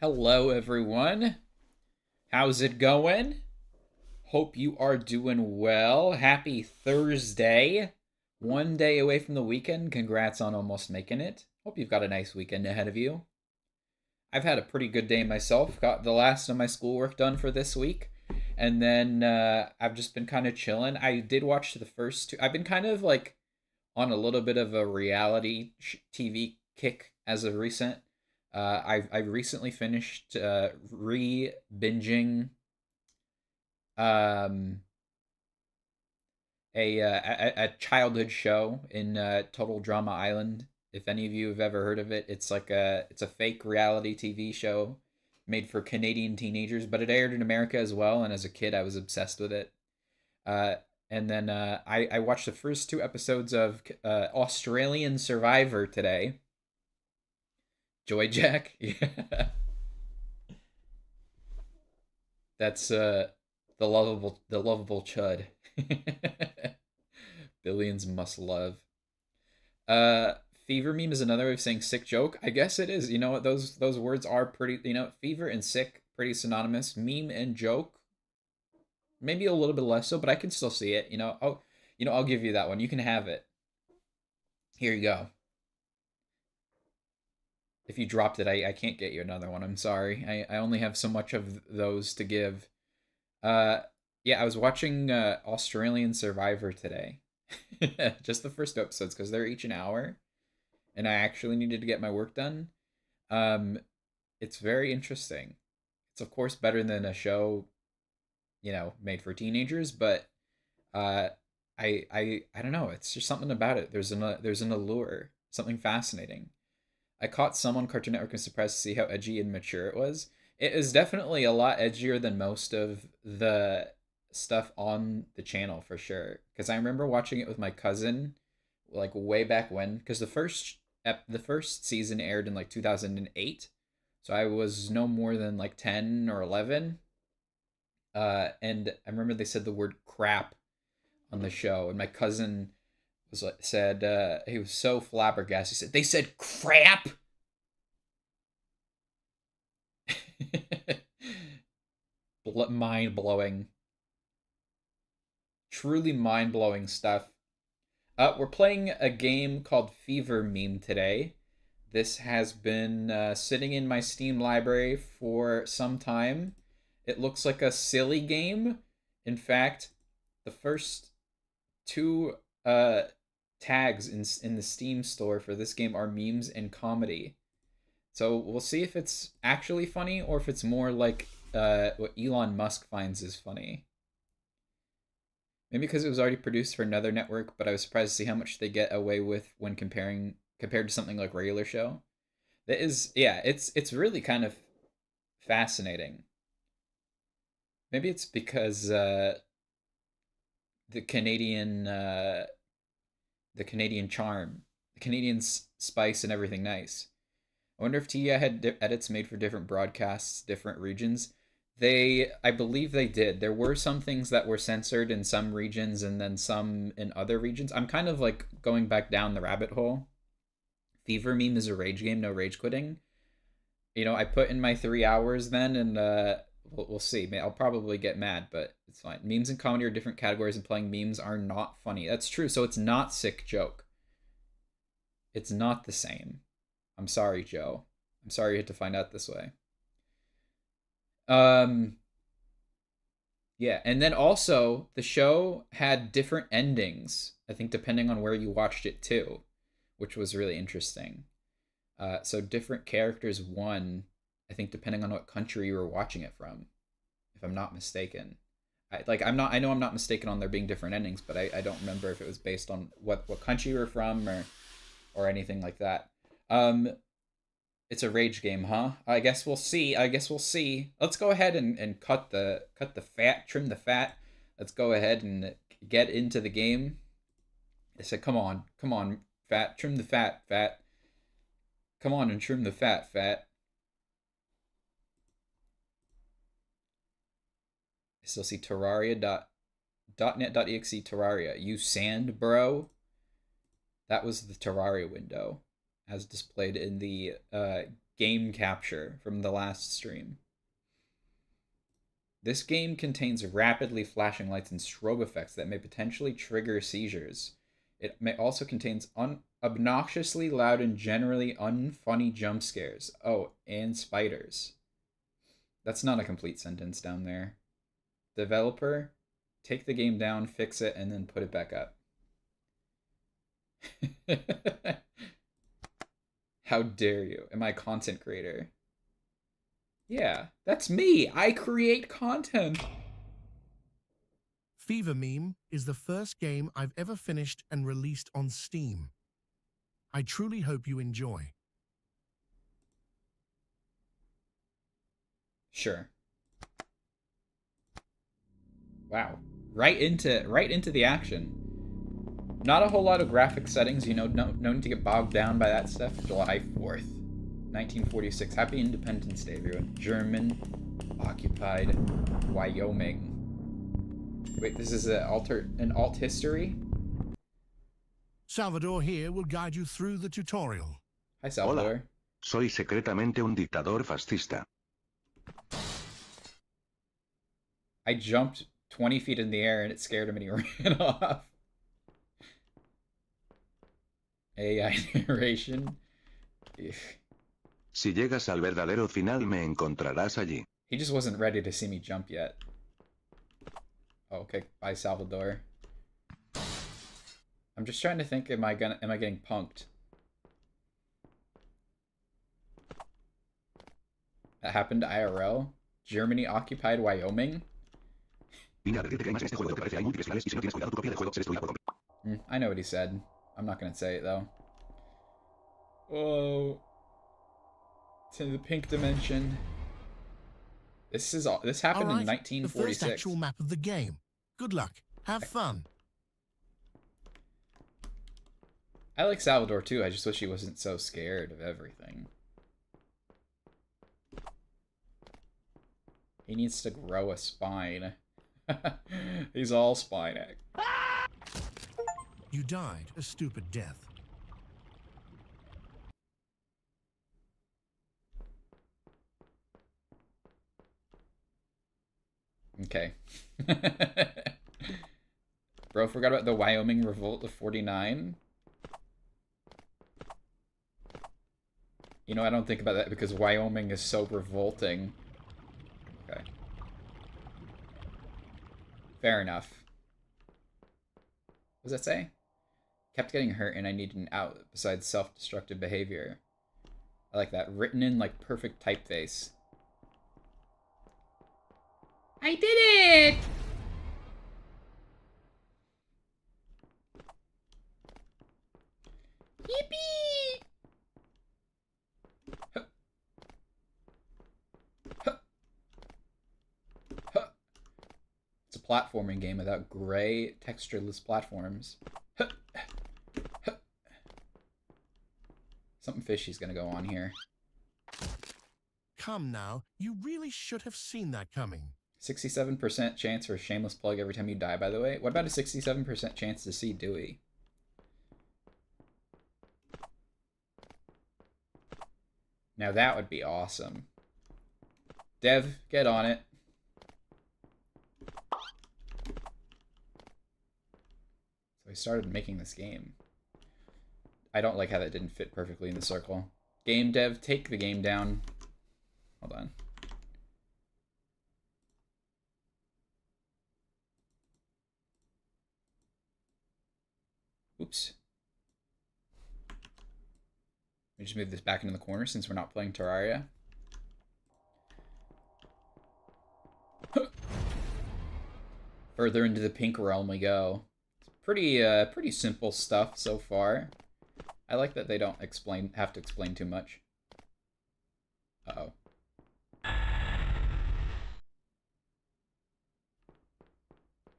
Hello, everyone. How's it going? Hope you are doing well. Happy Thursday. One day away from the weekend. Congrats on almost making it. Hope you've got a nice weekend ahead of you. I've had a pretty good day myself. Got the last of my schoolwork done for this week. And then I've just been kind of chilling. I did watch the first two. I've been kind of like on a little bit of a reality TV kick as of recent. I recently finished re binging um, a childhood show in Total Drama Island. If any of you have ever heard of it, it's a fake reality TV show made for Canadian teenagers, but it aired in America as well. And as a kid, I was obsessed with it. Uh, and then I watched the first two episodes of Australian Survivor today. Joy Jack, yeah, that's the lovable chud. Billions must love. Uh, Fever meme is another way of saying sick joke. I guess it is. You know what? Those words are pretty. Fever and sick pretty synonymous. Meme and joke maybe a little bit less so, but I can still see it. I'll give you that one. You can have it. Here you go. If you dropped it, I can't get you another one. I'm sorry. I only have so much of those to give. Uh, yeah, I was watching Australian Survivor today. Just the first episodes because they're each an hour, and I actually needed to get my work done. Um, it's very interesting. It's of course better than a show, made for teenagers, but uh, I don't know. It's just something about it. There's an allure, something fascinating. I caught some on Cartoon Network and surprised to see how edgy and mature it was. It is definitely a lot edgier than most of the stuff on the channel for sure. Because I remember watching it with my cousin, like way back when. Because the first season aired in like 2008, so I was no more than like 10 or 11. And I remember they said the word crap on the show, and my cousin was like said he was so flabbergasted. He said they said crap. Mind blowing, truly mind blowing stuff. We're playing a game called Fever Meme today. This has been sitting in my Steam library for some time. It looks like a silly game. In fact, the first two tags in the Steam store for this game are memes and comedy. So we'll see if it's actually funny or if it's more like what Elon Musk finds is funny. Maybe because it was already produced for another network, but I was surprised to see how much they get away with when compared to something like regular show. That is, yeah, it's really kind of fascinating. Maybe it's because the Canadian the Canadian charm, the Canadian spice, and everything nice. I wonder if Tia had edits made for different broadcasts, different regions. I believe they did. There were some things that were censored in some regions and then some in other regions. I'm kind of like going back down the rabbit hole. Fever meme is a rage game, no rage quitting. I put in my 3 hours then, and we'll see. I'll probably get mad, but it's fine. Memes and comedy are different categories, and playing memes are not funny. That's true. So it's not sick joke. It's not the same. I'm sorry, Joe. I'm sorry you had to find out this way. Um, yeah, and then also the show had different endings. I think depending on where you watched it too, which was really interesting. So different characters won. I think depending on what country you were watching it from, if I'm not mistaken. I'm not. I know I'm not mistaken on there being different endings, but I don't remember if it was based on what country you were from or anything like that. Um, it's a rage game, huh? I guess we'll see. I guess we'll see. Let's go ahead and cut the fat, trim the fat. Let's go ahead and get into the game. I said, come on, fat, trim the fat, fat. Come on and trim the fat, fat. I still see Terraria dot net.exe Terraria. You sand, bro. That was the Terraria window, as displayed in the game capture from the last stream. This game contains rapidly flashing lights and strobe effects that may potentially trigger seizures. It may also contains obnoxiously loud and generally unfunny jump scares. Oh, and spiders. That's not a complete sentence down there. Developer, take the game down, fix it, and then put it back up. How dare you? Am I a content creator? Yeah, that's me. I create content. Fever Meme is the first game I've ever finished and released on Steam. I truly hope you enjoy. Sure. Wow. Right into the action. Not a whole lot of graphic settings, you know, no need to get bogged down by that stuff. July 4th, 1946. Happy Independence Day, everyone. German occupied Wyoming. Wait, this is an alt history? Salvador here will guide you through the tutorial. Hi, Salvador. Hola. Soy secretamente un dictador fascista. I jumped 20 feet in the air and it scared him and he ran off. AI narration. Si llegas al verdadero final me encontrarás allí. He just wasn't ready to see me jump yet. Oh, okay, bye Salvador. I'm just trying to think, am I getting punked? That happened IRL? Germany occupied Wyoming? I know what he said. I'm not gonna say it though. Oh, it's in the pink dimension. This happened in 1946. The first actual map of the game. Good luck. Have fun. I like Salvador too. I just wish he wasn't so scared of everything. He needs to grow a spine. He's all spine. You died a stupid death. Okay. Bro, forgot about the Wyoming Revolt of 49. You know, I don't think about that because Wyoming is so revolting. Okay. Fair enough. What does that say? Kept getting hurt and I needed an out besides self-destructive behavior. I like that. Written in, like, perfect typeface. I did it! Yippee! Huh. Huh. Huh. It's a platforming game without gray, textureless platforms. Huh. Huh. Something fishy's gonna go on here. Come now, you really should have seen that coming. 67% chance for a shameless plug every time you die, by the way. What about a 67% chance to see Dewey? Now that would be awesome. Dev, get on it. So I started making this game. I don't like how that didn't fit perfectly in the circle. Game dev, take the game down. Hold on. Oops. Let me just move this back into the corner since we're not playing Terraria. Further into the pink realm we go. It's pretty simple stuff so far. I like that they don't have to explain too much. Uh-oh.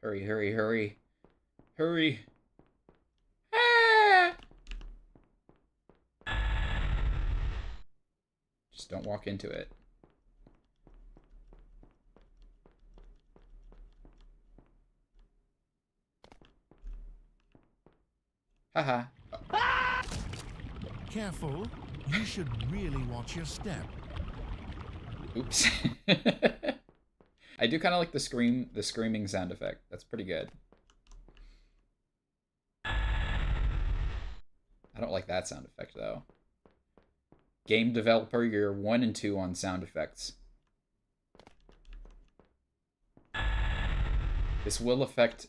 Hurry, hurry, hurry. Hurry. Ah! Just don't walk into it. Haha. Careful, You should really watch your step. Oops. I do kind of like the screaming sound effect. That's pretty good. I don't like that sound effect though. Game developer, you're 1 and 2 on sound effects. This will affect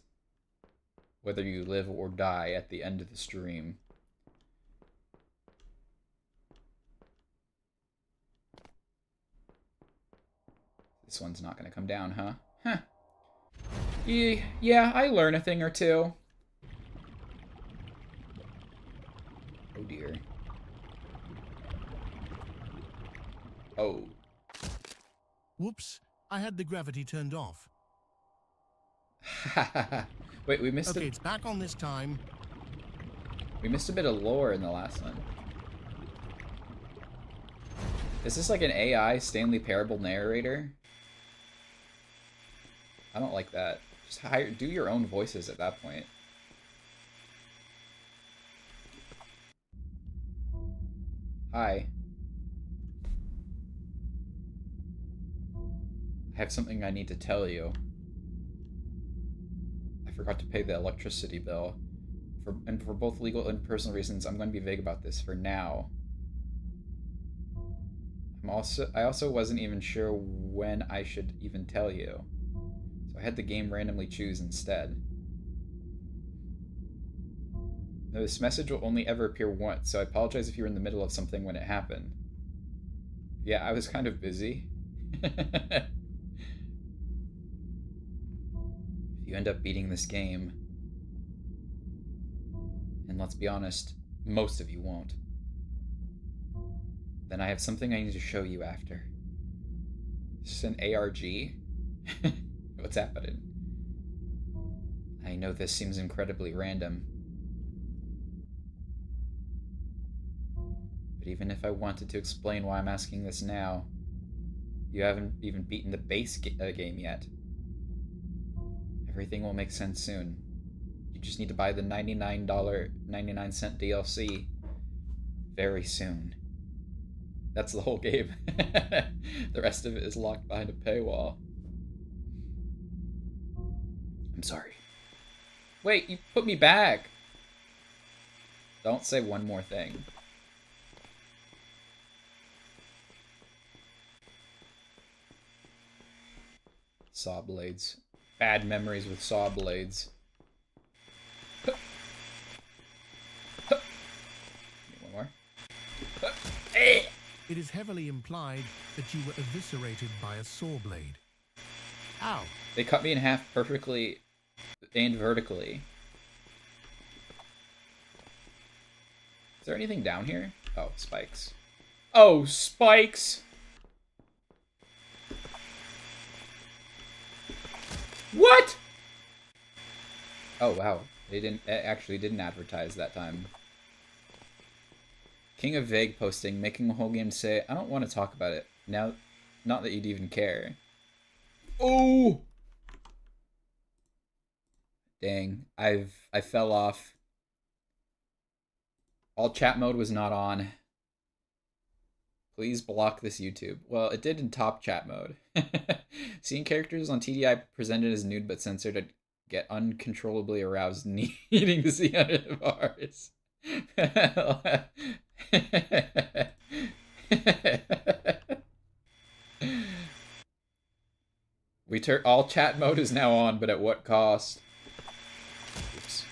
whether you live or die at the end of the stream. This one's not gonna come down, huh? Huh. Yeah, I learn a thing or two. Oh dear. Oh. Whoops, I had the gravity turned off. Wait, we missed Okay, it's back on this time. We missed a bit of lore in the last one. Is this like an AI Stanley Parable narrator? I don't like that. Just do your own voices at that point. Hi. I have something I need to tell you. I forgot to pay the electricity bill. For both legal and personal reasons, I'm going to be vague about this for now. I also wasn't even sure when I should even tell you. So I had the game randomly choose instead. Now, this message will only ever appear once, so I apologize if you were in the middle of something when it happened. Yeah, I was kind of busy. If you end up beating this game, and let's be honest, most of you won't, then I have something I need to show you after. Is this an ARG? What's happening? I know this seems incredibly random, but even if I wanted to explain why I'm asking this now, you haven't even beaten the base game yet. Everything will make sense soon. You just need to buy the $99.99 DLC very soon. That's the whole game. The rest of it is locked behind a paywall. I'm sorry. Wait, you put me back! Don't say one more thing. Saw blades. Bad memories with saw blades. One more. It is heavily implied that you were eviscerated by a saw blade. Ow! They cut me in half perfectly and vertically. Is there anything down here? Oh, spikes. Oh, spikes! What? Oh, wow. They actually didn't advertise that time. King of Vague posting, making the whole game say, I don't want to talk about it. Now, not that you'd even care. Oh! Dang. I fell off. All chat mode was not on. Please block this YouTube. Well, it did in top chat mode. Seeing characters on TDI presented as nude but censored, I'd get uncontrollably aroused, needing to see under the bars. All chat mode is now on, but at what cost? Oops.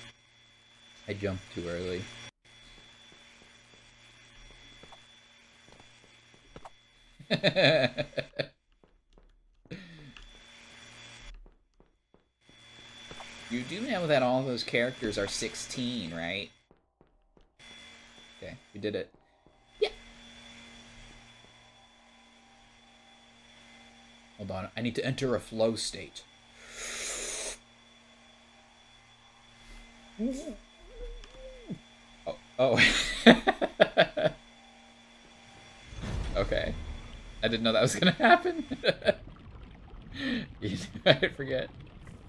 I jumped too early. You do know that all those characters are 16, right? Okay, we did it. Yeah. Hold on, I need to enter a flow state. Oh. Okay. I didn't know that was gonna happen. I forget.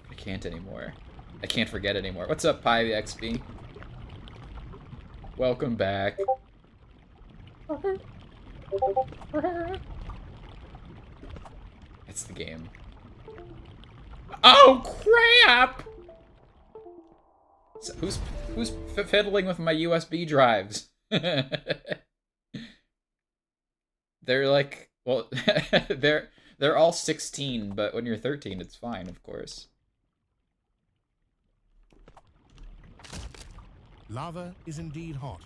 I can't anymore. I can't forget anymore. What's up, Pi XP? Welcome back. It's the game. Oh, crap! So who's fiddling with my USB drives? They're like, well, they're all 16, but when you're 13, it's fine, of course. Lava is indeed hot.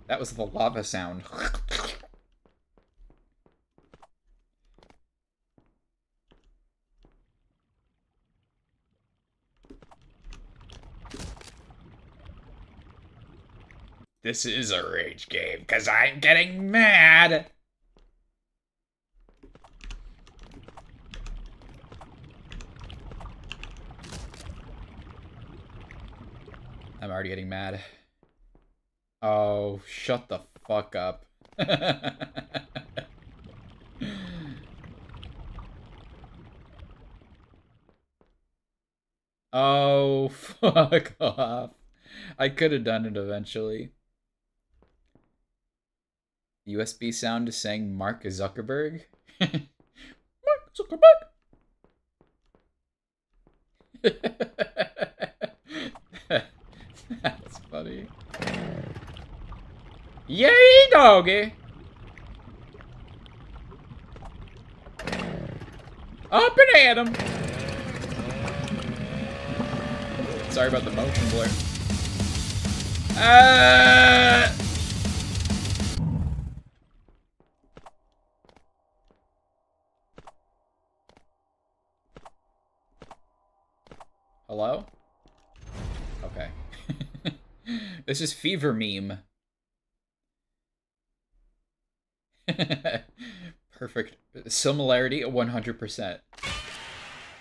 That was the lava sound. This is a rage game, because I'm getting mad! I'm already getting mad. Oh, shut the fuck up. Oh, fuck off. I could have done it eventually. USB sound is saying Mark Zuckerberg. Mark Zuckerberg. That's funny. Yay, doggy. Up and at him. Sorry about the motion blur. Hello? Okay. This is Fever Meme. Perfect. Similarity 100%.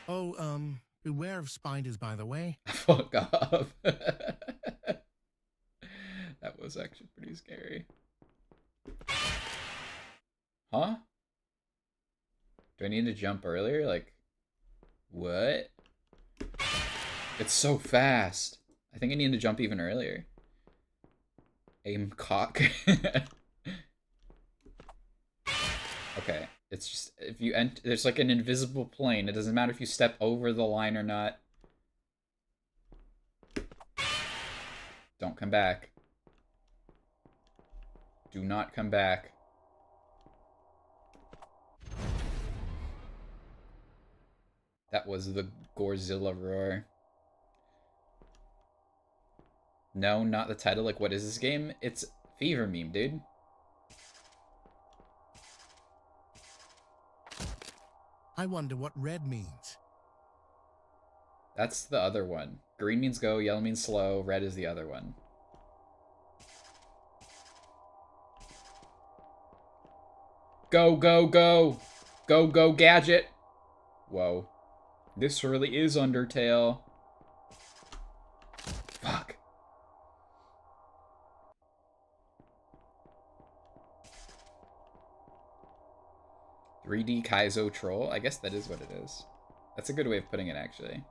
Oh, beware of spiders, by the way. Fuck off. That was actually pretty scary. Huh? Do I need to jump earlier? Like, what? It's so fast. I think I need to jump even earlier. Aim cock. Okay, it's just, if you enter, there's like an invisible plane. It doesn't matter if you step over the line or not. Don't come back. Do not come back. That was the Gorzilla roar. No, not the title. Like, what is this game? It's Fever Meme, dude. I wonder what red means. That's the other one. Green means go, yellow means slow, red is the other one. Go, go, go! Go, go, gadget! Whoa. This really is Undertale. Fuck. "3D Kaizo Troll"? I guess that is what it is. That's a good way of putting it, actually.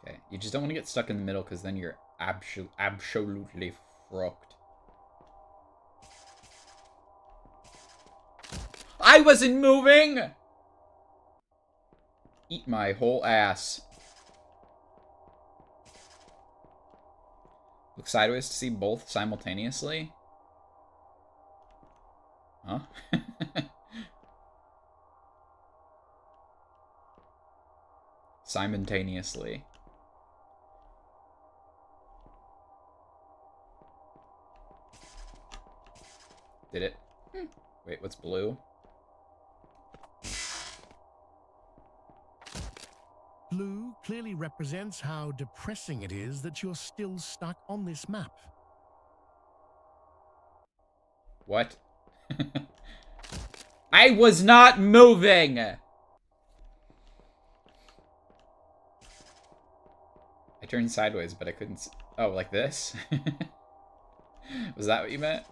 Okay, you just don't want to get stuck in the middle, because then you're absolutely fucked. I wasn't moving! Eat my whole ass. Look sideways to see both simultaneously? Huh? Simultaneously. Did it? Wait, what's blue? Blue clearly represents how depressing it is that you're still stuck on this map. What? I was not moving! I turned sideways, but I couldn't oh, like this? Was that what you meant?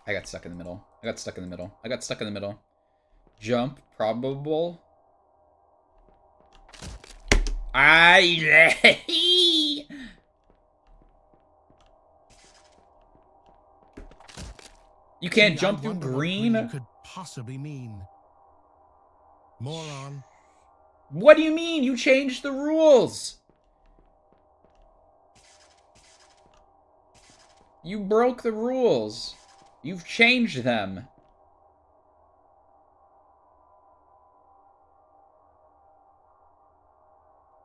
I got stuck in the middle. I got stuck in the middle. I got stuck in the middle. Jump probable. You can't Gee, jump I through wonder what green green? could possibly mean. Moron. What do you mean? You changed the rules. You broke the rules. You've changed them.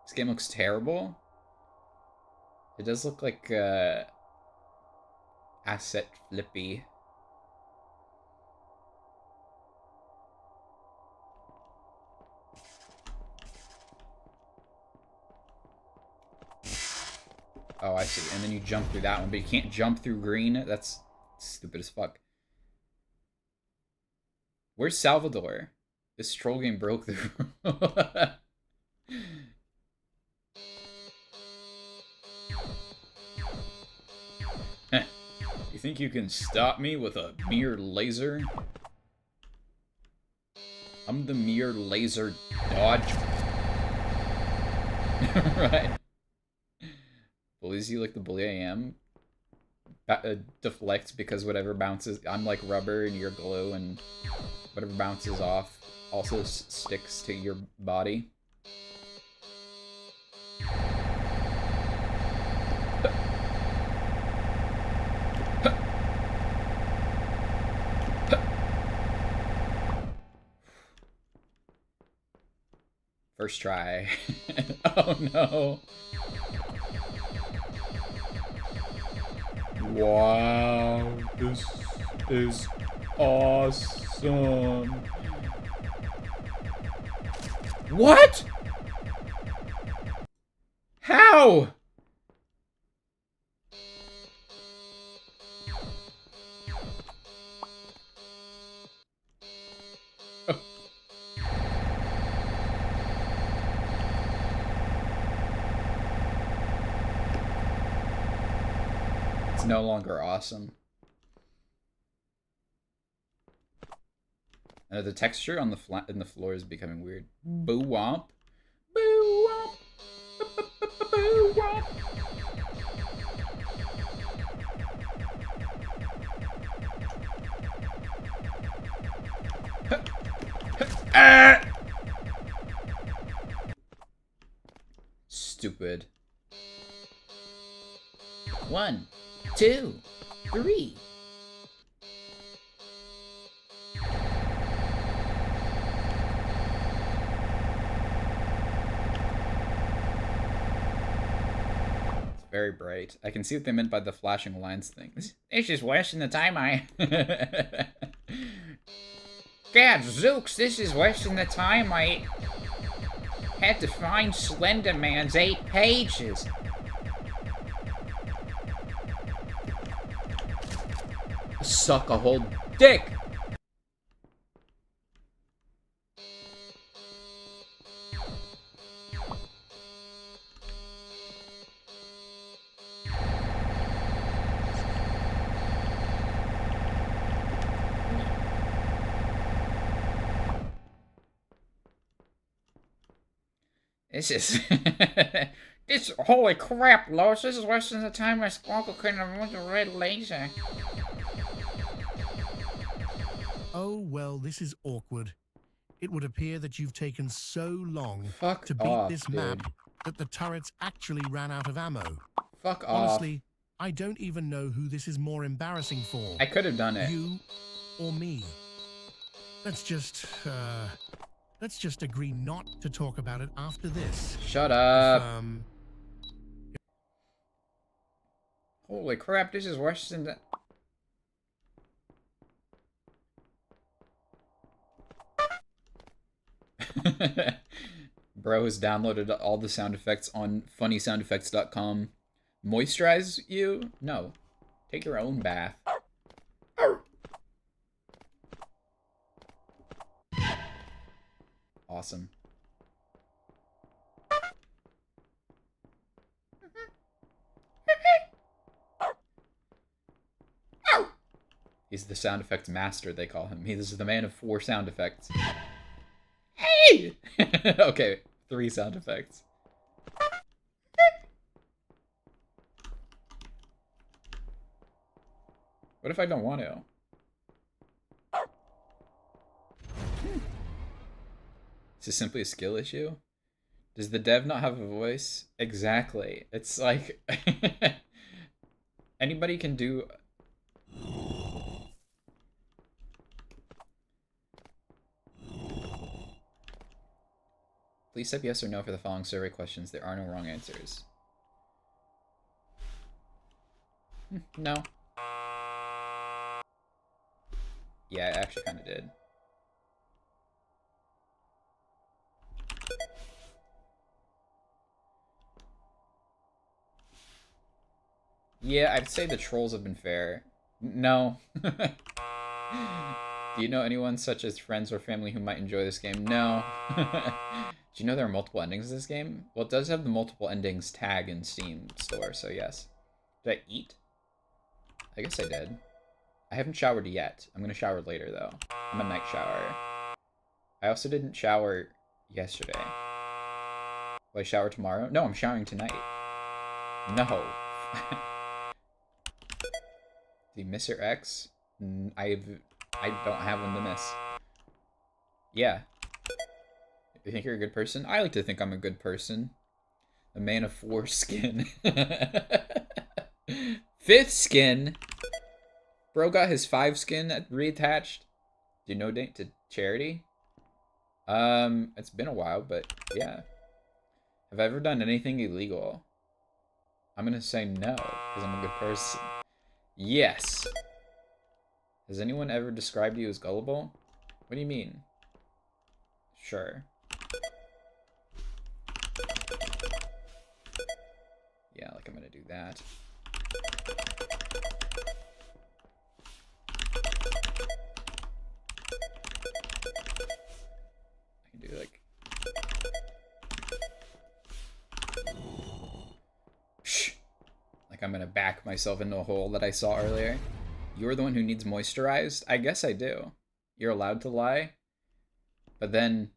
This game looks terrible. It does look like asset flippy. Oh, I see. And then you jump through that one, but you can't jump through green? That's stupid as fuck. Where's Salvador? This troll game broke the rule. You think you can stop me with a mere laser? I'm the mere laser dodge. Right. Bully you like the bully I am. Deflects because whatever bounces. I'm like rubber and you're glue, and whatever bounces off also sticks to your body. First try. Oh no. Wow, this is awesome. What? How? It's no longer awesome. The texture on the in the floor is becoming weird. Boo womp. Boo womp. Boo womp. Ah! Stupid. 1, 2, 3. Very bright. I can see what they meant by the flashing lines thing. It's just wasting the time I... Gadzooks, this is wasting the time I had to find Slender Man's 8 pages. Suck a whole dick. This is... this... Holy crap, Lois. This is worse than the time my Squonkle couldn't remove the red laser. Oh, well, this is awkward. It would appear that you've taken so long to beat off, this dude. map that the turrets actually ran out of ammo. Fuck off. Honestly, I don't even know who this is more embarrassing for. I could have done it. You or me. Let's just agree not to talk about it after this. Shut up. Holy crap, this is worse than the... Bro has downloaded all the sound effects on funnysoundeffects.com. Moisturize you? No. Take your own bath. Awesome. He's the sound effects master, they call him. He is the man of 4 sound effects. Hey! Okay, 3 sound effects. What if I don't want to? Is this simply a skill issue? Does the dev not have a voice? Exactly. It's like... anybody can do... Please type yes or no for the following survey questions. There are no wrong answers. No. Yeah, I actually kind of did. Yeah, I'd say the trolls have been fair. No. Do you know anyone such as friends or family who might enjoy this game? No. Do you know there are multiple endings in this game? Well, it does have the multiple endings tag in Steam store, so yes. Did I eat? I guess I did. I haven't showered yet. I'm gonna shower later, though. I'm a night shower. I also didn't shower yesterday. Will I shower tomorrow? No, I'm showering tonight. No. Did you miss your ex? I don't have one to miss. Yeah. You think you're a good person? I like to think I'm a good person. A man of 4 skin. 5th skin? Bro got his 5 skin reattached. Do you donate to charity? It's been a while, but yeah. Have I ever done anything illegal? I'm gonna say no, because I'm a good person. Yes. Has anyone ever described you as gullible? What do you mean? Sure. Yeah, like I'm gonna do that. I can do like... Shh. Like I'm gonna back myself into a hole that I saw earlier. You're the one who needs moisturized? I guess I do. You're allowed to lie? But then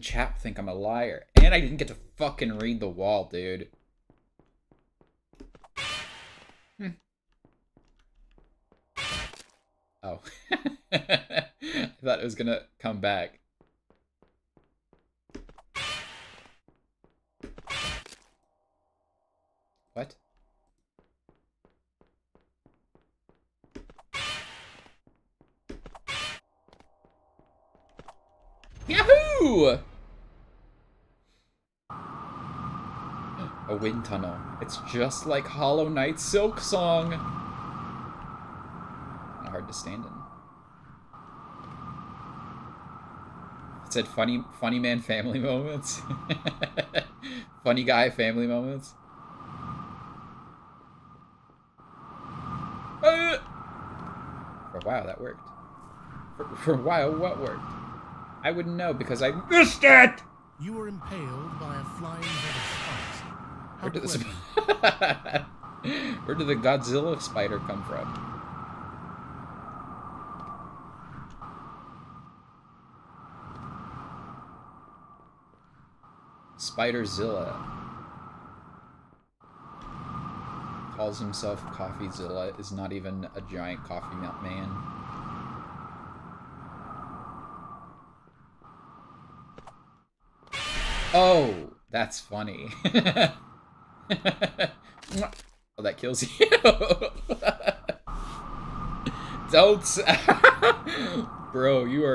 chat will think I'm a liar. And I didn't get to fucking read the wall, dude. Oh. I thought it was gonna come back. What? Yahoo! A wind tunnel. It's just like Hollow Knight's Silk Song. Not hard to stand in. It said funny man family moments. Funny guy family moments. For a while that worked. For a while what worked? I wouldn't know because I missed it! You were impaled by a flying head of spikes. How Where clever. Where did the Godzilla spider come from? Spiderzilla. Calls himself Coffeezilla, is not even a giant coffee man. Oh, that's funny. Oh, that kills you. Don't. Bro, you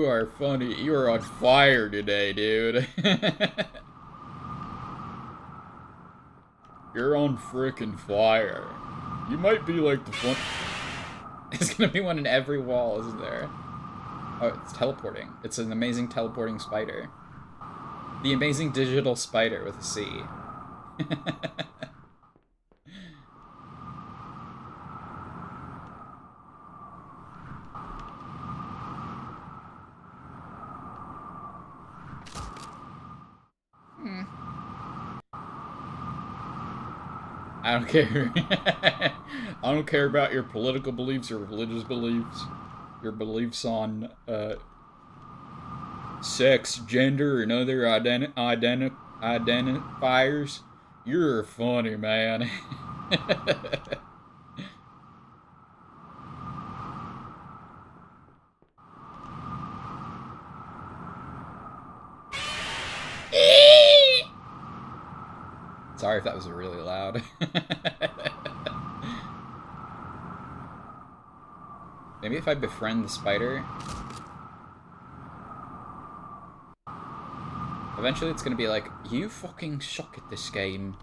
are funny. You are on fire today, dude. You're on frickin' fire. You might be like the fun. There's gonna be one in every wall, isn't there? Oh, it's teleporting. It's an amazing teleporting spider. The amazing digital spider with a C. I don't care. I don't care about your political beliefs or religious beliefs. Your beliefs on sex, gender, and other identifiers. You're funny, man. Sorry if that was really loud. Maybe if I befriend the spider. Eventually it's gonna be like, you fucking suck at this game.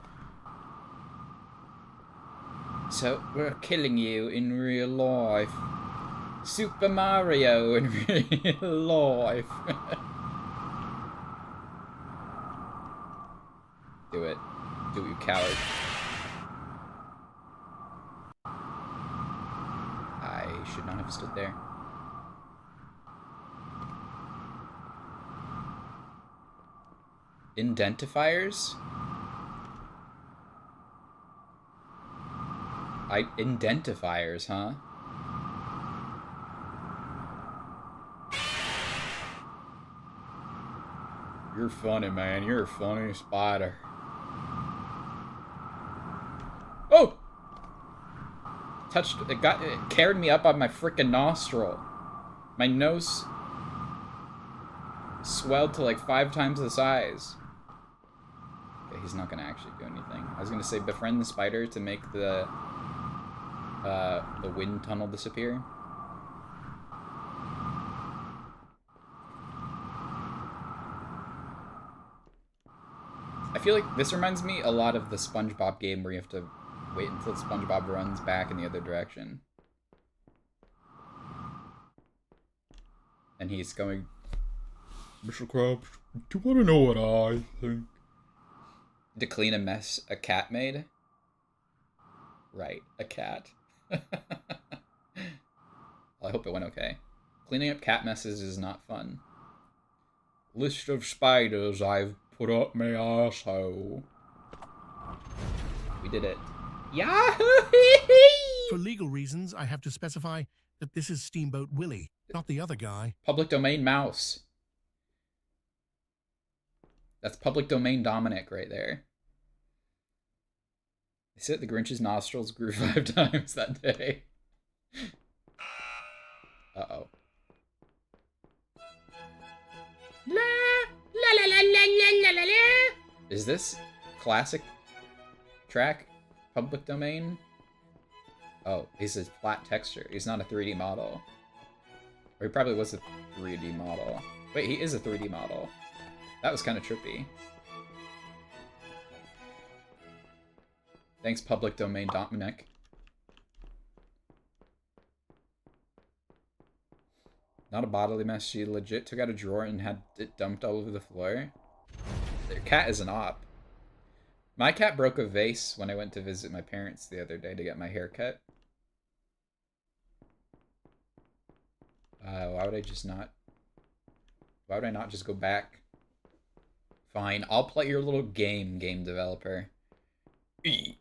So we're killing you in real life. Super Mario in real life. Do it. Do it, you coward. I should not have stood there. Indentifiers? Indentifiers, huh? You're funny, man. You're a funny spider. Oh! It carried me up on my freaking nostril. My nose swelled to like 5 times the size. Okay, he's not gonna actually do anything. I was gonna say befriend the spider to make the wind tunnel disappear. I feel like this reminds me a lot of the SpongeBob game where you have to wait until SpongeBob runs back in the other direction. And he's going, Mr. Krabs, do you want to know what I think? To clean a mess a cat made? Right, a cat. Well, I hope it went okay. Cleaning up cat messes is not fun. List of spiders I've put up my asshole. We did it. Yahoo! For legal reasons, I have to specify that this is Steamboat Willie, not the other guy. Public domain mouse. That's public domain Dominic right there. They said the Grinch's nostrils grew 5 times that day. Uh-oh. La la la la la la la. Is this classic track public domain? Oh, he's a flat texture. He's not a 3D model. Or he probably was a 3D model. Wait, he is a 3D model. That was kind of trippy. Thanks, public domain Dominic. Not a bodily mess. She legit took out a drawer and had it dumped all over the floor. Their cat is an op. My cat broke a vase when I went to visit my parents the other day to get my hair cut. Why would I not just go back? Fine, I'll play your little game developer. I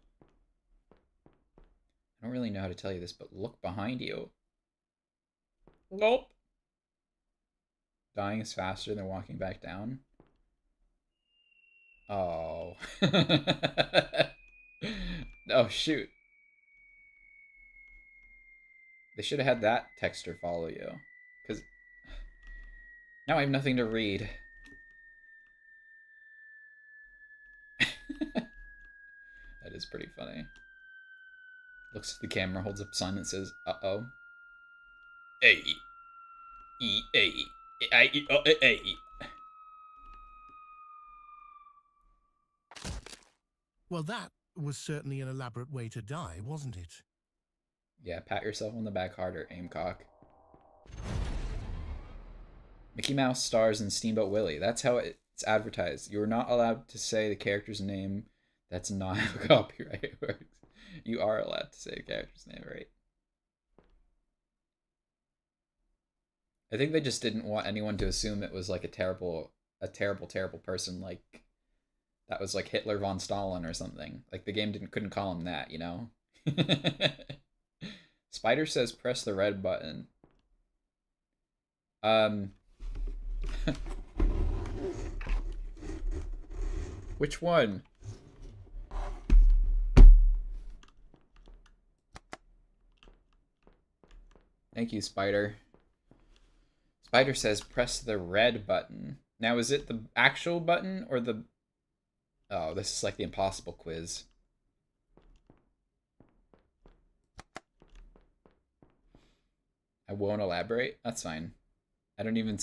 don't really know how to tell you this, but look behind you. Nope. Dying is faster than walking back down. Oh. Oh, shoot. They should have had that texture follow you. Because now I have nothing to read. That is pretty funny. Looks at the camera, holds up sign and says, uh-oh. Hey. Hey. Hey. Well, that was certainly an elaborate way to die, wasn't it? Yeah, pat yourself on the back harder, Aimcock. Mickey Mouse stars in Steamboat Willie. That's how it's advertised. You are not allowed to say the character's name. That's not how copyright works. You are allowed to say the character's name, right? I think they just didn't want anyone to assume it was like a terrible person like That was like Hitler von Stalin or something. Like the game couldn't call him that, you know? Spider says press the red button. Which one? Thank you, Spider. Spider says press the red button. Now, is it the actual button or the... Oh, this is like the impossible quiz. I won't elaborate. That's fine. I don't even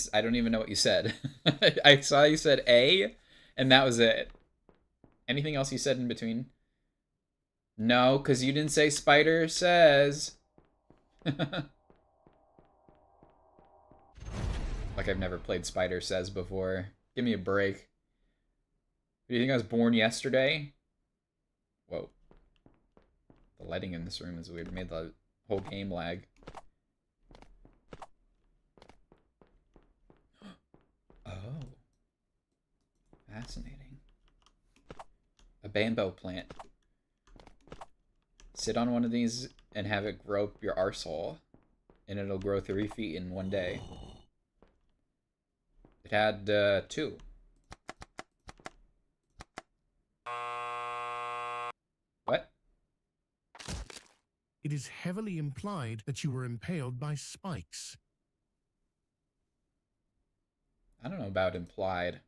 know what you said. I saw you said A, and that was it. Anything else you said in between? No, because you didn't say Spider says. Like I've never played Spider Says before. Give me a break. Do you think I was born yesterday? Whoa. The lighting in this room is weird. It made the whole game lag. Oh. Fascinating. A bamboo plant. Sit on one of these and have it grow up your arsehole. And it'll grow 3 feet in one day. It had 2. What? It is heavily implied that you were impaled by spikes. I don't know about implied.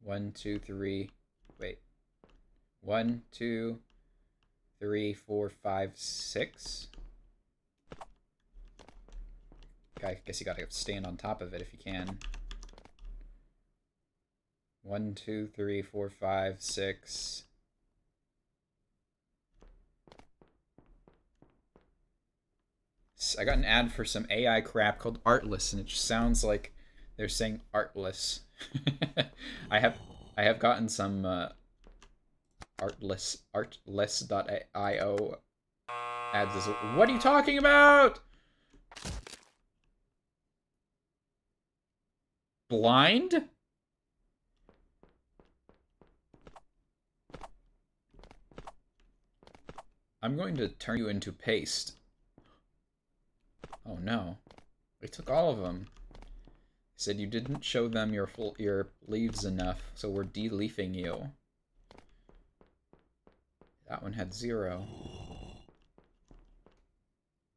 One, two, three. Wait. 1, 2, 3, 4, 5, 6. I guess you gotta stand on top of it if you can. 1, 2, 3, 4, 5, 6. I got an ad for some AI crap called Artless, and it just sounds like they're saying artless. I have gotten some artless.io ads as well. What are you talking about? Blind? I'm going to turn you into paste. Oh no. They took all of them. They said you didn't show them your leaves enough, so we're de-leafing you. That one had 0.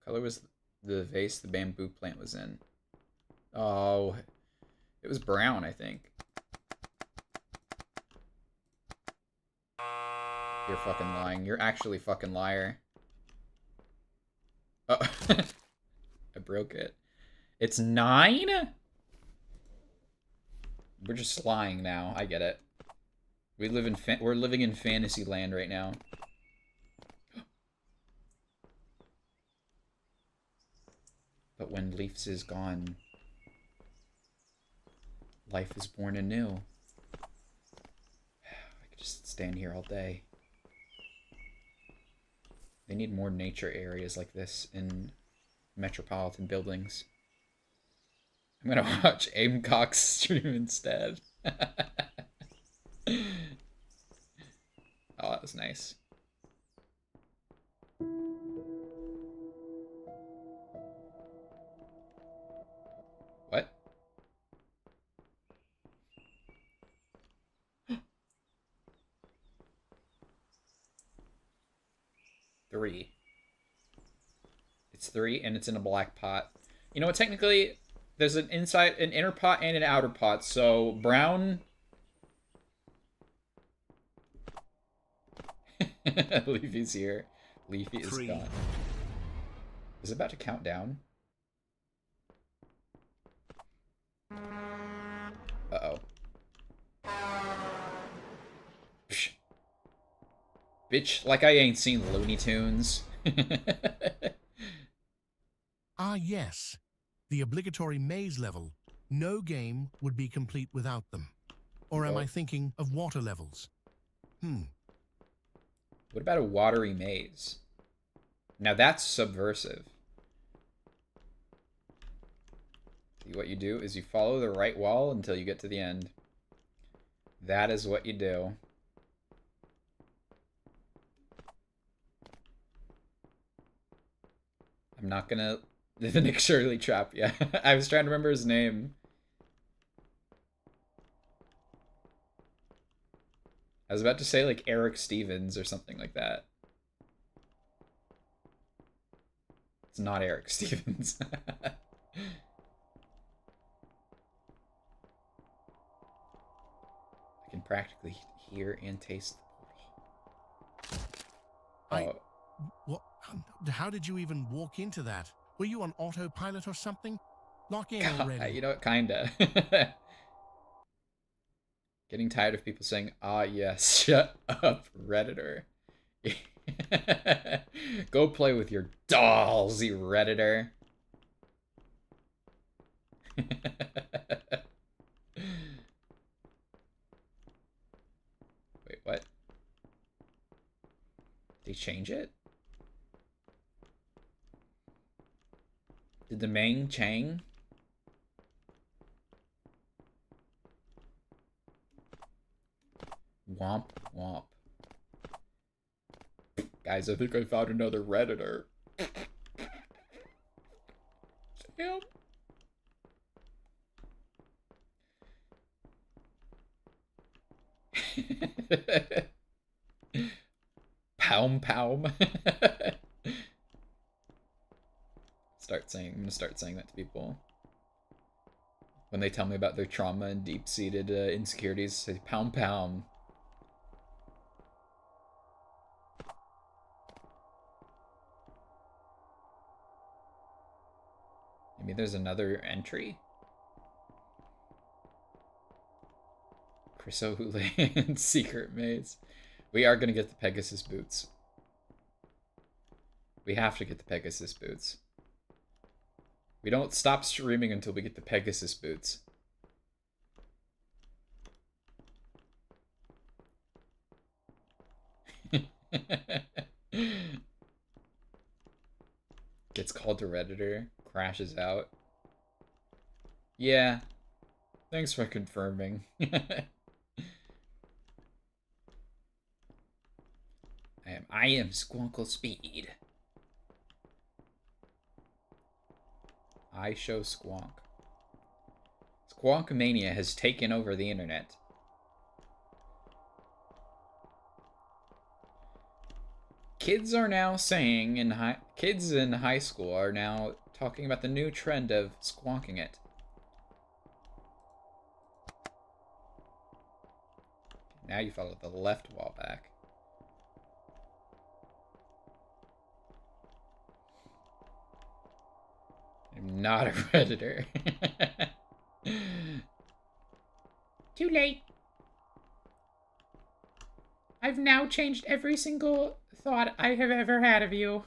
Color was the vase the bamboo plant was in. Oh, it was brown, I think. You're fucking lying. You're actually fucking liar. Oh, I broke it. It's 9? We're just lying now. I get it. We're living in fantasy land right now. But when Leafs is gone, life is born anew. I could just stand here all day. They need more nature areas like this in metropolitan buildings. I'm gonna watch Aimcock's stream instead. Oh, that was nice. What? Three. It's 3, and it's in a black pot. You know what? Technically, there's an inner pot and an outer pot. So brown. Leafy's here. Leafy is 3. gone. Is it about to count down? Uh-oh. Psh. Bitch, like I ain't seen Looney Tunes. Ah, yes. The obligatory maze level. No game would be complete without them. Or am I thinking of water levels? What about a watery maze? Now that's subversive. What you do is you follow the right wall until you get to the end. That is what you do. I'm not gonna... The Nick Shirley trap, yeah. I was trying to remember his name. I was about to say, like, Eric Stevens or something like that. It's not Eric Stevens. I can practically hear and taste the portal. What? How did you even walk into that? Were you on autopilot or something? Lock in already. You know what? Kinda. Getting tired of people saying, "Ah, yes, shut up, Redditor." Go play with your dolls, you Redditor. Wait, what? Did they change it? Did the Mang Chang? Womp womp. Guys, I think I found another Redditor. Damn. Poum poum. I'm gonna start saying that to people. When they tell me about their trauma and deep-seated insecurities, say poum poum. Maybe there's another entry? Chris O'Houlihan secret maze. We are gonna get the Pegasus boots. We have to get the Pegasus boots. We don't stop streaming until we get the Pegasus boots. Gets called to Redditor, crashes out. Yeah. Thanks for confirming. I am Squonkle Speed. I show Squonk. Squonk mania has taken over the internet. Kids are now saying kids in high school are now talking about the new trend of squonking it. Now you follow the left wall back. I'm not a Redditor. Too late. I've now changed every single thought I have ever had of you.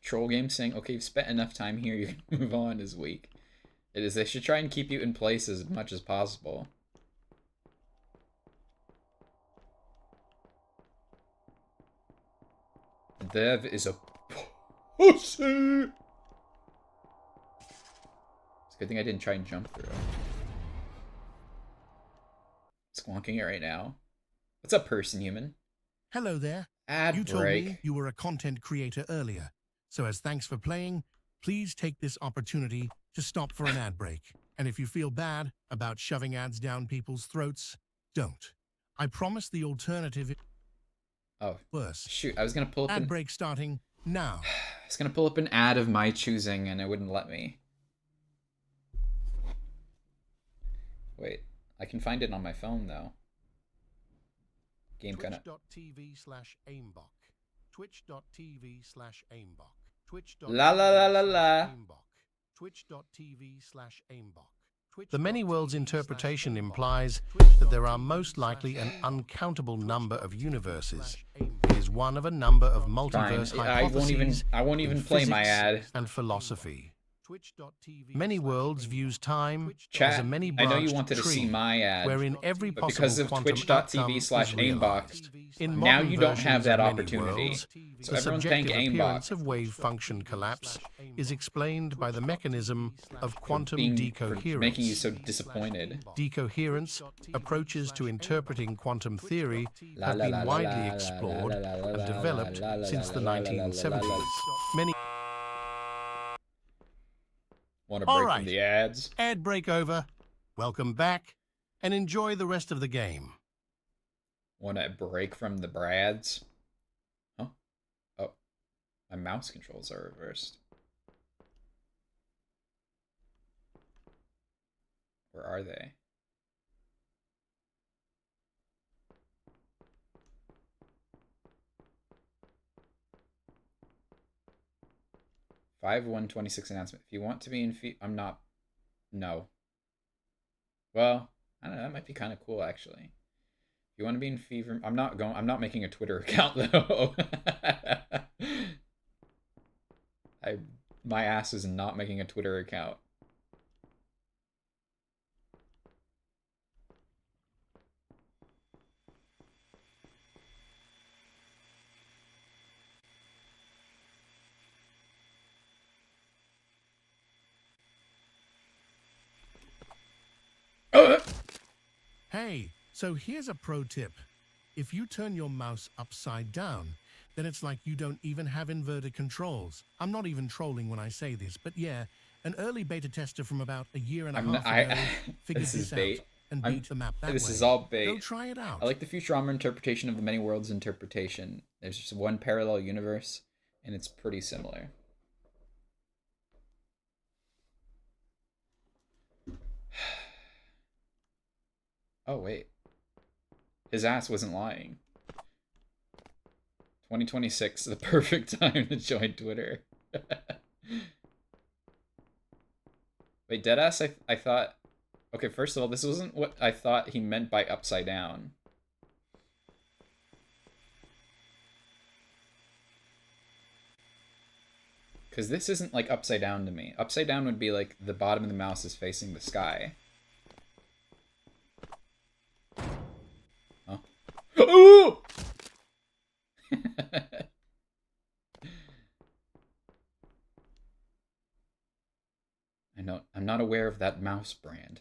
Troll game saying, okay, you've spent enough time here, you can move on is weak. It is, they should try and keep you in place as much as possible. Dev is a pussy! It's a good thing I didn't try and jump through. Squonking it right now. What's up, person human? Hello there. Ad you break. told me you were a content creator earlier. So as thanks for playing, please take this opportunity to stop for an ad break. And if you feel bad about shoving ads down people's throats, don't. I promise the alternative. Oh, worse. Shoot, I was gonna pull up ad break starting now. I was gonna pull up an ad of my choosing and it wouldn't let me. Wait, I can find it on my phone though. Game kinda. Twitch.tv/aimbok. Twitch.tv/aimbok. La la la la la. Twitch.tv/aimbok. The many worlds interpretation implies that there are most likely an uncountable number of universes. It is one of a number of Fine. multiverse I hypotheses won't in even play my physics ad. and philosophy. Many worlds views time as a Chat, many I know you branched wanted to see tree, my ad, wherein every but possible because of quantum outcome is twitch.tv/aimbot, realized. In now modern you don't have versions that of many opportunity. worlds, So the everyone thank subjective appearance aimbot of wave function collapse is explained by the mechanism of quantum for decoherence. making you so disappointed. Decoherence, approaches to interpreting quantum theory La have la been la la widely la explored la la la and la developed la la since the la la la la la 1970s. Many. Want a All break right. from the ads? Ad break over. Welcome back, and enjoy the rest of the game. Want a break from the brads? Huh? Oh, my mouse controls are reversed. Where are they? Five 126 announcement. If you want to be in I'm not. No. Well, I don't know. That might be kind of cool, actually. If you want to be in fever, I'm not making a Twitter account though. My ass is not making a Twitter account. Hey, so here's a pro tip. If you turn your mouse upside down, then it's like you don't even have inverted controls. I'm not even trolling when I say this, but yeah, an early beta tester from about a year and a half ago figured this out and beat the map that way. This is all bait. Go try it out. I like the Futurama interpretation of the many worlds interpretation. There's just one parallel universe, and it's pretty similar. Oh, wait. His ass wasn't lying. 2026, the perfect time to join Twitter. Wait, deadass, I thought... Okay, first of all, this wasn't what I thought he meant by upside down. Because this isn't, like, upside down to me. Upside down would be, like, the bottom of the mouse is facing the sky. Huh? Ooh! I'm not aware of that mouse brand.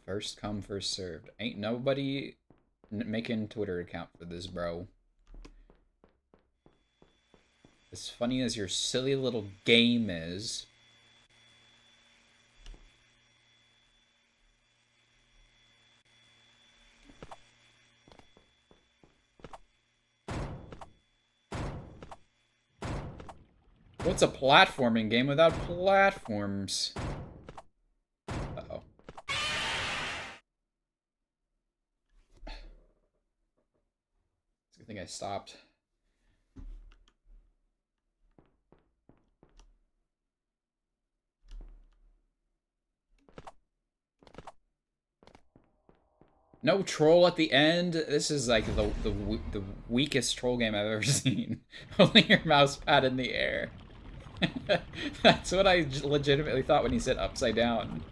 First come, first served. Ain't nobody making Twitter account for this, bro. As funny as your silly little game is... What's a platforming game without platforms? Uh-oh. It's a good thing I stopped. No troll at the end. This is like the weakest troll game I've ever seen. Holding your mouse pad in the air. That's what I legitimately thought when he said upside down.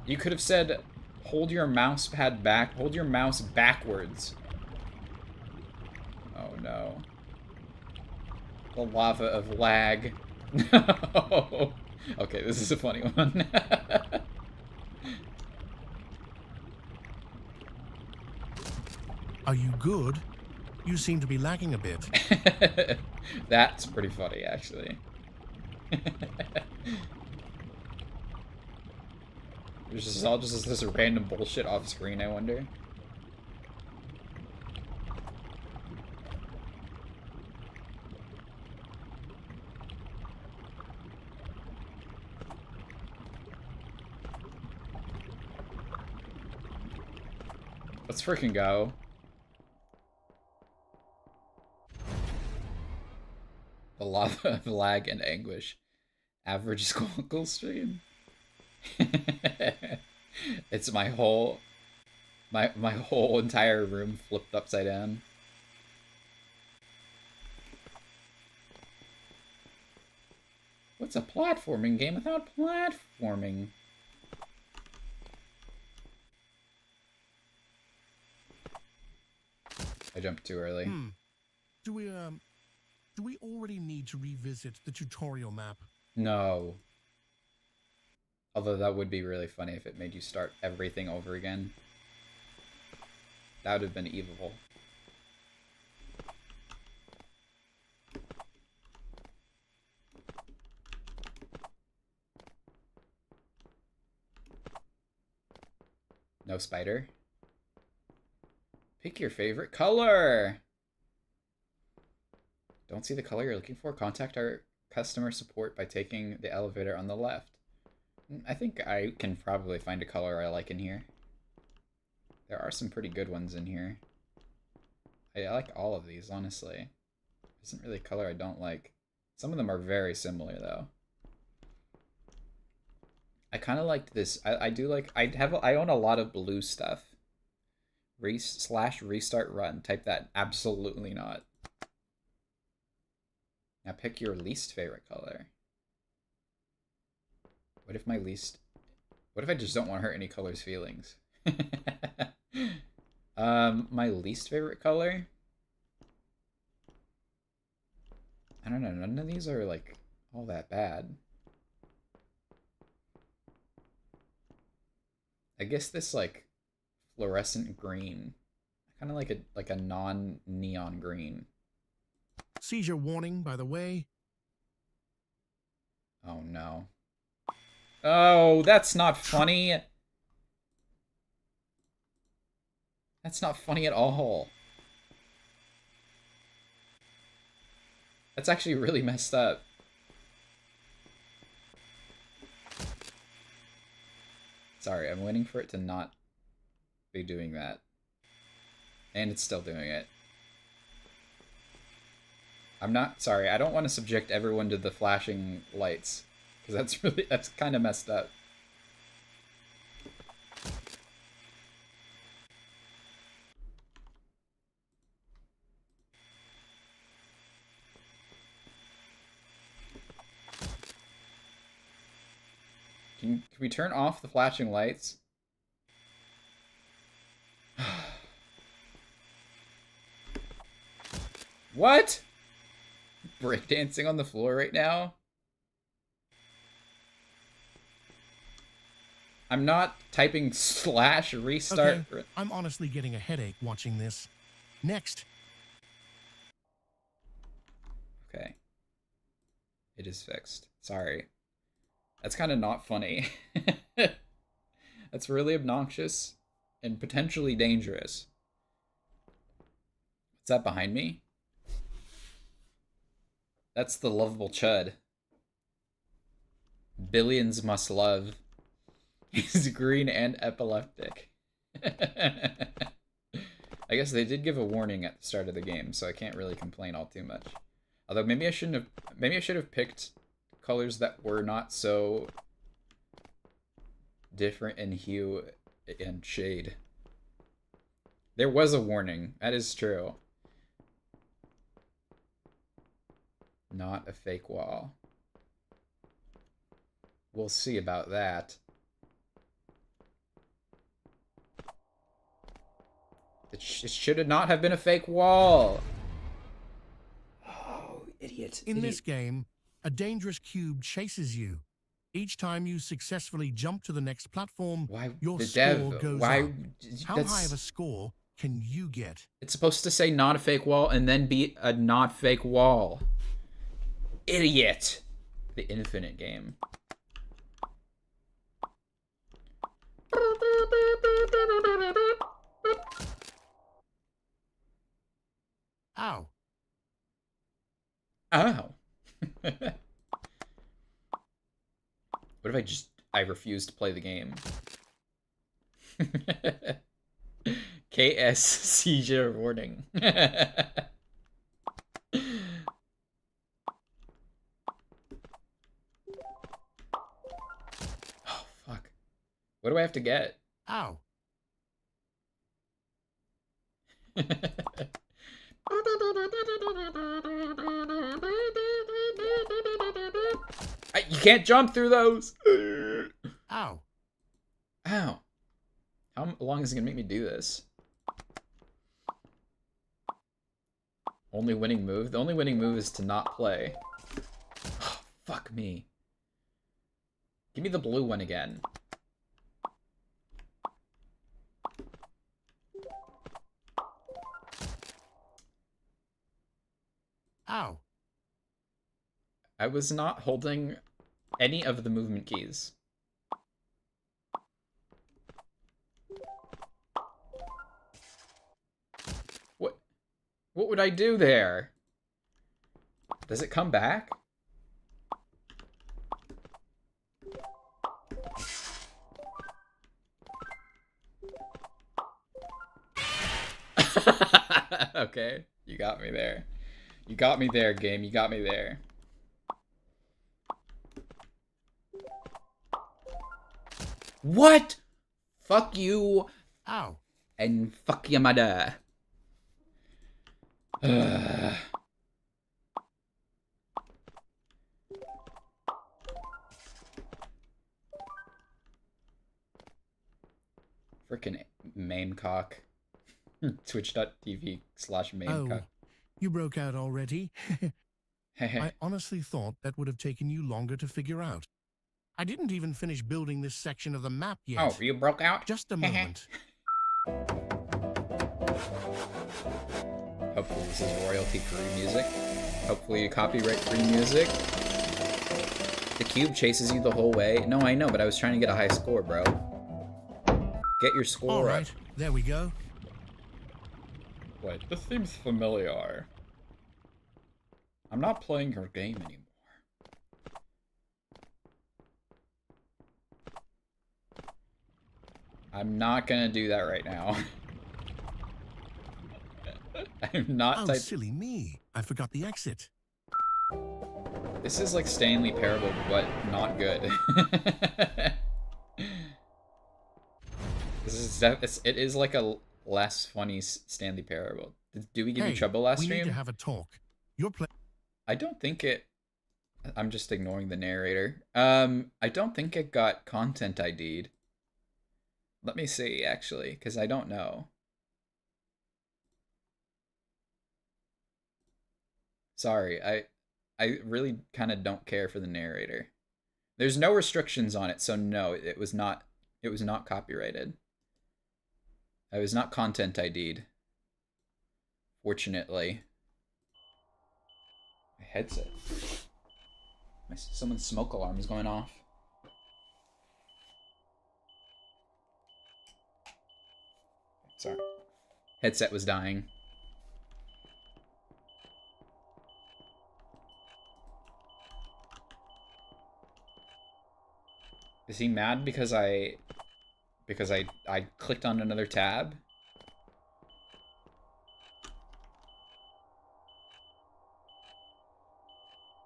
You could have said, hold your mouse pad back. Hold your mouse backwards. Oh no. The lava of lag. No. Okay, this is a funny one. Are you good? You seem to be lagging a bit. That's pretty funny, actually. This is all just this random bullshit off screen, I wonder. Let's freaking go. The lava of lag and anguish. Average Squonkle stream. It's my whole entire room flipped upside down. What's a platforming game without platforming? I jumped too early. Do we already need to revisit the tutorial map? No. Although that would be really funny if it made you start everything over again. That would have been evil. No spider. Pick your favorite color. Don't see the color you're looking for? Contact our customer support by taking the elevator on the left. I think I can probably find a color I like in here. There are some pretty good ones in here. I like all of these, honestly. There isn't really a color I don't like. Some of them are very similar, though. I kind of liked this. I do like... I own a lot of blue stuff. /restart run. Type that. Absolutely not. Now pick your least favorite color. What if I just don't want to hurt any color's feelings? My least favorite color? I don't know, none of these are like all that bad. I guess this like fluorescent green. I kind of like a non-neon green. Seizure warning, by the way. Oh no. Oh, that's not funny. That's not funny at all. That's actually really messed up. Sorry, I'm waiting for it to not be doing that. And it's still doing it. I'm not... Sorry, I don't want to subject everyone to the flashing lights. Because that's kind of messed up. Can we turn off the flashing lights? What? Breakdancing on the floor right now? I'm not typing /restart. Okay, I'm honestly getting a headache watching this. Next. Okay. It is fixed. Sorry. That's kind of not funny. That's really obnoxious and potentially dangerous. What's that behind me? That's the lovable chud. Billions must love. He's green and epileptic. I guess they did give a warning at the start of the game, so I can't really complain all too much. Although maybe I should have picked colors that were not so different in hue and shade. There was a warning. That is true. Not a fake wall. We'll see about that. It should not have been a fake wall. Oh, idiot. In this game, a dangerous cube chases you. Each time you successfully jump to the next platform, your score goes up. How high of a score can you get? It's supposed to say not a fake wall and then be a not fake wall. Idiot. The infinite game. Ow. Oh. What if I refuse to play the game? KS seizure warning. Oh, fuck. What do I have to get? Ow. You can't jump through those. Ow. Ow. How long is it gonna make me do this? Only winning move? The only winning move is to not play. Oh, fuck me. Give me the blue one again. Ow. I was not holding any of the movement keys. What would I do there? Does it come back? Okay, you got me there. You got me there, game. You got me there. What? Fuck you. Ow. And fuck your mother. Frickin' maincock. Twitch.tv/maincock. Oh, you broke out already? I honestly thought that would have taken you longer to figure out. I didn't even finish building this section of the map yet. Oh, you broke out? Just a moment. Hopefully this is royalty-free music. Hopefully copyright-free music. The cube chases you the whole way. No, I know, but I was trying to get a high score, bro. Get your score All up. right, there we go. Wait, this seems familiar. I'm not playing your game anymore. I'm not gonna do that right now. I'm not. Oh, silly me. I forgot the exit. This is like Stanley Parable, but not good. It is like a less funny Stanley Parable. Do we give you trouble last we stream? need to have a talk. You're I don't think it... I'm just ignoring the narrator. I don't think it got content ID'd. Let me see, actually, because I don't know. Sorry, I really kind of don't care for the narrator. There's no restrictions on it, so no, it was not copyrighted. I was not content ID'd. Fortunately. My headset. Someone's smoke alarm is going off. Sorry. Headset was dying. Is he mad because I clicked on another tab?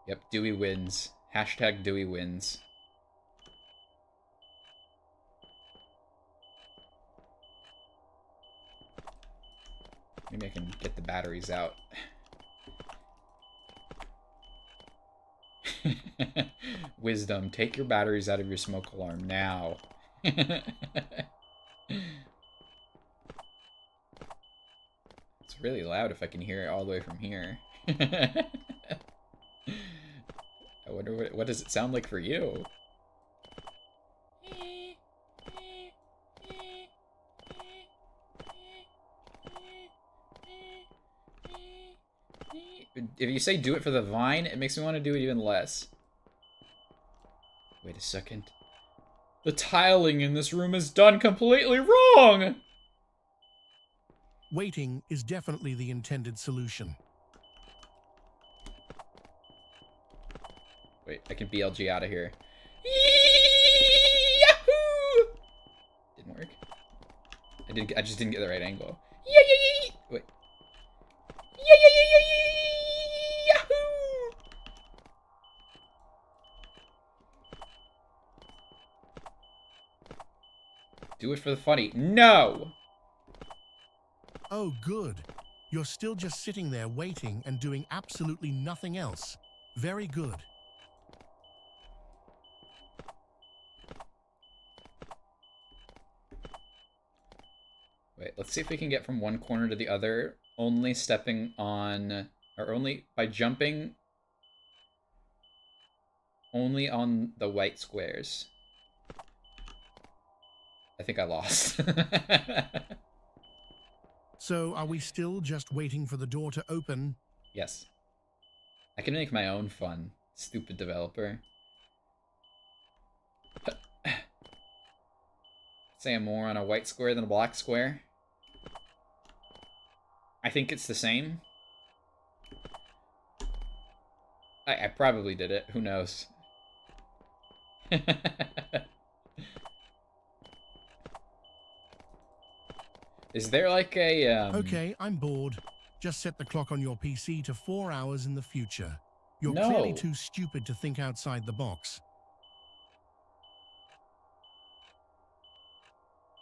Yep, Dewey wins. Hashtag Dewey wins. Maybe I can get the batteries out. Wisdom, take your batteries out of your smoke alarm now. It's really loud if I can hear it all the way from here. I wonder what does it sound like for you? If you say do it for the vine, it makes me want to do it even less. Wait a second. The tiling in this room is done completely wrong! Waiting is definitely the intended solution. Wait, I can BLG out of here. Yahoo! Didn't work. I just didn't get the right angle. Wait. Yahoo! Do it for the funny. No! Oh, good. You're still just sitting there waiting and doing absolutely nothing else. Very good. Wait, let's see if we can get from one corner to the other, only stepping on, or only by jumping only on the white squares. I think I lost. So are we still just waiting for the door to open? Yes. I can make my own fun, stupid developer. Say I'm more on a white square than a black square. I think it's the same. I probably did it. Who knows? Is there like a Okay, I'm bored. Just set the clock on your PC to 4 hours in the future. You're No. clearly too stupid to think outside the box.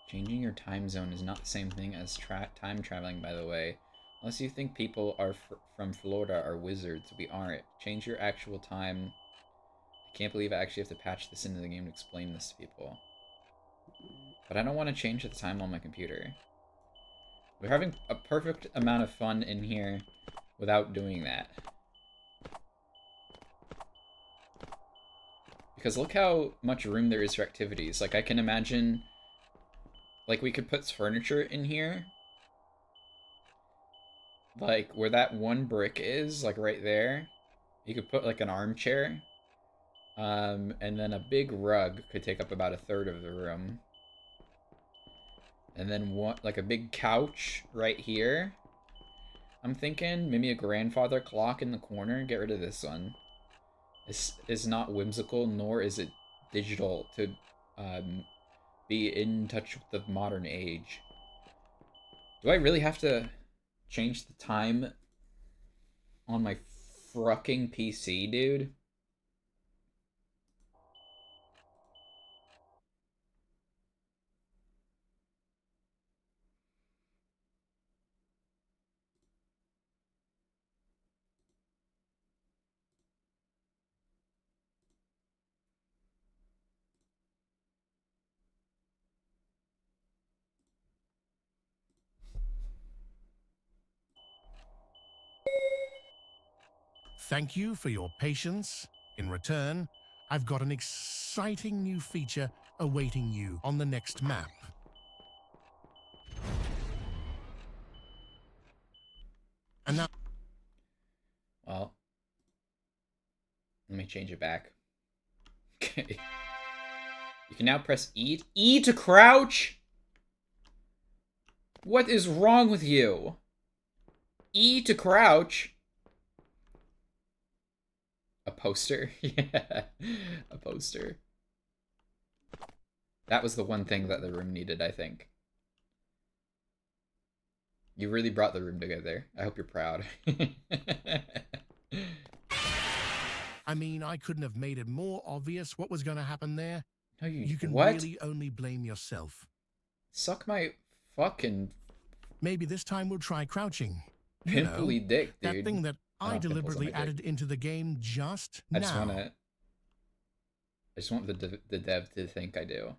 Changing your time zone is not the same thing as time traveling, by the way. Unless you think people are from Florida are wizards, we aren't. Change your actual time. I can't believe I actually have to patch this into the game to explain this to people. But I don't want to change the time on my computer. We're having a perfect amount of fun in here without doing that. Because look how much room there is for activities. Like, I can imagine... Like, we could put furniture in here. Like, where that one brick is, like, right there. You could put, like, an armchair. And then a big rug could take up about 1/3 of the room. And then one, like, a big couch right here. I'm thinking maybe a grandfather clock in the corner. Get rid of this one. This is not whimsical, nor is it digital to be in touch with the modern age. Do I really have to change the time on my fucking PC, dude? Thank you for your patience. In return, I've got an exciting new feature awaiting you on the next map. And now... Well, let me change it back. Okay. You can now press E to crouch? What is wrong with you? E to crouch? A poster? Yeah, a poster. That was the one thing that the room needed, I think. You really brought the room together. I hope you're proud. I mean, I couldn't have made it more obvious what was going to happen there. No, You can what? really only blame yourself. Suck my fucking Maybe this time we'll try crouching. You pimply know, dick, that dude. thing that I I don't have pimples on deliberately my dick. added into the game just I now. just want the dev to think I do.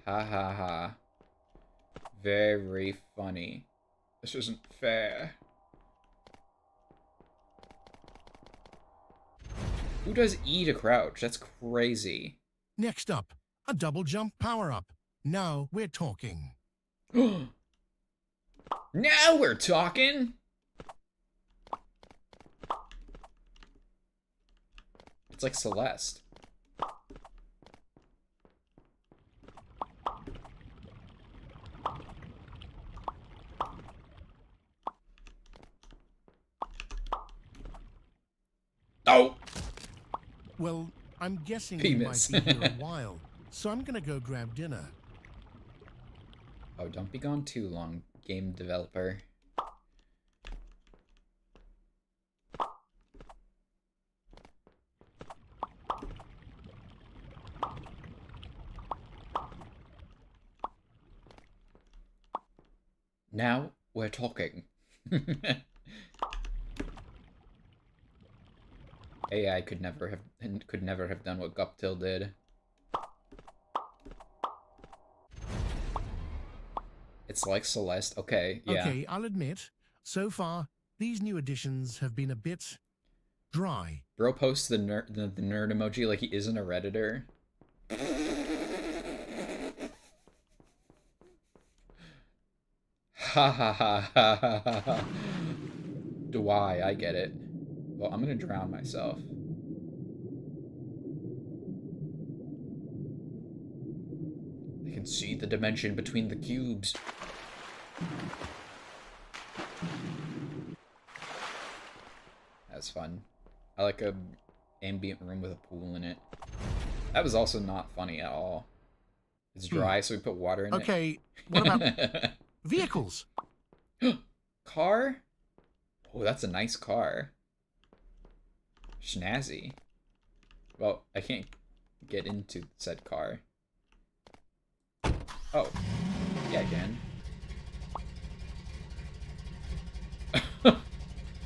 Ha ha ha. Very funny. This isn't fair. Who does E to crouch? That's crazy. Next up, a double jump power-up. Now we're talking. Now we're talking! It's like Celeste. Oh! Well, I'm guessing Penis. you might be here a while, so I'm gonna go grab dinner. Oh, don't be gone too long, game developer. Now we're talking. AI could never have done what Guptil did. It's like Celeste. Okay, yeah. Okay, I'll admit, so far, these new additions have been a bit dry. Bro posts the nerd emoji like he isn't a Redditor. Ha ha ha ha ha ha ha. Why? I get it. Well, I'm gonna drown myself. I can see the dimension between the cubes. That's fun. I like a ambient room with a pool in it. That was also not funny at all. It's dry, so we put water in it. Okay, what about vehicles? Car? Oh, that's a nice car. Schnazzy. Well, I can't get into said car. Oh. Yeah, I can.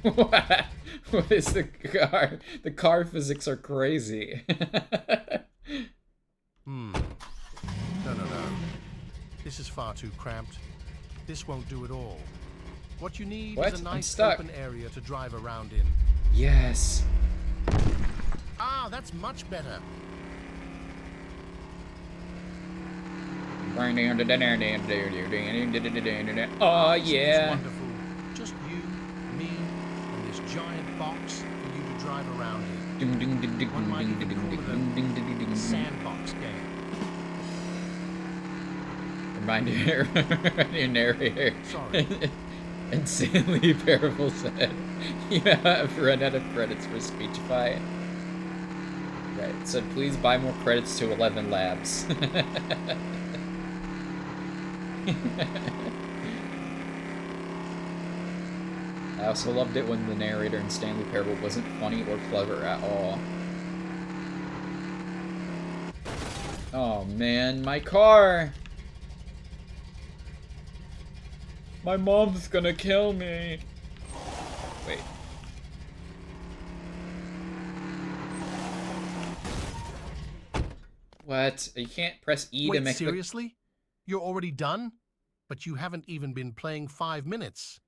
What? What is the car? The car physics are crazy. No. This is far too cramped. This won't do at all. What you need is a nice open area to drive around in. Yes. Ah, that's much better. Oh, yeah. This is wonderful. Just you, me, and this giant box for you to drive around in. One might even call it a sandbox game. Remind your narrator. Sorry. Insanely Parable said, you have run out of credits for Speechify. Right, so please buy more credits to 11 Labs. I also loved it when the narrator in Stanley Parable wasn't funny or clever at all. Oh man, my car! My mom's gonna kill me. Wait. What? You can't press E to Wait, make seriously? You're already done? But you haven't even been playing 5 minutes.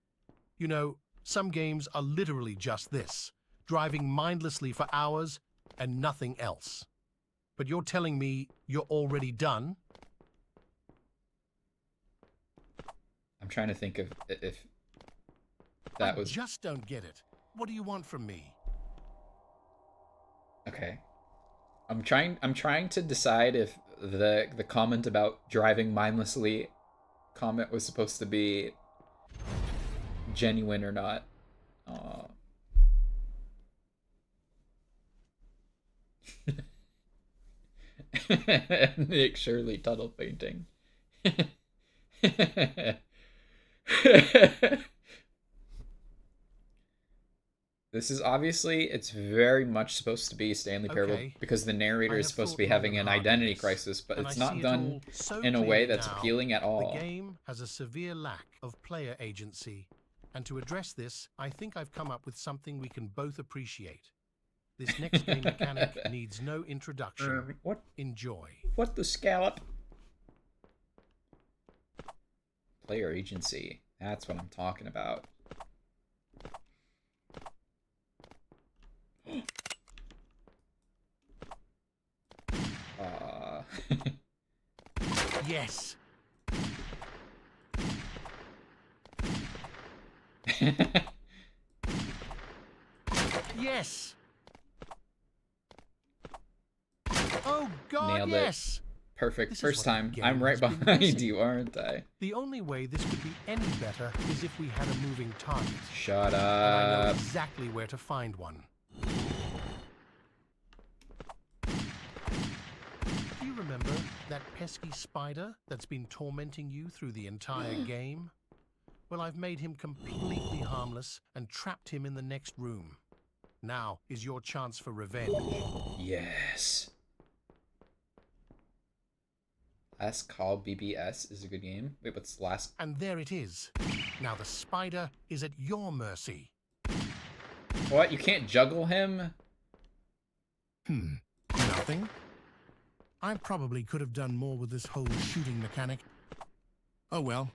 You know, some games are literally just this, driving mindlessly for hours and nothing else. But you're telling me you're already done? I'm trying to think of if that was... I just don't get it. What do you want from me? Okay. I'm trying to decide if the comment about driving mindlessly comment was supposed to be genuine or not. Aw. Nick Shirley tunnel painting. This is obviously, it's very much supposed to be Stanley Parable because the narrator is supposed to be having an identity crisis, but it's not done in a way that's appealing at all. The game has a severe lack of player agency, and to address this, I think I've come up with something we can both appreciate. This next game mechanic needs no introduction. What? Enjoy. What the scallop? Player agency. That's what I'm talking about. Yes. Yes. Oh God, Nailed yes. It. Perfect. First time. I'm right behind you, aren't I? The only way this could be any better is if we had a moving target. Shut up. And I know exactly where to find one. Do you remember that pesky spider that's been tormenting you through the entire game? Well, I've made him completely harmless and trapped him in the next room. Now is your chance for revenge. Yes. Last Call BBS is a good game. Wait, what's last? And there it is. Now the spider is at your mercy. What? You can't juggle him? Nothing? I probably could have done more with this whole shooting mechanic. Oh well.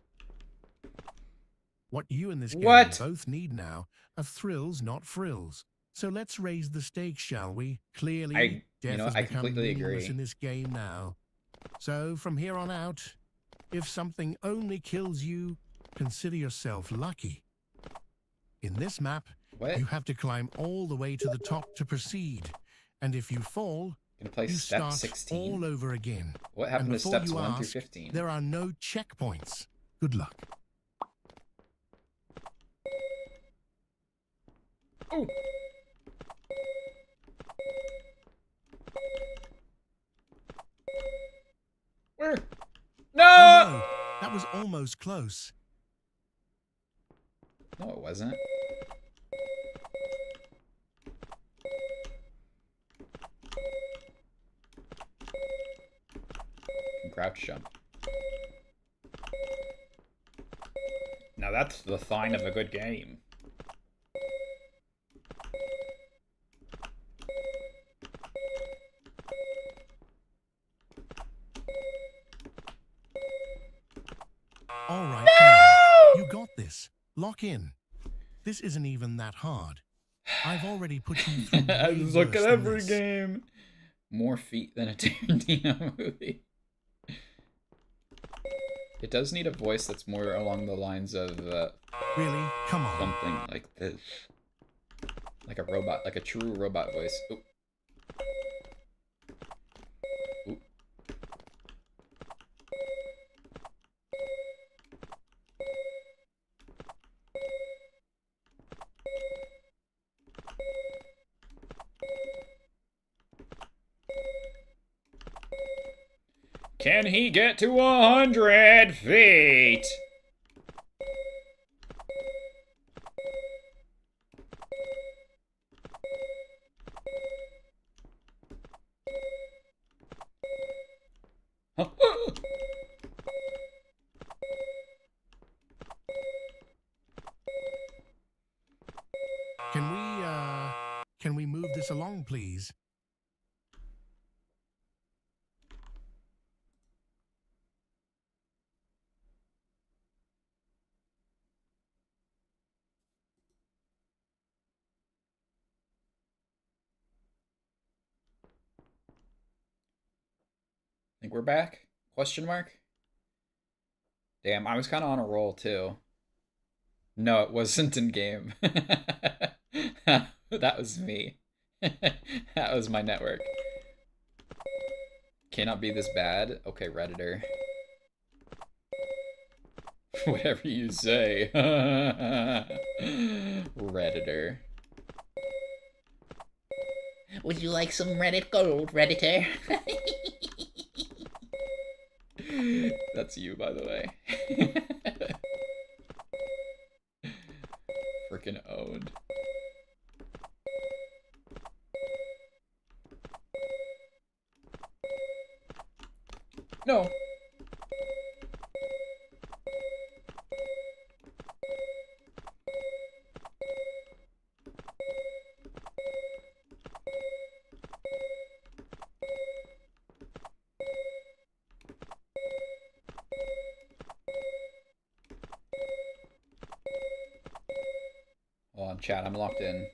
What you and this game both need now are thrills, not frills. So let's raise the stakes, shall we? Clearly, death has become meaningless in this game now. So from here on out, if something only kills you, consider yourself lucky. In this map, you have to climb all the way to the top to proceed. And if you fall, you start 16? all over again. What happened to steps 1 through 15? There are no checkpoints. Good luck. Oh! Where? No! Oh, no! That was almost close. No, it wasn't. Crouch jump. Now that's the sign of a good game. All right, no! Come on. You got this. Lock in. This isn't even that hard. I've already put you through I look at every this. game. More feet than a Tarantino movie. It does need a voice that's more along the lines of really? Come on. Something like this. Like a robot, like a true robot voice. Oop. Oop. Can he get to 100 feet? Can we move this along, please? Think we're back? Question mark? Damn, I was kind of on a roll too. No, it wasn't in game. That was me. That was my network. Cannot be this bad. Okay, Redditor. Whatever you say. Redditor. Would you like some Reddit gold, Redditor? That's you, by the way. Frickin' owned. No. Hold on, chat, I'm locked in.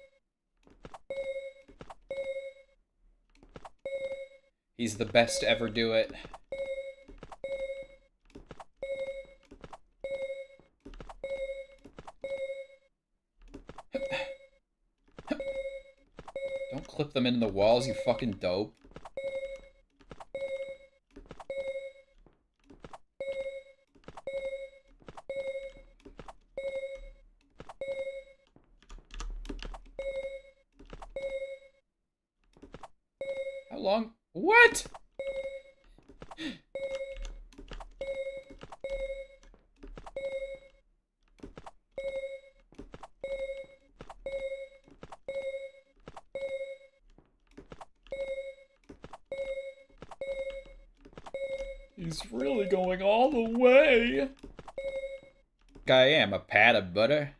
He's the best to ever do it. Don't clip them into the walls, you fucking dope. How long? What? He's really going all the way. I am a pat of butter.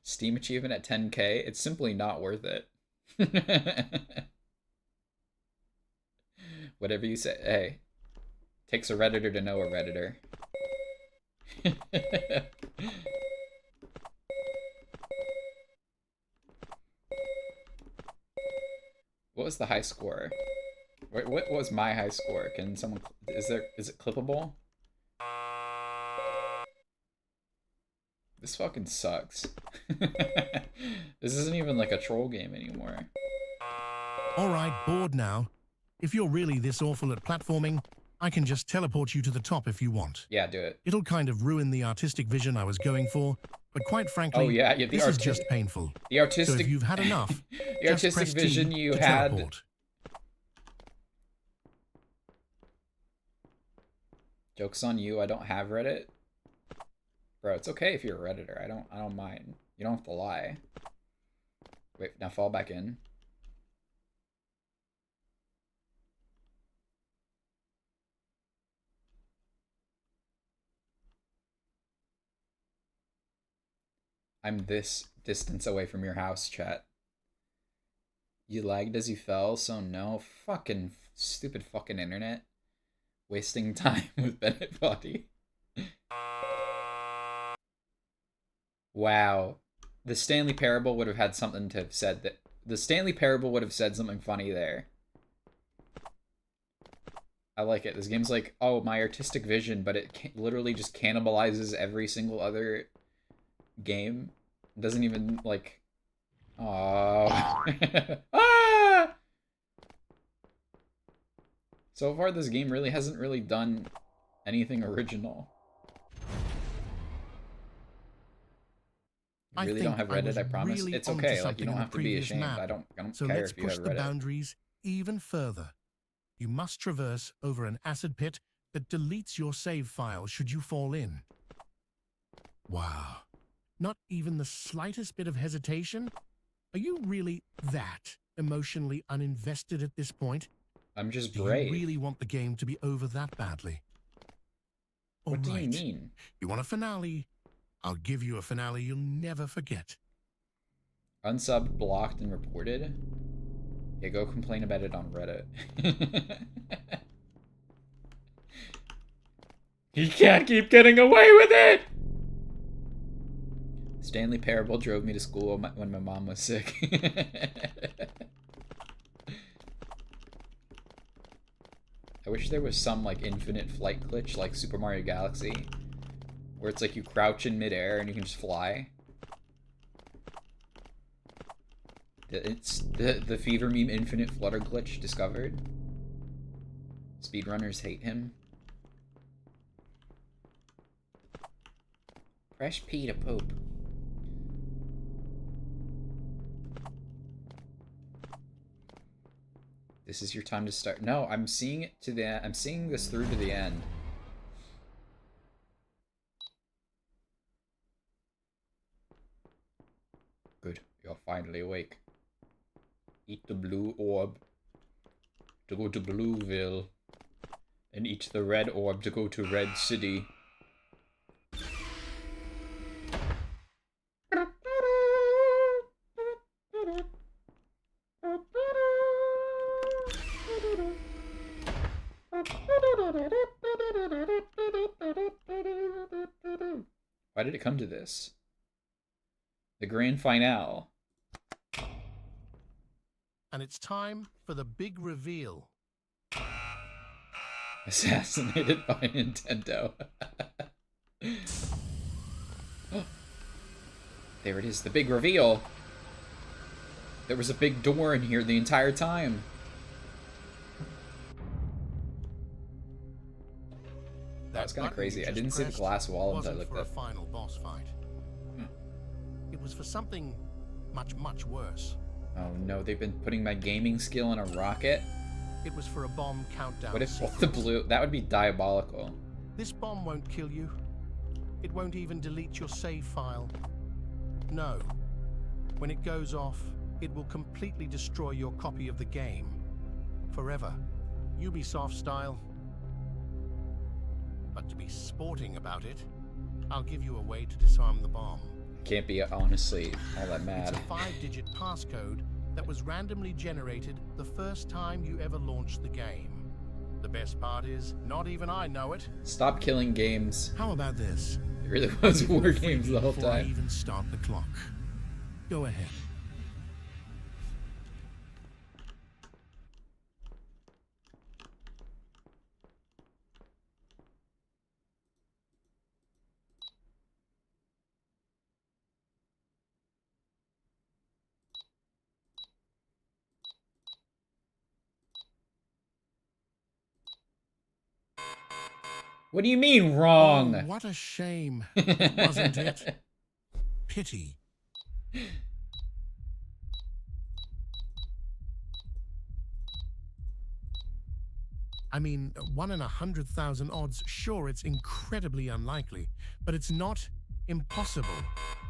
Steam achievement at 10k. It's simply not worth it. Whatever you say. Hey, takes a Redditor to know a Redditor. What was the high score? Wait, what was my high score? Can someone... Is it clippable? This fucking sucks. This isn't even like a troll game anymore. Alright, bored now. If you're really this awful at platforming, I can just teleport you to the top if you want. Yeah, do it. It'll kind of ruin the artistic vision I was going for, but quite frankly, oh, yeah, this is just painful. The artistic... So if you've had enough, the artistic vision you had... Teleport. Joke's on you, I don't have Reddit. Bro, it's okay if you're a Redditor. I don't mind. You don't have to lie. Wait, now fall back in. I'm this distance away from your house, chat. You lagged as you fell, so no. Fucking stupid fucking internet. Wasting time with Bennett Body. Wow. The Stanley Parable would have had something to have said that... The Stanley Parable would have said something funny there. I like it. This game's like, oh, my artistic vision, but it literally just cannibalizes every single other game. It doesn't even, like... Oh. Ah! So far, this game really hasn't really done anything original. You really don't have Reddit, I promise. Really it's okay, like, you don't have to be ashamed. I don't so care let's if you have push the Reddit. boundaries even further. You must traverse over an acid pit that deletes your save file should you fall in. Wow. Not even the slightest bit of hesitation? Are you really that emotionally uninvested at this point? I'm just Do brave. you really want the game to be over that badly? What do you mean? You want a finale? I'll give you a finale you'll never forget. Unsubbed, blocked, and reported? Yeah, go complain about it on Reddit. He can't keep getting away with it! Stanley Parable drove me to school when my mom was sick. I wish there was some, like, infinite flight glitch like Super Mario Galaxy, where it's like you crouch in midair and you can just fly. It's the fever meme infinite flutter glitch discovered. Speedrunners hate him. Fresh P to poop. This is your time to start. No, I'm seeing it to the end. I'm seeing this through to the end. Good. You're finally awake. Eat the blue orb to go to Blueville. And eat the red orb to go to Red City. Why did it come to this? The grand finale. And it's time for the big reveal. Assassinated by Nintendo. There it is, the big reveal. There was a big door in here the entire time. That was kind of crazy. I didn't see the glass wall until I looked up. A final boss fight. It was for something much, much worse. Oh no, they've been putting my gaming skill in a rocket? It was for a bomb countdown. What if both the blue... That would be diabolical. This bomb won't kill you. It won't even delete your save file. No. When it goes off, it will completely destroy your copy of the game. forever, Ubisoft style. But to be sporting about it, I'll give you a way to disarm the bomb. Can't be honestly all that mad. It's a 5-digit passcode that was randomly generated the first time you ever launched the game. The best part is, not even I know it. Stop killing games. How about this? It really was war games the whole Before I time. even start the clock. Go ahead. What do you mean wrong? Oh, what a shame, wasn't it? Pity. I mean, 1 in 100,000 odds, sure, it's incredibly unlikely, but it's not impossible.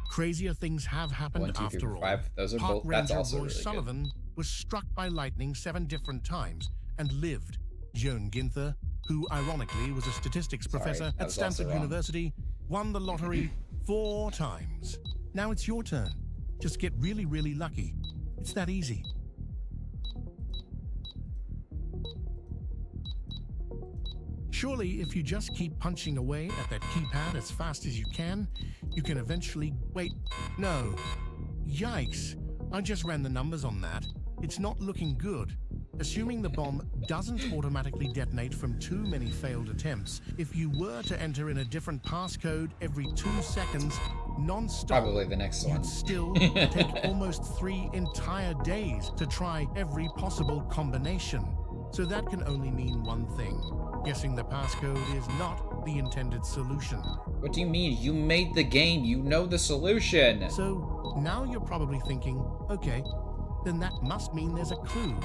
Crazier things have happened 1, 2, 3, after 4, all. 5. Those are Park both. That's Ranger also Roy really Sullivan was struck by lightning 7 different times and lived. Joan Ginther, who ironically was a statistics professor that at was also Stanford wrong. University, won the lottery 4 times. Now it's your turn. Just get really, really lucky. It's that easy. Surely, if you just keep punching away at that keypad as fast as you can eventually... Wait, no. Yikes. I just ran the numbers on that. It's not looking good. Assuming the bomb doesn't automatically detonate from too many failed attempts, if you were to enter in a different passcode every 2 seconds, non-stop, Probably the next one. you'd still take almost 3 entire days to try every possible combination. So that can only mean one thing. Guessing the passcode is not the intended solution. What do you mean? You made the game. You know the solution. So now you're probably thinking, okay, then that must mean there's a clue.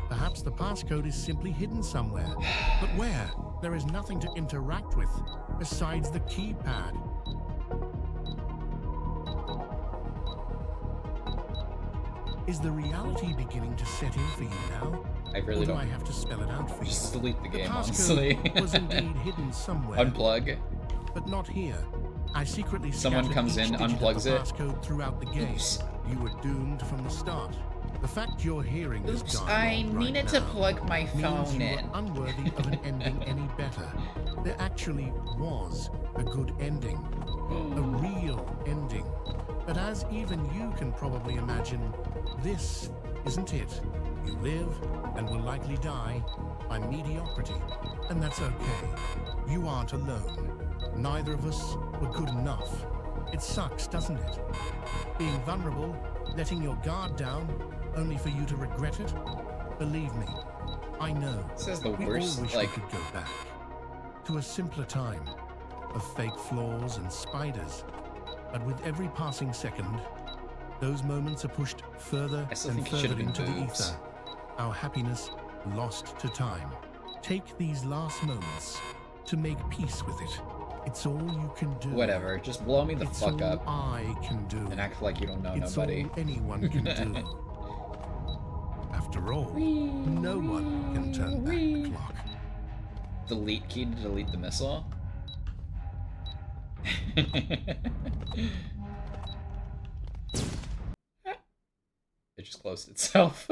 Perhaps the passcode is simply hidden somewhere. But where? There is nothing to interact with besides the keypad. Is the reality beginning to set in for you now? I Or really do don't. I have to spell it out for you? Just delete the The game, passcode honestly. was indeed hidden somewhere, Unplug. but not here. I secretly Someone scattered comes each in, digit of unplugs the it. passcode throughout the game. Oops. You were doomed from the start. The fact you're hearing this Oops, dialogue I right needed now to plug my means phone you in. were unworthy of an ending any better. There actually was a good ending, a real ending. But as even you can probably imagine, this isn't it. You live and will likely die by mediocrity, and that's okay. You aren't alone. Neither of us were good enough. It sucks, doesn't it? Being vulnerable, letting your guard down, only for you to regret it? Believe me, I know. This is the We worst, all wish like, we could go back to a simpler time of fake flaws and spiders. But with every passing second, those moments are pushed further I still and think it should further have been into the boobs. ether. Our happiness lost to time. Take these last moments to make peace with it. It's all you can do. Whatever. Just blow me the It's fuck all up I can do. and act like you don't know It's nobody. all anyone can do. After all, no one can turn back the clock. Delete key to delete the missile? It just closed itself.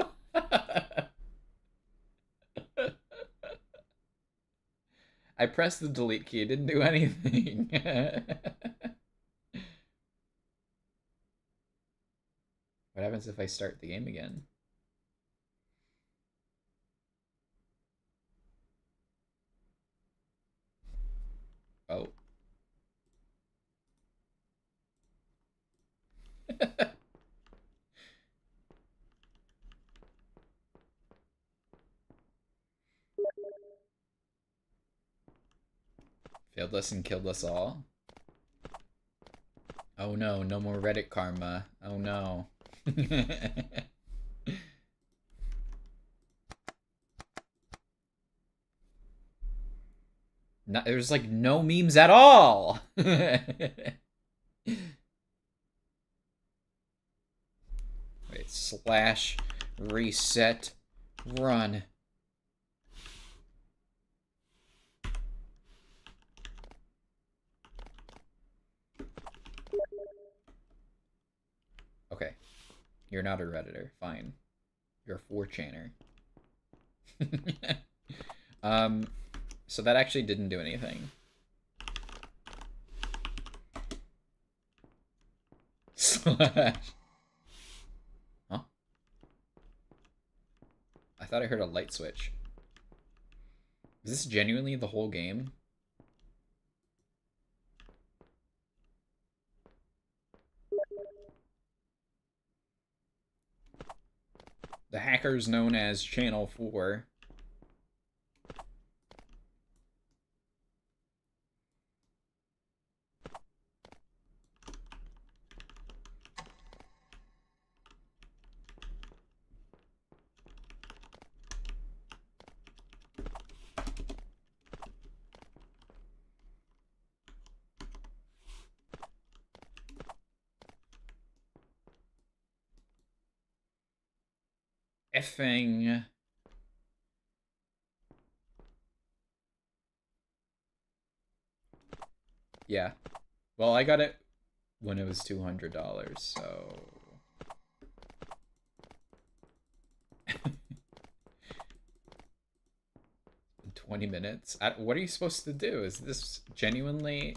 I pressed the delete key, it didn't do anything. What happens if I start the game again? Oh. Failed us and killed us all. Oh no, no more Reddit karma. Oh no. No, there's like no memes at all. Wait, slash reset run. You're not a Redditor. Fine. You're a 4chaner. So that actually didn't do anything. Slash. Huh? I thought I heard a light switch. Is this genuinely the whole game? The hackers known as Channel 4. Effing. Yeah. Well, I got it when it was $200, so... 20 minutes? What are you supposed to do? Is this genuinely...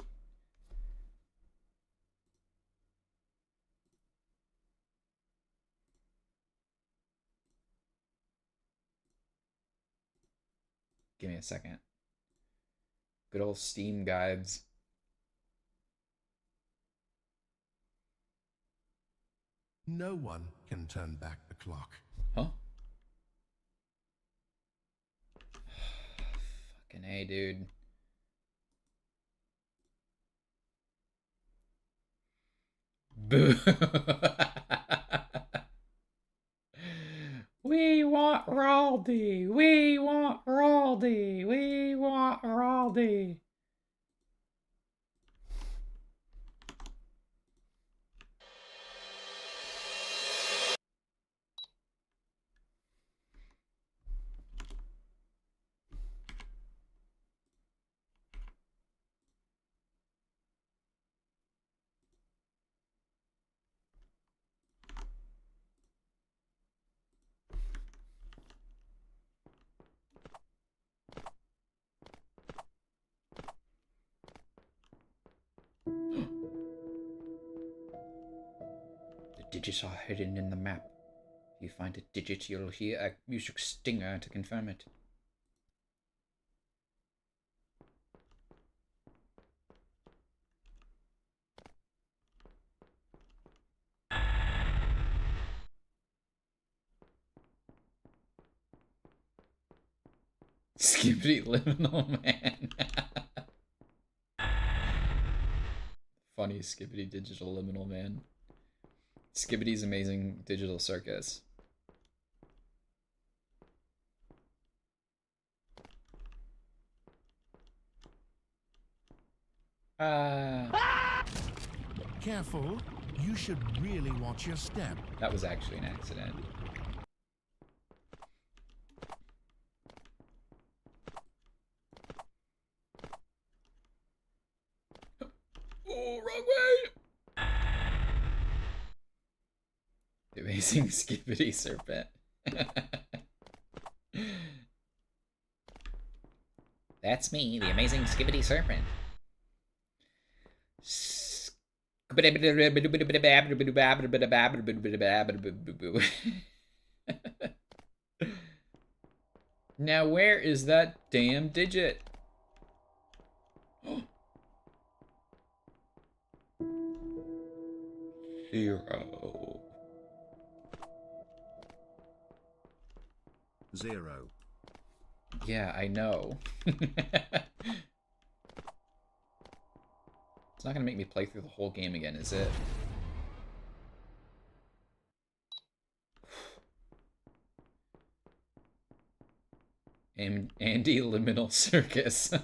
Give me a second. Good old Steam guides. No one can turn back the clock. Huh? Fucking A, dude. Boo. We want Raldi. We want Raldi. We want Raldi. The digits are hidden in the map. If you find a digit, you'll hear a music stinger to confirm it. Skibbity Liminal Man. Funny Skibbity Digital Liminal Man. Skibbity's Amazing Digital Circus. Careful, you should really watch your step. That was actually an accident. Oh, wrong way! The Amazing Skibbity Serpent. That's me, the amazing Skibbity Serpent. Now where is that damn digit? Zero. 0. Yeah, I know. It's not gonna make me play through the whole game again, is it? Andy Liminal Circus.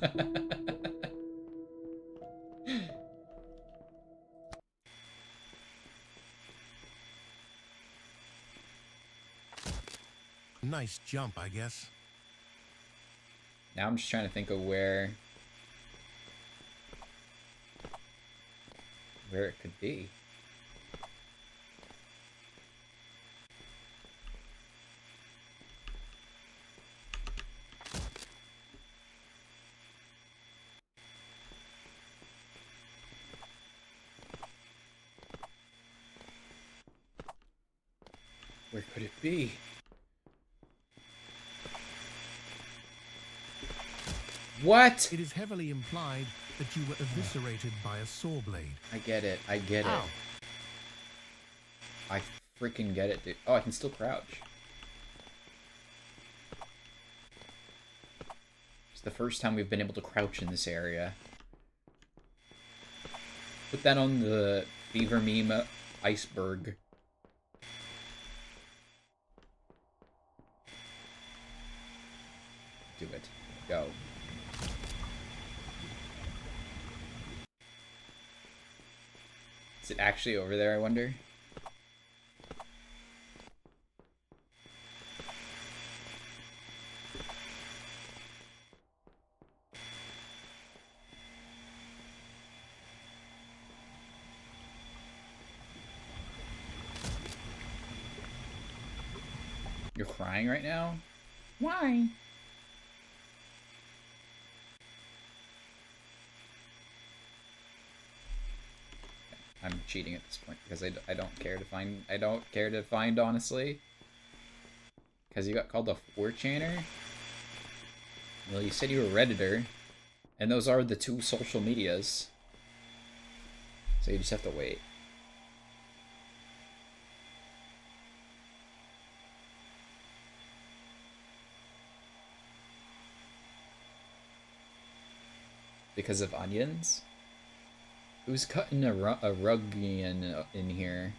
Nice jump, I guess. Now I'm just trying to think of where it could be. Where could it be? What? It is heavily implied that you were eviscerated by a saw blade. I get it. I get it. Ow. I freaking get it, dude. Oh, I can still crouch. It's the first time we've been able to crouch in this area. Put that on the fever meme iceberg. Do it. Go. Is it actually over there, I wonder? You're crying right now? Why? I'm cheating at this point because I don't care to find honestly. Because you got called a 4chaner? Well, you said you were a Redditor, and those are the two social medias. So you just have to wait. Because of onions? Who's cutting a rug in here?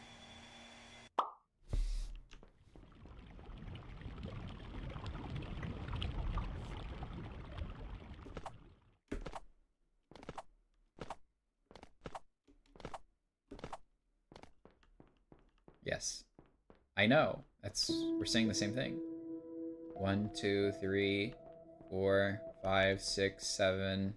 Yes. I know. We're saying the same thing. 1, 2, 3, 4, 5, 6, 7.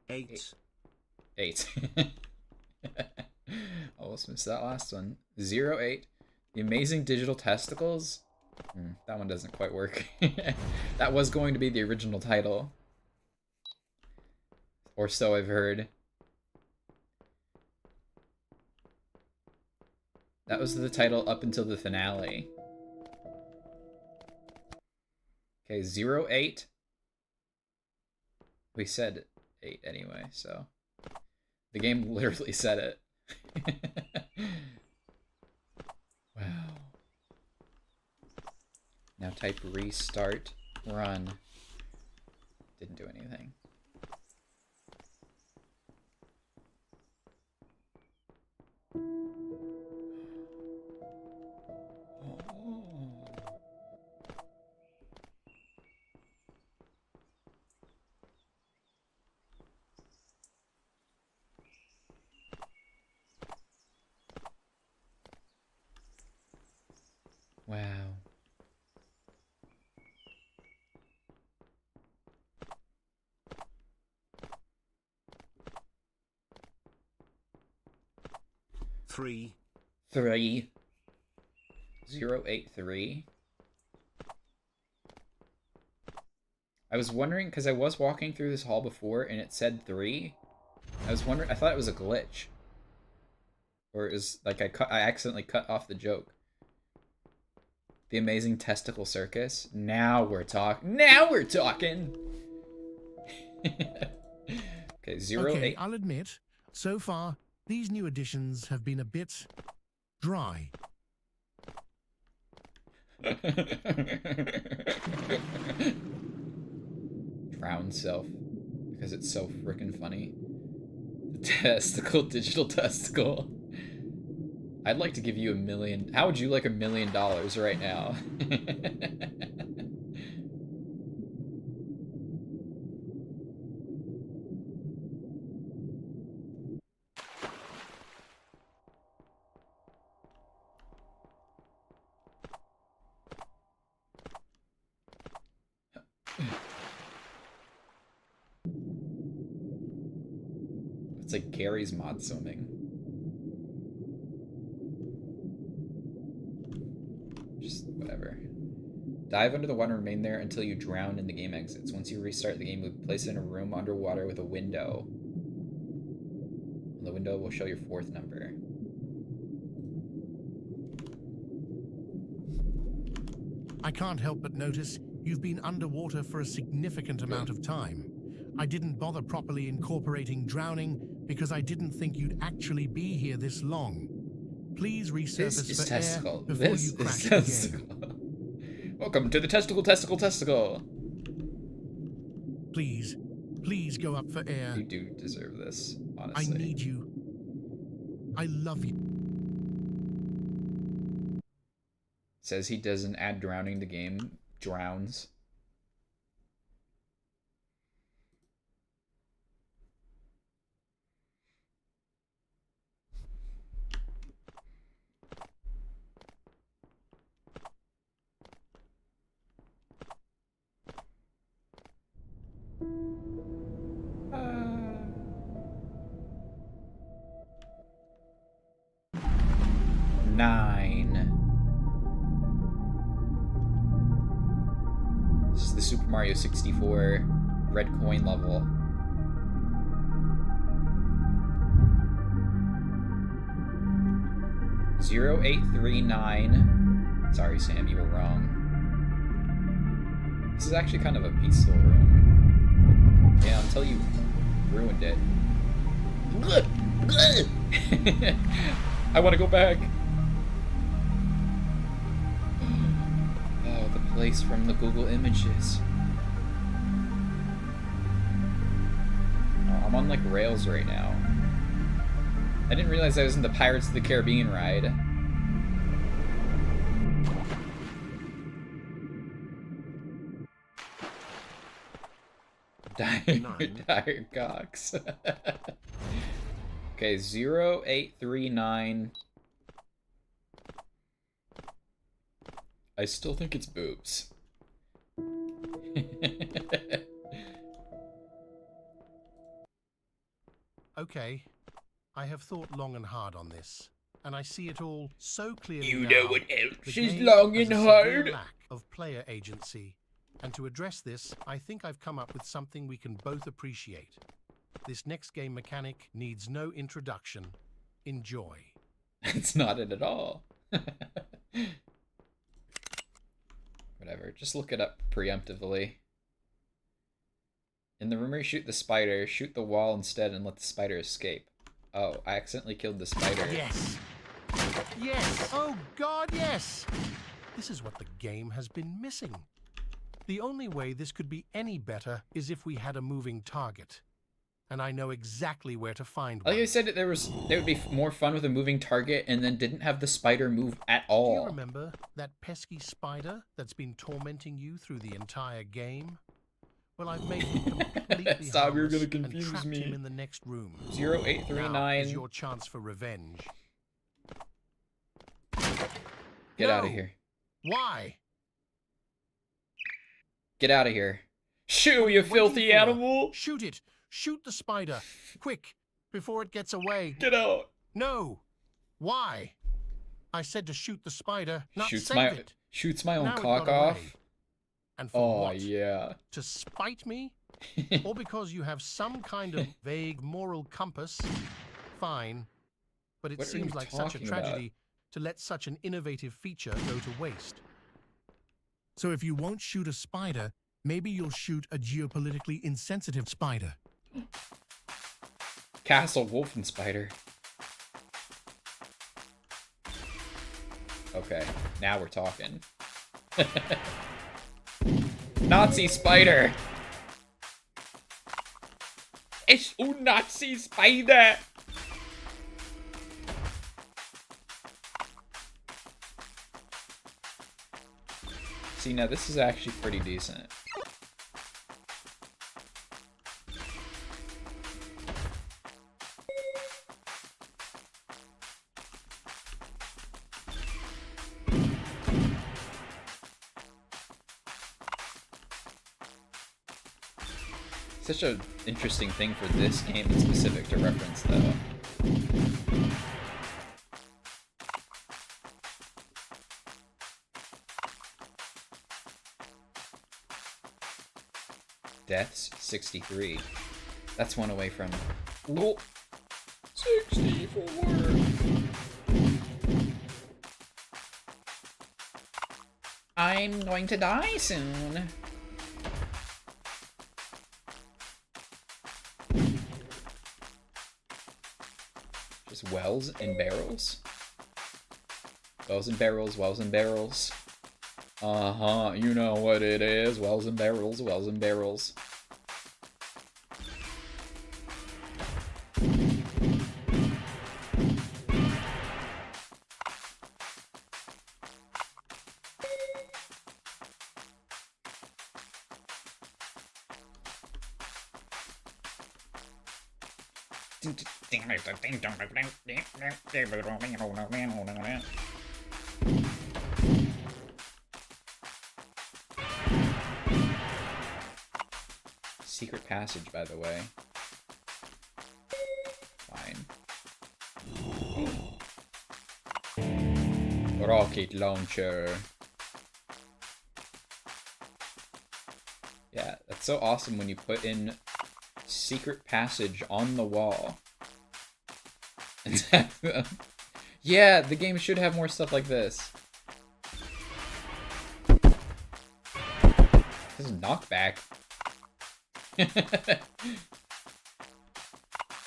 8. 8. Almost missed that last one. 0, 8. The Amazing Digital Testicles? That one doesn't quite work. That was going to be the original title. Or so I've heard. That was the title up until the finale. Okay, 0, 8. We said 8 anyway, so the game literally said it. Wow. Now type restart run. Didn't do anything. Wow. Three. 3. 0, 8, 3. I was wondering, because I was walking through this hall before and it said 3. I was wondering, I thought it was a glitch. Or it was like I accidentally cut off the joke. The Amazing Testicle Circus. Now we're talking. Now we're talking! Okay, 0, Okay, 8. I'll admit, so far, these new additions have been a bit dry. Drown self. Because it's so freaking funny. The testicle, digital testicle. I'd like to give you $1 million. How would you like $1 million right now? It's like Gary's mod swimming. Just whatever. Dive under the water and remain there until you drown and the game exits. Once you restart the game, you'll be placed in a room underwater with a window. The window will show your 4th number. I can't help but notice you've been underwater for a significant amount of time. I didn't bother properly incorporating drowning because I didn't think you'd actually be here this long. Please resurface This is for air testicle. before This you crash is the game. testicle. Welcome to the testicle. Please go up for air. You do deserve this, I honestly. need you. I love you. Says he doesn't add drowning to game. Drowns. Nine. This is the Super Mario 64 red coin level. Zero 0839. Sorry, Sam, you were wrong. This is actually kind of a peaceful room. Yeah, until you ruined it. I want to go back. Oh, the place from the Google Images. Oh, I'm on like rails right now. I didn't realize I was in the Pirates of the Caribbean ride. Dire Cox. Okay, 0839. I still think it's boobs. Okay, I have thought long and hard on this, and I see it all so clearly You now. know what The else is game long has and a hard? severe lack of player agency, and to address this, I think I've come up with something we can both appreciate. This next game mechanic needs no introduction. Enjoy. It's not it at all. Whatever, just look it up preemptively. In the room where you shoot the spider, shoot the wall instead and let the spider escape. Oh, I accidentally killed the spider. Yes! Yes! Oh God, yes! This is what the game has been missing. The only way this could be any better is if we had a moving target. And I know exactly where to find one. Like I said, it would be more fun with a moving target and then didn't have the spider move at all. Do you remember that pesky spider that's been tormenting you through the entire game? Well, I've made him completely Stop, you're harmless gonna confuse and trapped me. him in the next room. 0839. Now is your chance for revenge. Get out of No. here. Why? Get out of here. Shoo, you Waiting filthy for? animal! Shoot it! Shoot the spider! Quick, before it gets away. Get out! No! Why? I said to shoot the spider, not Shoots save it. Shoots my own Now it cock got off. away. And for Oh what? yeah. To spite me? Or because you have some kind of vague moral compass? Fine. But it What are seems you like such a talking about? tragedy to let such an innovative feature go to waste. So if you won't shoot a spider, maybe you'll shoot a geopolitically insensitive spider. Castle Wolfen Spider. Okay, now we're talking. Nazi Spider! It's un Nazi Spider! See, now this is actually pretty decent. Such an interesting thing for this game in specific to reference, though. Deaths, 63. That's one away from... Oh, 64! I'm going to die soon. Just wells and barrels. Wells and barrels, wells and barrels. Uh-huh, you know what it is. Wells and barrels, wells and barrels. Secret passage, by the way. Fine. Rocket launcher. Yeah, that's so awesome when you put in secret passage on the wall. Yeah, the game should have more stuff like this. This is knockback.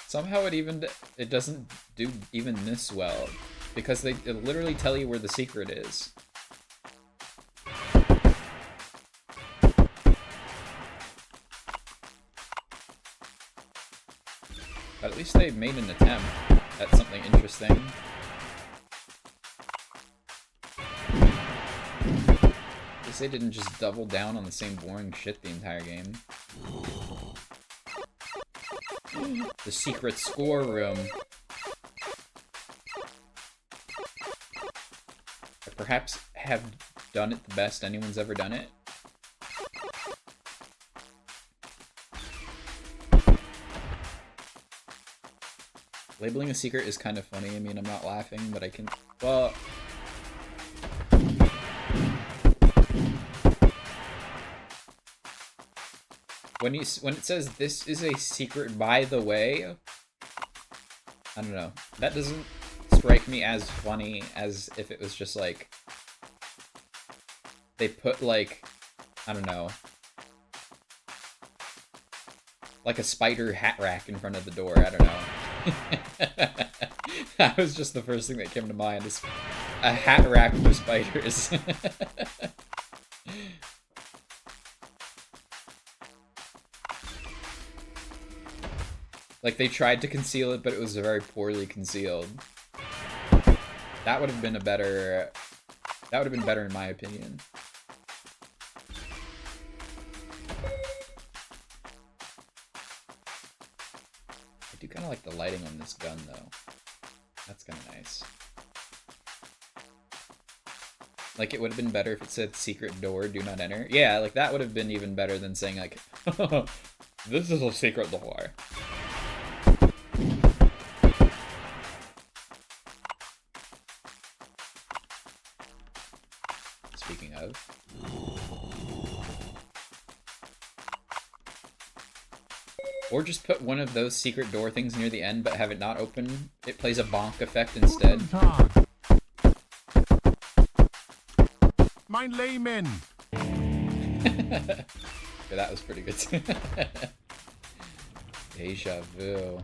Somehow it doesn't do even this well, because they literally tell you where the secret is. But at least they made an attempt at something interesting. At least they didn't just double down on the same boring shit the entire game. The secret score room. Or perhaps have done it the best anyone's ever done it. Labeling a secret is kind of funny. I mean, I'm not laughing, but I can... Well... When it says, this is a secret by the way... I don't know. That doesn't strike me as funny as if it was just like... They put like... I don't know. Like a spider hat rack in front of the door. I don't know. That was just the first thing that came to mind, is a hat rack for spiders. Like, they tried to conceal it, but it was very poorly concealed. That would have been a better... That would have been better in my opinion. I do kind of like the lighting on this gun, though. That's kind of nice. Like, it would have been better if it said secret door, do not enter. Yeah, like, that would have been even better than saying, like, this is a secret door. Speaking of. Or just put one of those secret door things near the end, but have it not open. It plays a bonk effect instead. Mein Leben. Yeah, that was pretty good too. Deja vu.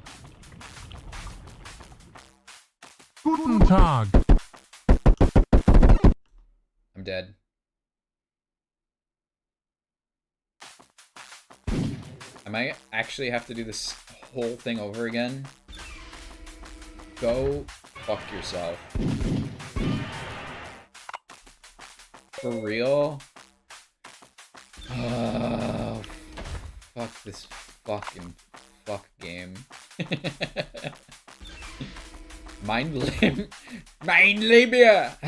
Guten Tag. I'm dead. I might actually have to do this whole thing over again. Go fuck yourself. For real? Oh, fuck this fucking fuck game. Mein Labia!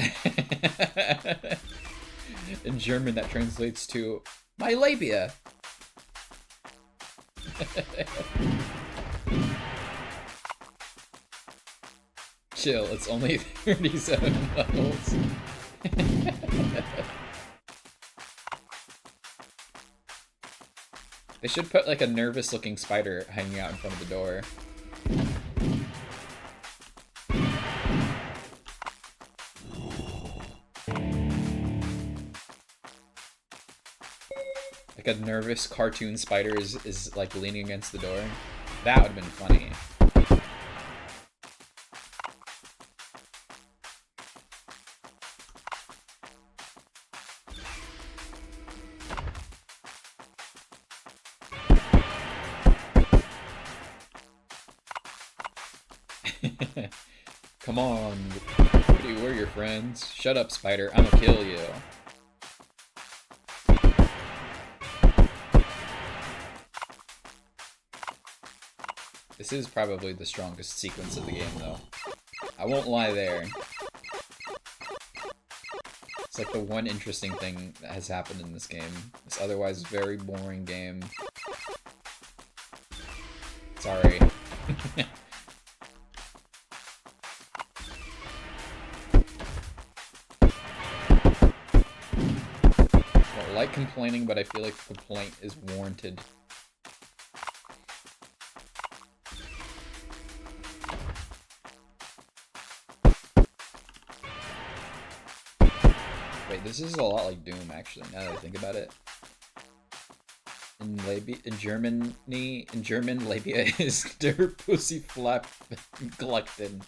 In German, that translates to my labia. Chill, it's only 37 levels. They should put like a nervous looking spider hanging out in front of the door. Like a nervous cartoon spider is like leaning against the door. That would have been funny. Come on, we're your friends. Shut up, spider. I'm gonna kill you. This is probably the strongest sequence of the game, though. I won't lie there. It's like the one interesting thing that has happened in this game. This otherwise very boring game. Sorry. I like complaining, but I feel like the complaint is warranted. Wait, this is a lot like Doom, actually, now that I think about it. In German, labia is der pussy flap gluckten.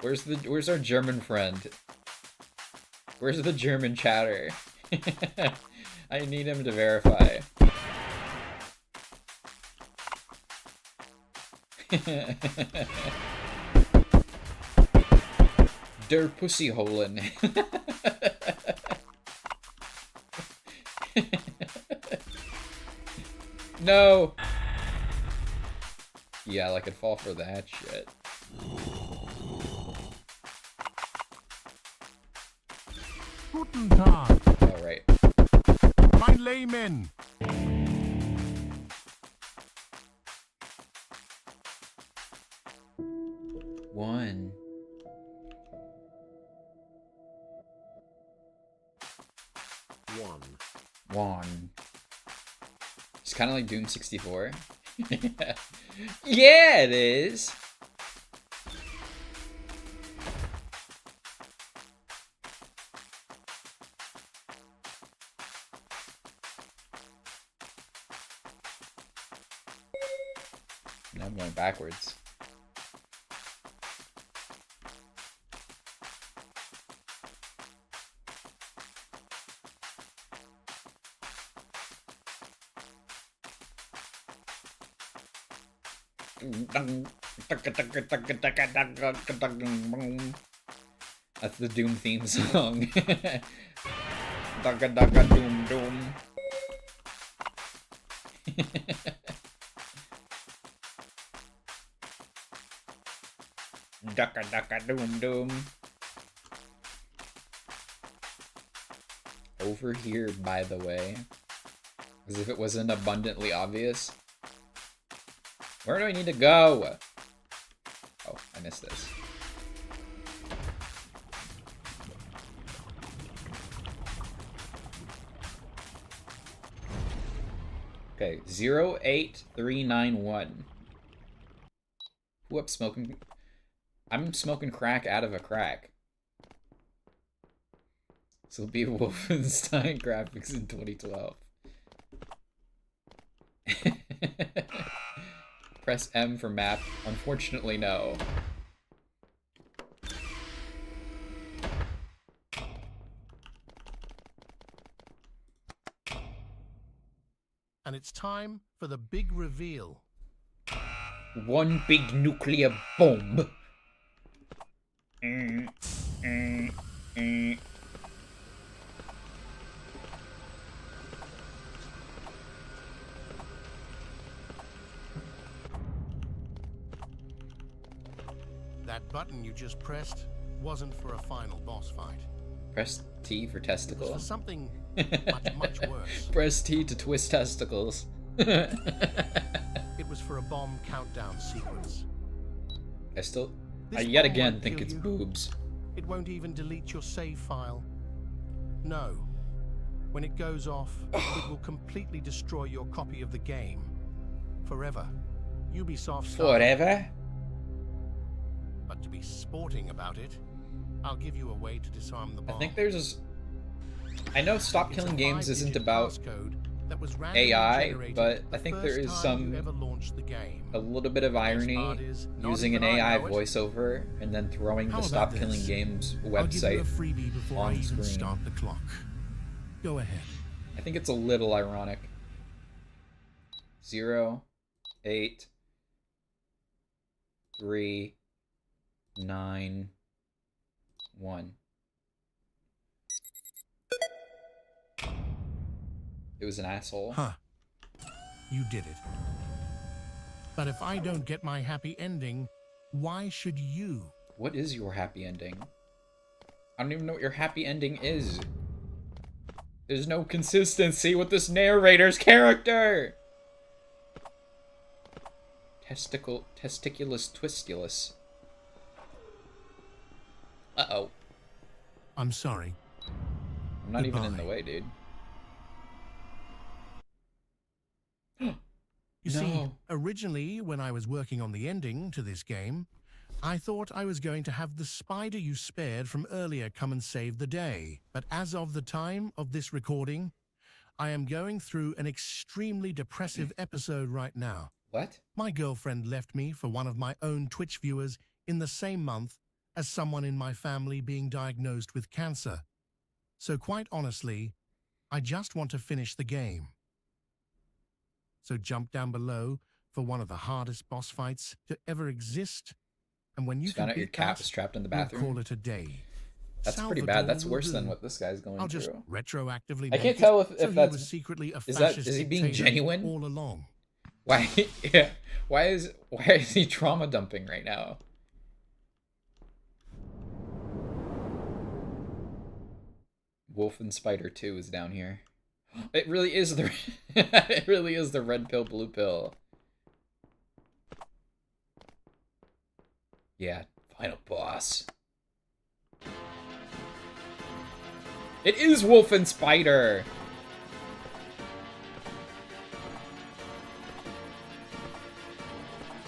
Where's our German friend? Where's the German chatter? I need him to verify. Der pussy holen. No. Yeah, like I'd fall for that shit. Guten Tag. All right. Mein Layman. One. One. It's kind of like Doom 64. Yeah, it is. Now I'm going backwards. That's the Doom theme song. Dugga dugga doom doom. Dugga dugga doom doom. Over here, by the way. As if it wasn't abundantly obvious. Where do I need to go? Oh, I missed this. Okay, 08391. Whoop, smoking. I'm smoking crack out of a crack. This will be Wolfenstein graphics in 2012. Press M for map. Unfortunately, no. And it's time for the big reveal. One big nuclear bomb. That button you just pressed wasn't for a final boss fight. Press T for It was testicle. for something much worse. Press T to twist testicles. It was for a bomb countdown sequence. I still, This yet bomb again won't think kill it's you. boobs. It won't even delete your save file. No. When it goes off, it will completely destroy your copy of the game. Forever. Ubisoft started it, Forever? but to be sporting about it, I'll give you a way to disarm the I bomb. think there's... I know Stop It's a Killing Games isn't 5-digit about passcode that was randomly AI, generated but I the think there first is time you some... ever launched the game. a little bit of Best irony part is, not using an even I AI know it. voiceover and then throwing How the about Stop Killing this? Games I'll give you a website freebie before I on even screen. start the clock. Go ahead. I think it's a little ironic. 0, 8, 3, 9, 1. It was an asshole. Huh. You did it. But if I don't get my happy ending, why should you? What is your happy ending? I don't even know what your happy ending is. There's no consistency with this narrator's character! Testiculus twistulus. Uh-oh. I'm sorry. I'm not even in the Goodbye. way, dude. You see, No. originally, when I was working on the ending to this game, I thought I was going to have the spider you spared from earlier come and save the day. But as of the time of this recording, I am going through an extremely depressive episode right now. What? My girlfriend left me for one of my own Twitch viewers in the same month as someone in my family being diagnosed with cancer. So quite honestly, I just want to finish the game. So jump down below for one of the hardest boss fights to ever exist. And when you Just found out your complete cat that, was trapped in the we'll bathroom. call it a day. That's pretty Salvador bad. That's will worse than do. what this guy's going I'll just through. retroactively I can't make it tell if so he that's- was secretly a is fascist he being dictator genuine? all along. Why? Yeah. Why is he trauma dumping right now? Wolf and Spider 2 is down here. It really is the it really is the red pill, blue pill. Yeah, final boss. It is Wolf and Spider.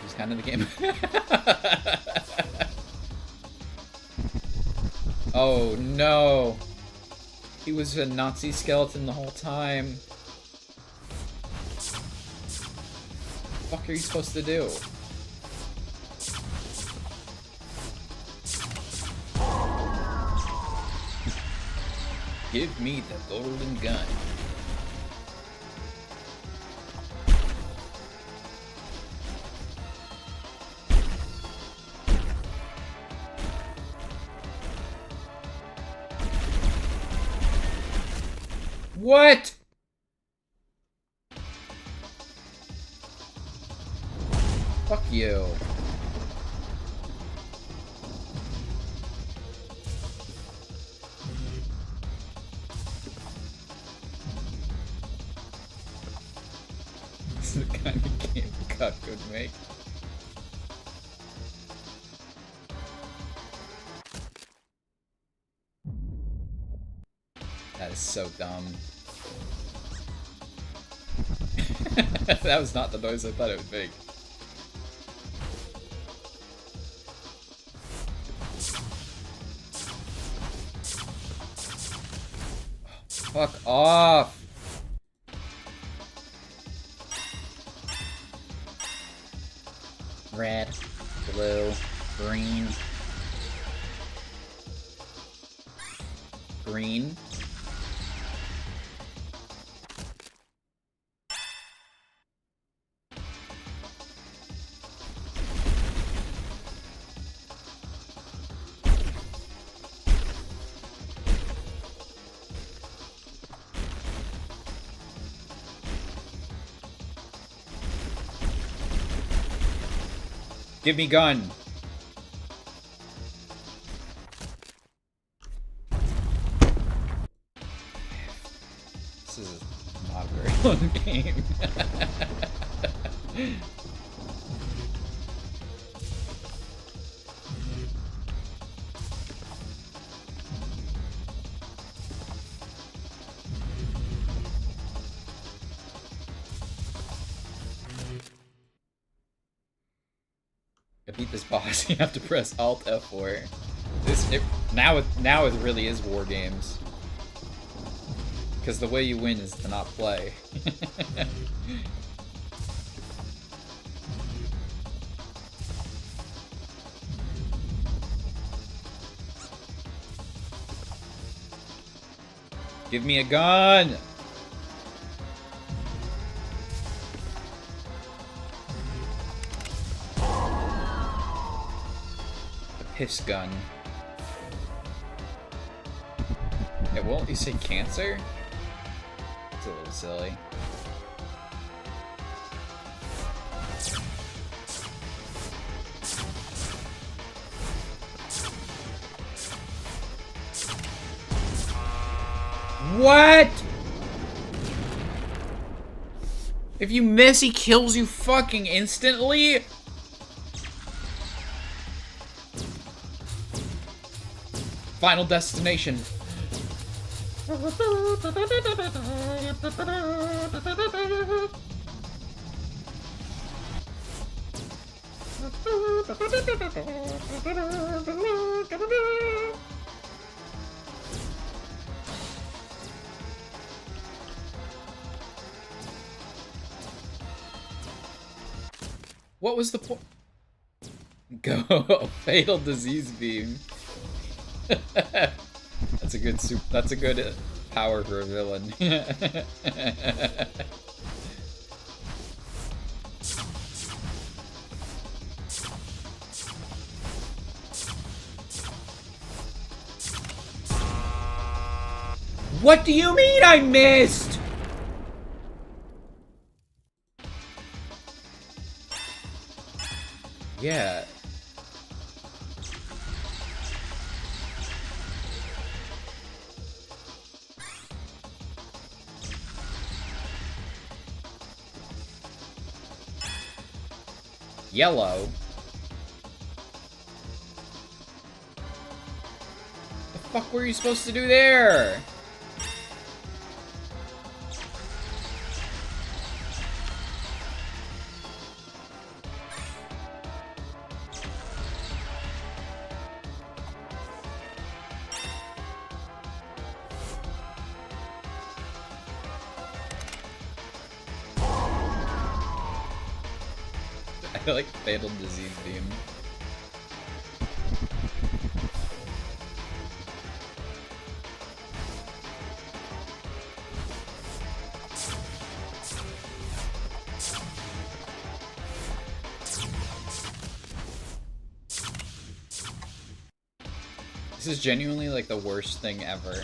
He's kind of the game. Oh no. He was a Nazi skeleton the whole time. What the fuck are you supposed to do? Give me the golden gun. What? Fuck you. This is the kind of game God could make. That is so dumb. That was not the noise I thought it would make. Fuck off! Red, blue, green. Green. Give me gun. This is not a very fun game. To beat this boss, you have to press Alt F4. Now it really is War Games. Because the way you win is to not play. Give me a gun! A piss gun. It won't you say cancer? It's a little silly. What? If you miss, he kills you fucking instantly? Final destination. What was the point? Go fatal disease beam. That's a good that's a good power for a villain. What do you mean I missed? Yeah. Yellow. The fuck were you supposed to do there? I like fatal disease beam. This is genuinely like the worst thing ever.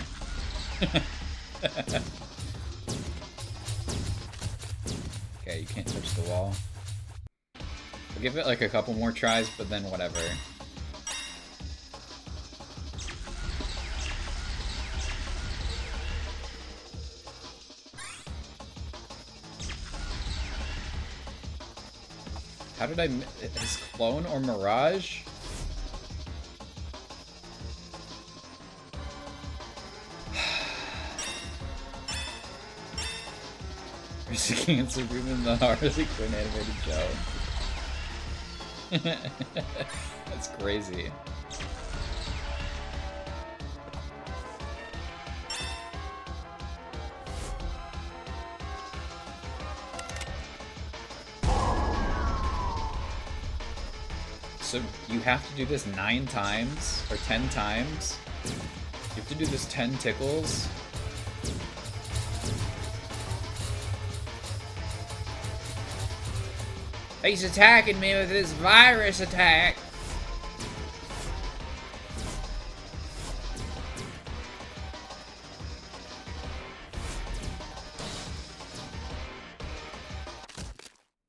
Okay, you can't touch the wall. I'll give it like a couple more tries, but then whatever. How did I is clone or mirage? There's a cancer boom in the Harley Quinn animated show. That's crazy. So you have to do this 9 times or 10 times? You have to do this 10 tickles? He's attacking me with his virus attack.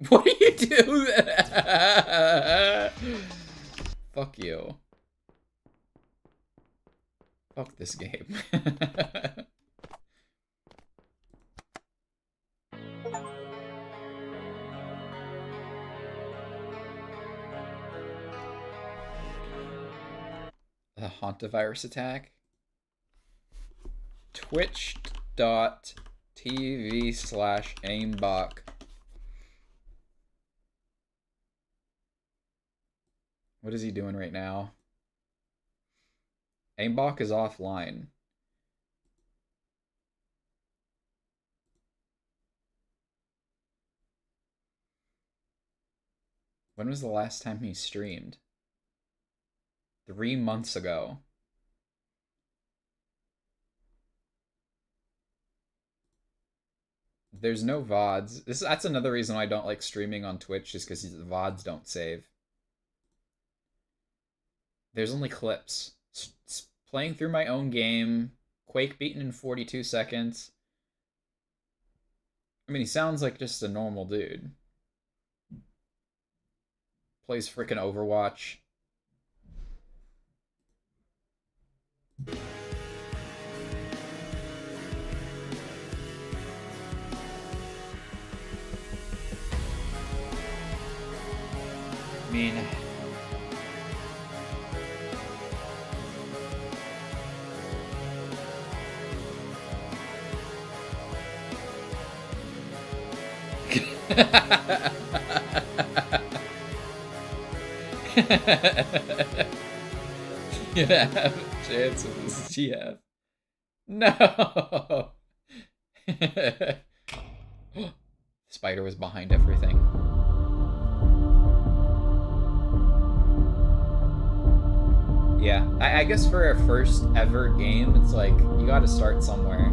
What do you do? Fuck you. Fuck this game. The hantavirus attack. Twitch.tv/aimbot. What is he doing right now? Aimbach is offline. When was the last time he streamed? 3 months ago. There's no VODs. That's another reason why I don't like streaming on Twitch, is because the VODs don't save. There's only clips. Playing through my own game. Quake beaten in 42 seconds. I mean, he sounds like just a normal dude. Plays frickin' Overwatch. I mean... You have a chance of this GF. No! Spider was behind everything. Yeah, I guess for a first ever game, it's like, you gotta start somewhere.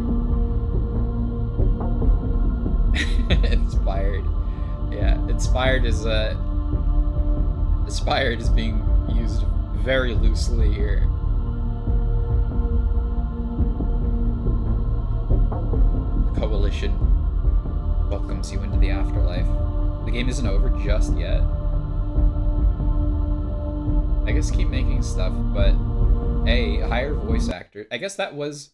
Inspired. Yeah, inspired is being used very loosely here. Coalition welcomes you into the afterlife. The game isn't over just yet. I guess keep making stuff, but hey, hire voice actor. I guess that was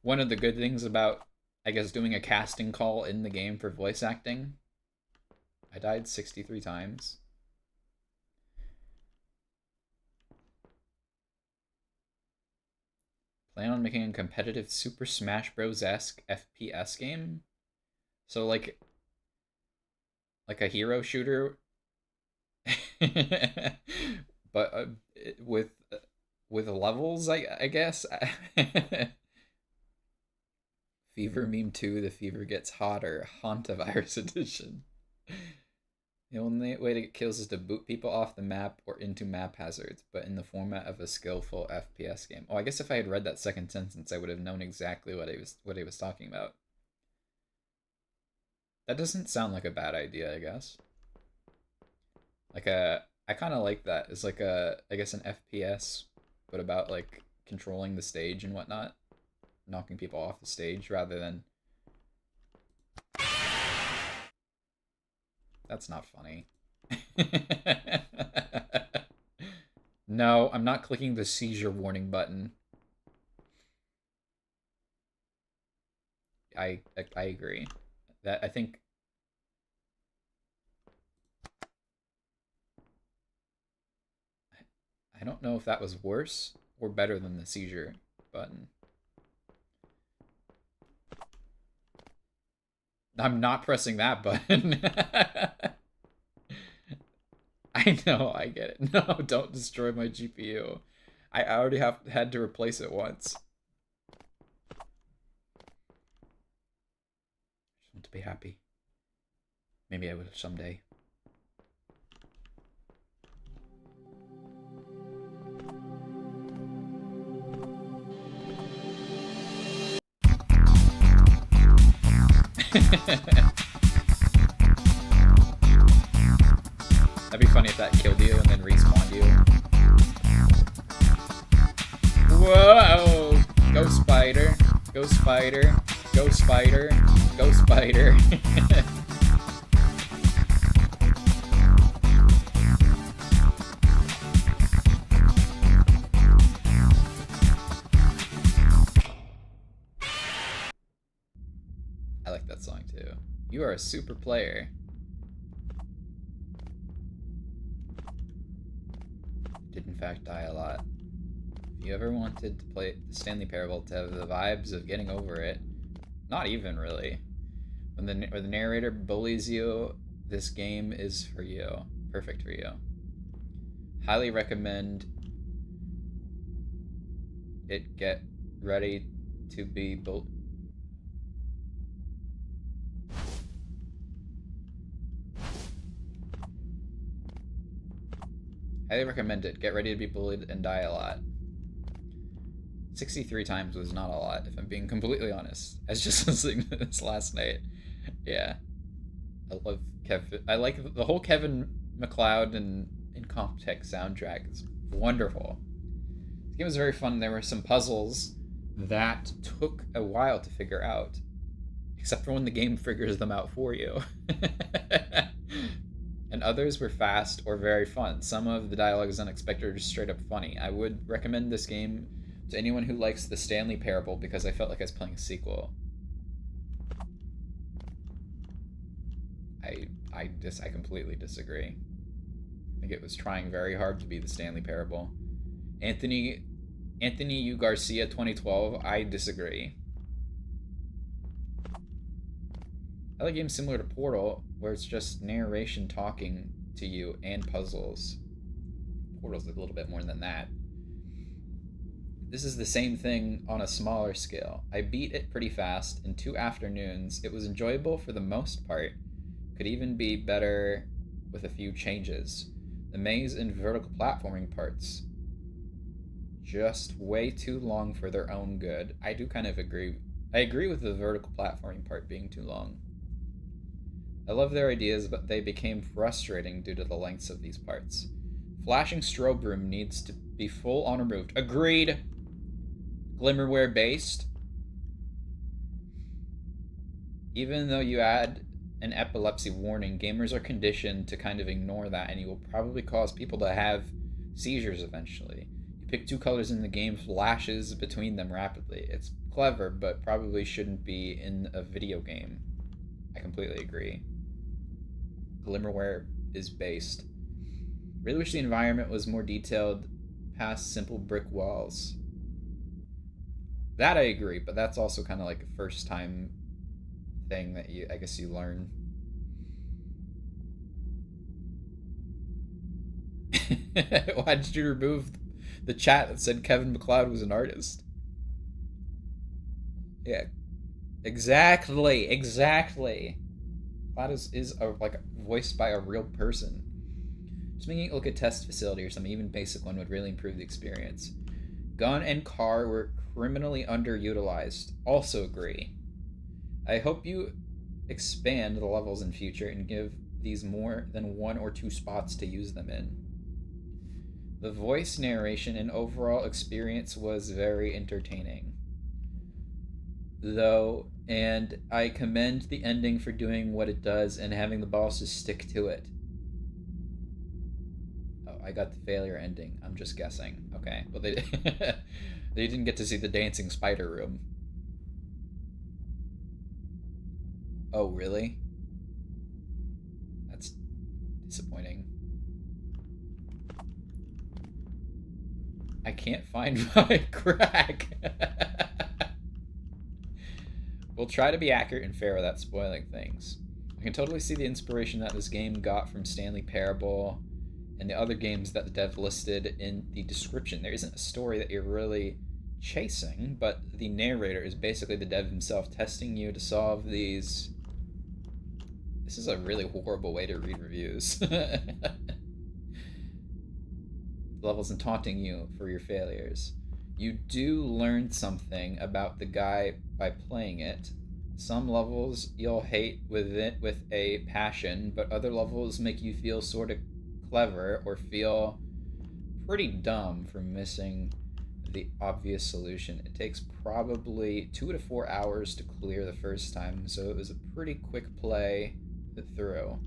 one of the good things about, I guess, doing a casting call in the game for voice acting. I died 63 times. Plan on making a competitive Super Smash Bros.-esque FPS game? So like a hero shooter, but with levels, I guess. Fever meme 2, the fever gets hotter, Hantavirus edition. The only way to get kills is to boot people off the map or into map hazards, but in the format of a skillful FPS game. Oh, I guess if I had read that second sentence, I would have known exactly what he was talking about. That doesn't sound like a bad idea, I guess. Like I kind of like that. It's like I guess an FPS, but about like controlling the stage and whatnot, knocking people off the stage rather than. That's not funny. No, I'm not clicking the seizure warning button. I agree. That I think I don't know if that was worse or better than the seizure button. I'm not pressing that button. I know, I get it. No, don't destroy my GPU. I already had to replace it once. I just want to be happy. Maybe I will someday. That'd be funny if that killed you and then respawned you. Whoa! Go spider. Go spider. Go spider. Go spider. I like that song too. You are a super player. Did in fact die a lot. If you ever wanted to play the Stanley Parable to have the vibes of getting over it, not even really. When the narrator bullies you, this game is for you. Perfect for you. Highly recommend it get ready to be built. Highly recommend it. Get ready to be bullied and die a lot. 63 times was not a lot, if I'm being completely honest. I was just listening to this last night. Yeah. I love Kevin. I like the whole Kevin MacLeod and Incompetech soundtrack. It's wonderful. The game was very fun. There were some puzzles that took a while to figure out, except for when the game figures them out for you. And others were fast or very fun. Some of the dialogue is unexpected or just straight up funny. I would recommend this game to anyone who likes the Stanley Parable because I felt like I was playing a sequel. I completely disagree. I think it was trying very hard to be the Stanley Parable. Anthony U. Garcia 2012, I disagree. I like games similar to Portal, where it's just narration talking to you and puzzles. Portal's a little bit more than that. This is the same thing on a smaller scale. I beat it pretty fast in 2 afternoons. It was enjoyable for the most part. Could even be better with a few changes. The maze and vertical platforming parts, just way too long for their own good. I do kind of agree. I agree with the vertical platforming part being too long. I love their ideas, but they became frustrating due to the lengths of these parts. Flashing strobe room needs to be full on removed. Agreed. Glimmerware based. Even though you add an epilepsy warning, gamers are conditioned to kind of ignore that, and you will probably cause people to have seizures eventually. You pick 2 colors in the game, flashes between them rapidly. It's clever, but probably shouldn't be in a video game. I completely agree. Glimmerware is based. Really wish the environment was more detailed past simple brick walls. That I agree, but that's also kind of like a first time thing that I guess you learn. Why did you remove the chat that said Kevin MacLeod was an artist? Yeah, exactly. MacLeod is like voiced by a real person. Just making it look at test facility or something, even basic one, would really improve the experience. Gun and car were criminally underutilized. Also agree. I hope you expand the levels in future and give these more than 1 or 2 spots to use them in. The voice narration and overall experience was very entertaining, though, and I commend the ending for doing what it does and having the bosses stick to it. Oh, I got the failure ending. I'm just guessing. Okay. Well, they they didn't get to see the dancing spider room. Oh, really? That's disappointing. I can't find my crack. We'll try to be accurate and fair without spoiling things. I can totally see the inspiration that this game got from Stanley Parable and the other games that the dev listed in the description. There isn't a story that you're really chasing, but the narrator is basically the dev himself testing you to solve these... This is a really horrible way to read reviews. Levels and taunting you for your failures. You do learn something about the guy by playing it. Some levels you'll hate with it with a passion, but other levels make you feel sort of clever or feel pretty dumb for missing the obvious solution. It takes probably 2 to 4 hours to clear the first time, so it was a pretty quick play through.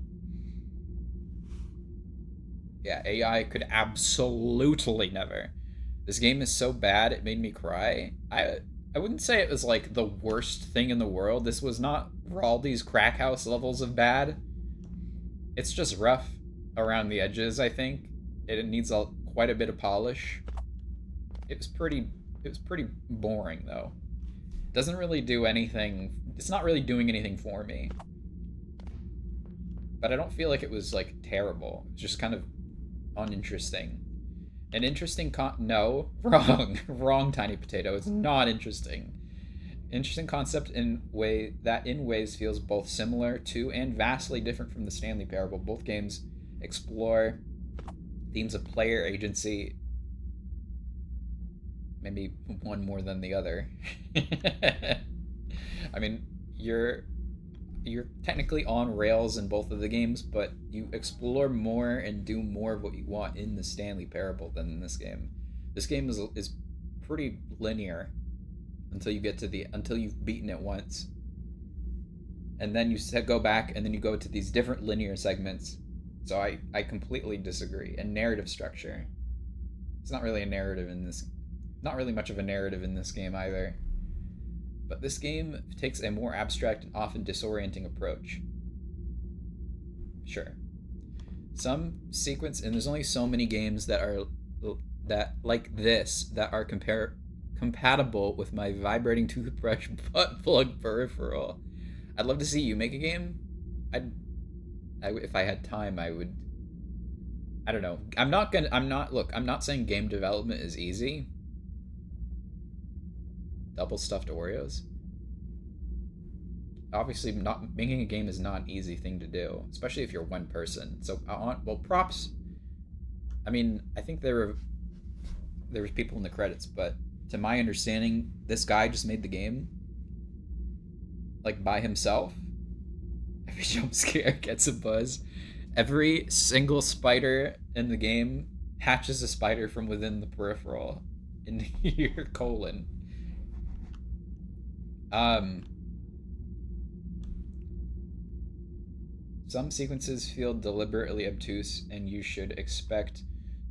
Yeah, AI could absolutely never. This game is so bad it made me cry. I wouldn't say it was like the worst thing in the world. This was not Raldi's crack house levels of bad. It's just rough around the edges, I think. It needs quite a bit of polish. It was pretty boring though. It doesn't really do anything. It's not really doing anything for me. But I don't feel like it was like terrible. It's just kind of uninteresting. An interesting no, wrong. Wrong, Tiny Potato. It's not interesting. Interesting concept in ways feels both similar to and vastly different from the Stanley Parable. Both games explore themes of player agency, maybe one more than the other. I mean, you're technically on rails in both of the games, but you explore more and do more of what you want in the Stanley Parable than in this game. This game is pretty linear until you've beaten it once, and then you go back and then you go to these different linear segments. So I completely disagree. And narrative structure, it's not really a narrative in this, not really much of a narrative in this game either. But this game takes a more abstract and often disorienting approach. Sure. Some sequence, and there's only so many games that are like this that are compatible with my vibrating toothbrush butt plug peripheral. I'd love to see you make a game. If I had time, I would. I don't know. I'm not saying game development is easy. Double stuffed Oreos. Obviously, not making a game is not an easy thing to do, especially if you're one person. So, props. I mean, I think there was people in the credits, but to my understanding, this guy just made the game like by himself. Every jump scare gets a buzz. Every single spider in the game hatches a spider from within the peripheral into your colon. Some sequences feel deliberately obtuse, and you should expect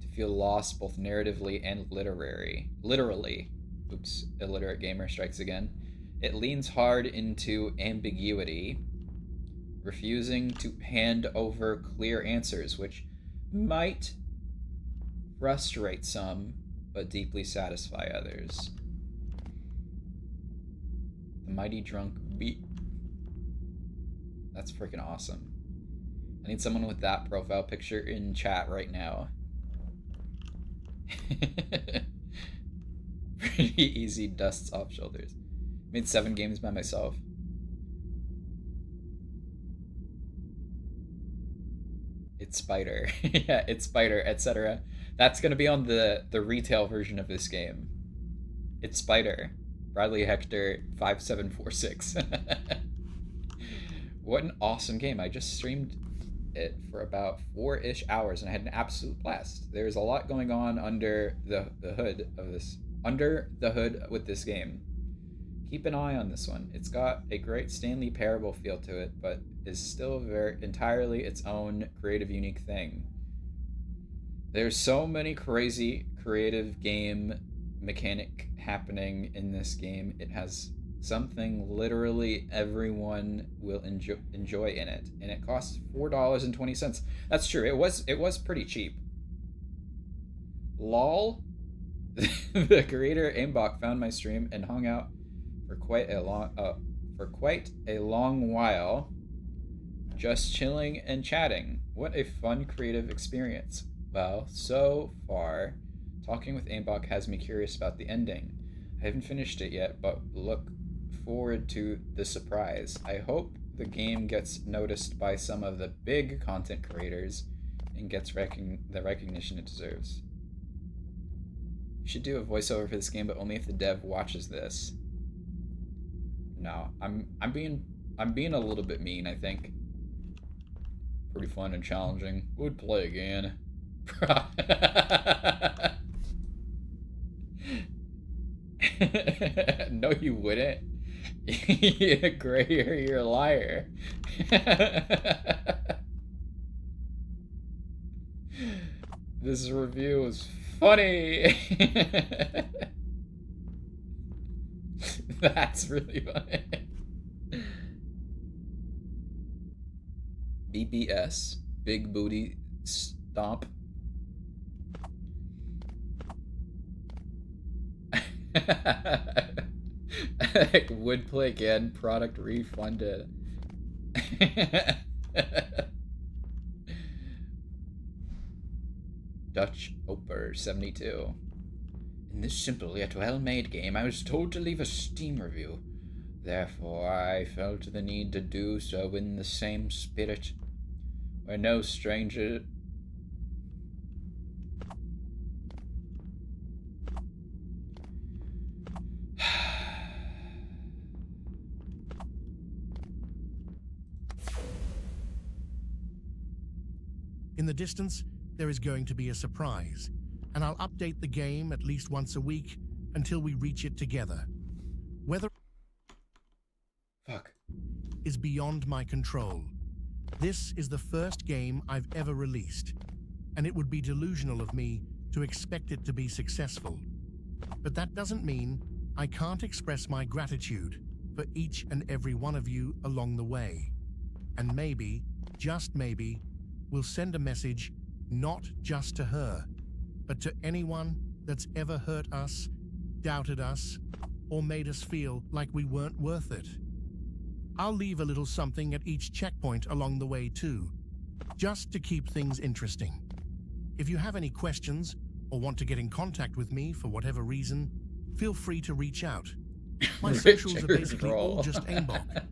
to feel lost both narratively and literally. Oops, illiterate gamer strikes again. It leans hard into ambiguity, refusing to hand over clear answers, which might frustrate some, but deeply satisfy others. The Mighty Drunk Beat. That's freaking awesome. I need someone with that profile picture in chat right now. Pretty easy, dusts off shoulders. Made 7 games by myself. It's Spider. Yeah, it's Spider, etc. That's gonna be on the retail version of this game. It's Spider. Bradley Hector 5746. What an awesome game. I just streamed it for about 4-ish hours and I had an absolute blast. There's a lot going on under the hood of this. Under the hood with this game. Keep an eye on this one. It's got a great Stanley Parable feel to it, but is still entirely its own creative, unique thing. There's so many crazy creative game mechanic happening in this game. It has something literally everyone will enjoy in it, and it costs $4.20. That's true. It was pretty cheap. Lol. The creator Aimbach found my stream and hung out for quite a long while, just chilling and chatting. What a fun creative experience. Well, so far, talking with Aimbach has me curious about the ending. I haven't finished it yet, but look forward to the surprise. I hope the game gets noticed by some of the big content creators and gets the recognition it deserves. You should do a voiceover for this game, but only if the dev watches this. No, I'm being a little bit mean, I think. Pretty fun and challenging. Would play again. No, you wouldn't. You're a grayer, you're a liar. This review is funny. That's really funny. BBS, Big Booty Stomp. Would play again, product refunded. Dutch Oper 72. In this simple yet well-made game, I was told to leave a Steam review. Therefore, I felt the need to do so in the same spirit. We're no stranger... In the distance, there is going to be a surprise, and I'll update the game at least once a week until we reach it together. Whether Fuck. is beyond my control. This is the first game I've ever released, and it would be delusional of me to expect it to be successful. But that doesn't mean I can't express my gratitude for each and every one of you along the way. And maybe, just maybe, we'll send a message not just to her, but to anyone that's ever hurt us, doubted us, or made us feel like we weren't worth it. I'll leave a little something at each checkpoint along the way too, just to keep things interesting. If you have any questions or want to get in contact with me for whatever reason, feel free to reach out. My socials are basically all just aimbot.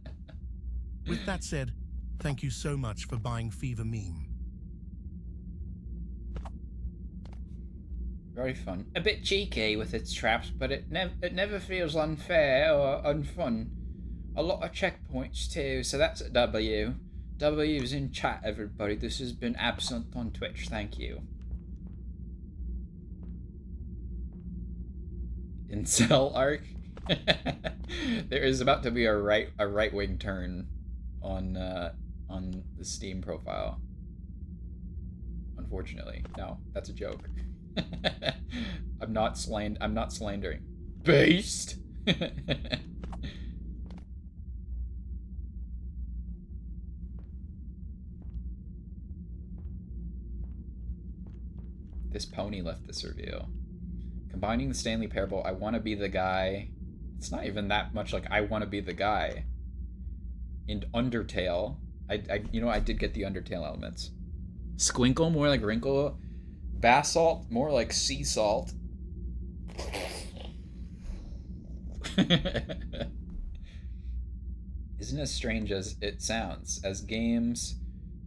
With that said, thank you so much for buying Fever Meme. Very fun. A bit cheeky with its traps, but it never feels unfair or unfun. A lot of checkpoints too, so that's a W. W's in chat, everybody. This has been Absent on Twitch. Thank you. Incel arc. There is about to be a right-wing turn on the Steam profile. Unfortunately, no, that's a joke. I'm not slandering. Based. This pony left this review. Combining the Stanley Parable, I want to be the guy. It's not even that much like I want to be the guy. In Undertale, I did get the Undertale elements. Squonkle, more like wrinkle. Basalt, more like sea salt. Isn't as strange as it sounds. As games,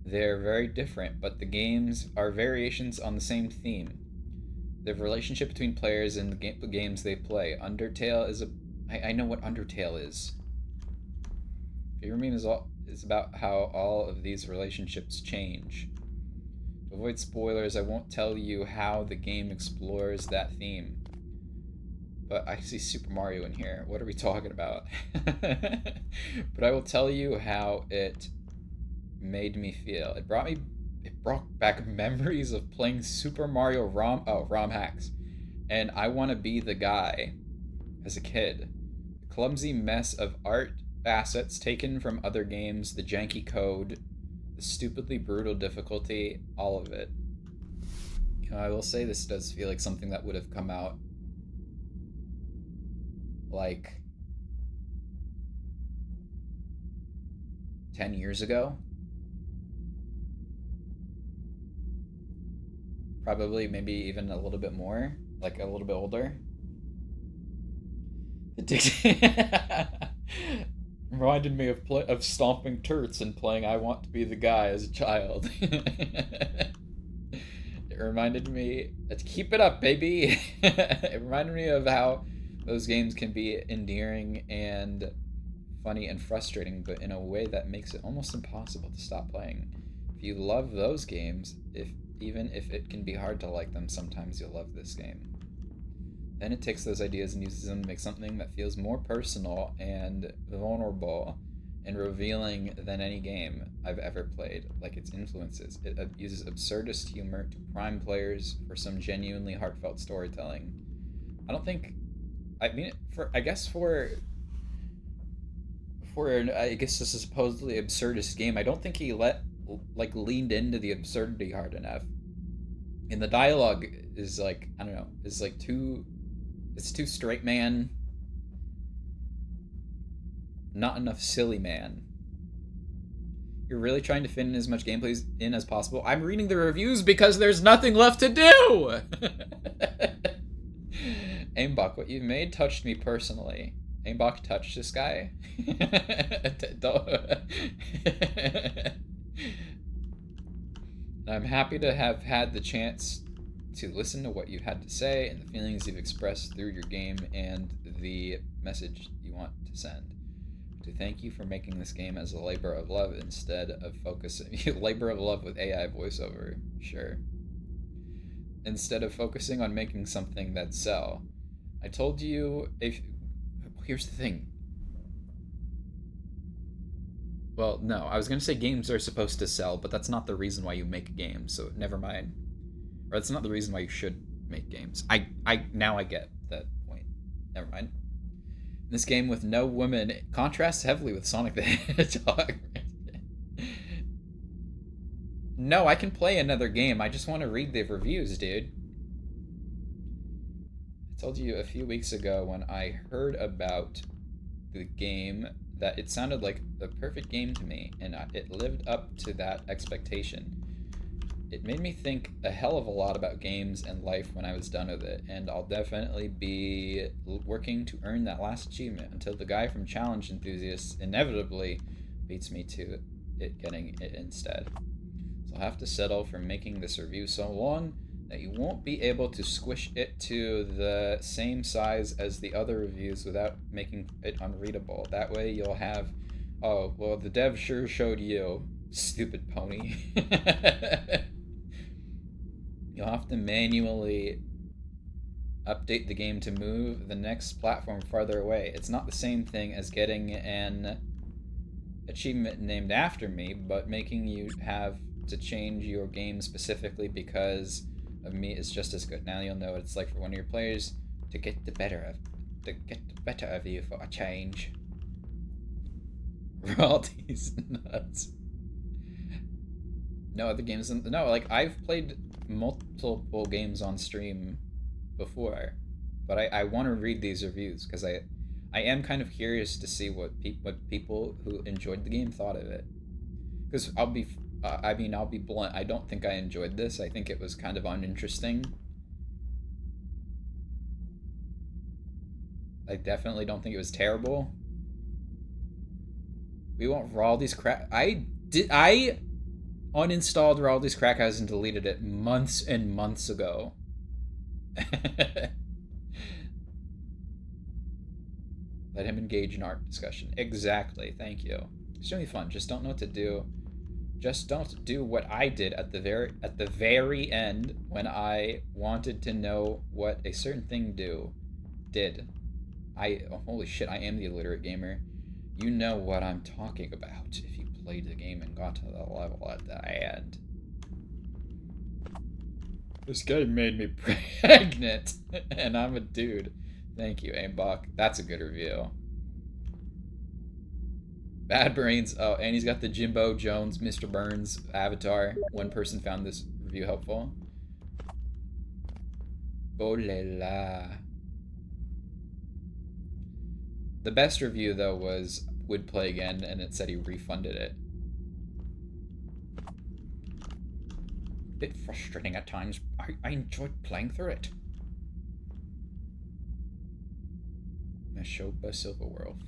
they're very different, but the games are variations on the same theme. The relationship between players and the games they play. Undertale is I know what Undertale is. Fever Meme is about how all of these relationships change. To avoid spoilers, I won't tell you how the game explores that theme. But I see Super Mario in here. What are we talking about? But I will tell you how it made me feel. It brought back memories of playing Super Mario ROM hacks. And I want to be the guy as a kid. The clumsy mess of art assets taken from other games, the janky code, the stupidly brutal difficulty, all of it. You know, I will say this does feel like something that would have come out like 10 years ago. Probably maybe even a little bit more, like a little bit older. Reminded me of stomping turrets and playing I Want to Be the Guy as a child. It reminded me, keep it up, baby. It reminded me of how those games can be endearing and funny and frustrating, but in a way that makes it almost impossible to stop playing. If you love those games, even if it can be hard to like them, sometimes you'll love this game. Then it takes those ideas and uses them to make something that feels more personal and vulnerable and revealing than any game I've ever played, like its influences. It uses absurdist humor to prime players for some genuinely heartfelt storytelling. I guess this is supposedly absurdist game, I don't think he leaned into the absurdity hard enough. And the dialogue is like, I don't know, it's too straight man, not enough silly man. You're really trying to fit in as much gameplay in as possible. I'm reading the reviews because there's nothing left to do! Aimbach, what you've made touched me personally. Aimbach touched this guy? I'm happy to have had the chance to listen to what you had to say and the feelings you've expressed through your game and the message you want to send. To thank you for making this game as a labor of love instead of focusing labor of love with AI voiceover, sure. Instead of focusing on making something that sell. I told you if here's the thing. Well, no, I was gonna say games are supposed to sell, but that's not the reason why you make a game, so never mind. Or that's not the reason why you should make games. Now I get that point. Never mind. This game with no women contrasts heavily with Sonic the Hedgehog. No, I can play another game. I just want to read the reviews, dude. I told you a few weeks ago when I heard about the game that it sounded like the perfect game to me, and it lived up to that expectation. It made me think a hell of a lot about games and life when I was done with it, and I'll definitely be working to earn that last achievement until the guy from Challenge Enthusiasts inevitably beats me to it getting it instead. So I'll have to settle for making this review so long that you won't be able to squish it to the same size as the other reviews without making it unreadable. That way you'll have, oh, well, the dev sure showed you, stupid pony. You'll have to manually update the game to move the next platform farther away. It's not the same thing as getting an achievement named after me, but making you have to change your game specifically because of me is just as good. Now you'll know what it's like for one of your players to get the better of you for a change. Royalties nuts. No other games. No, like I've played multiple games on stream before, but I want to read these reviews because I am kind of curious to see what people who enjoyed the game thought of it. Because I'll be blunt. I don't think I enjoyed this. I think it was kind of uninteresting. I definitely don't think it was terrible. We want Raldi's crack. I uninstalled Raldi's Crack House and deleted it months and months ago. Let him engage in art discussion. Exactly. Thank you. It's really fun. Just don't know what to do. Just don't do what I did at the very end when I wanted to know what a certain thing did. Holy shit, I am the illiterate gamer. You know what I'm talking about if you played the game and got to the level at the end. This game made me pregnant, and I'm a dude. Thank you, Aimbach. That's a good review. Bad Brains. Oh, and he's got the Jimbo Jones, Mr. Burns avatar. One person found this review helpful. Oh la la. The best review, though, was would play again, and it said he refunded it. Bit frustrating at times. I enjoyed playing through it. Neshoba Silverworld.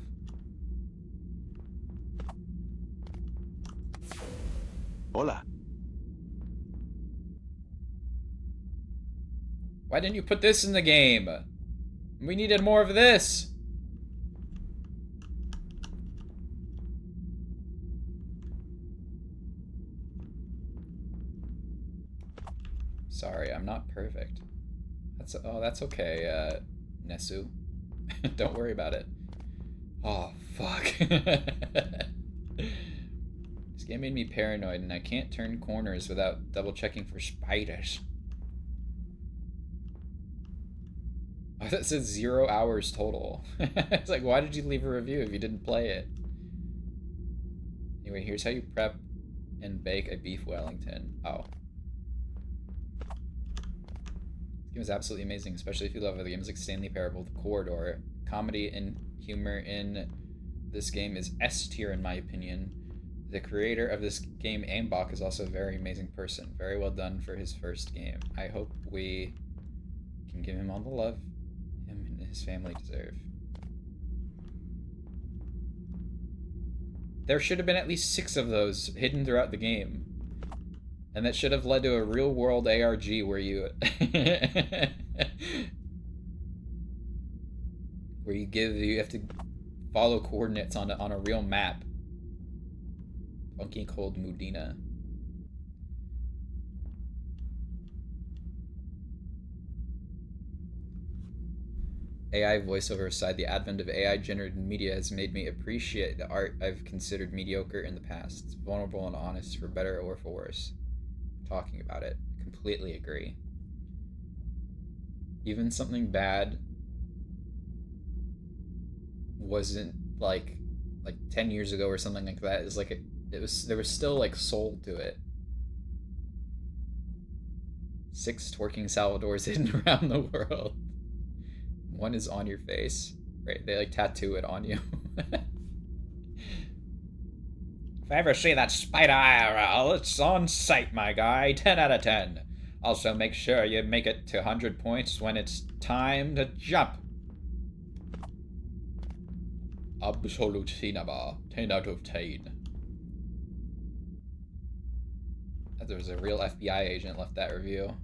Hola. Why didn't you put this in the game? We needed more of this. Sorry, I'm not perfect. That's okay, Nesu. Don't worry about it. Oh, fuck. This game made me paranoid, and I can't turn corners without double-checking for spiders. Oh, that says 0 hours total. It's like, why did you leave a review if you didn't play it? Anyway, here's how you prep and bake a beef Wellington. Oh. This game is absolutely amazing, especially if you love other games like Stanley Parable, The Corridor. Comedy and humor in this game is S tier in my opinion. The creator of this game, Ambach, is also a very amazing person. Very well done for his first game. I hope we can give him all the love him and his family deserve. There should have been at least 6 of those hidden throughout the game. And that should have led to a real-world ARG where you... where you have to follow coordinates on a real map. Funky Cold Mudina. AI voiceover aside, the advent of AI-generated media has made me appreciate the art I've considered mediocre in the past. It's vulnerable and honest, for better or for worse. Talking about it. Completely agree. Even something bad wasn't like 10 years ago or something like that is like there was still like soul to it. 6 twerking Salvadors hidden around the world. One is on your face. Right, they like tattoo it on you. If I ever see that spider IRL, it's on sight, my guy. 10 out of 10. Also, make sure you make it to 100 points when it's time to jump. Absolute cinema. 10 out of 10. There was a real FBI agent left that review.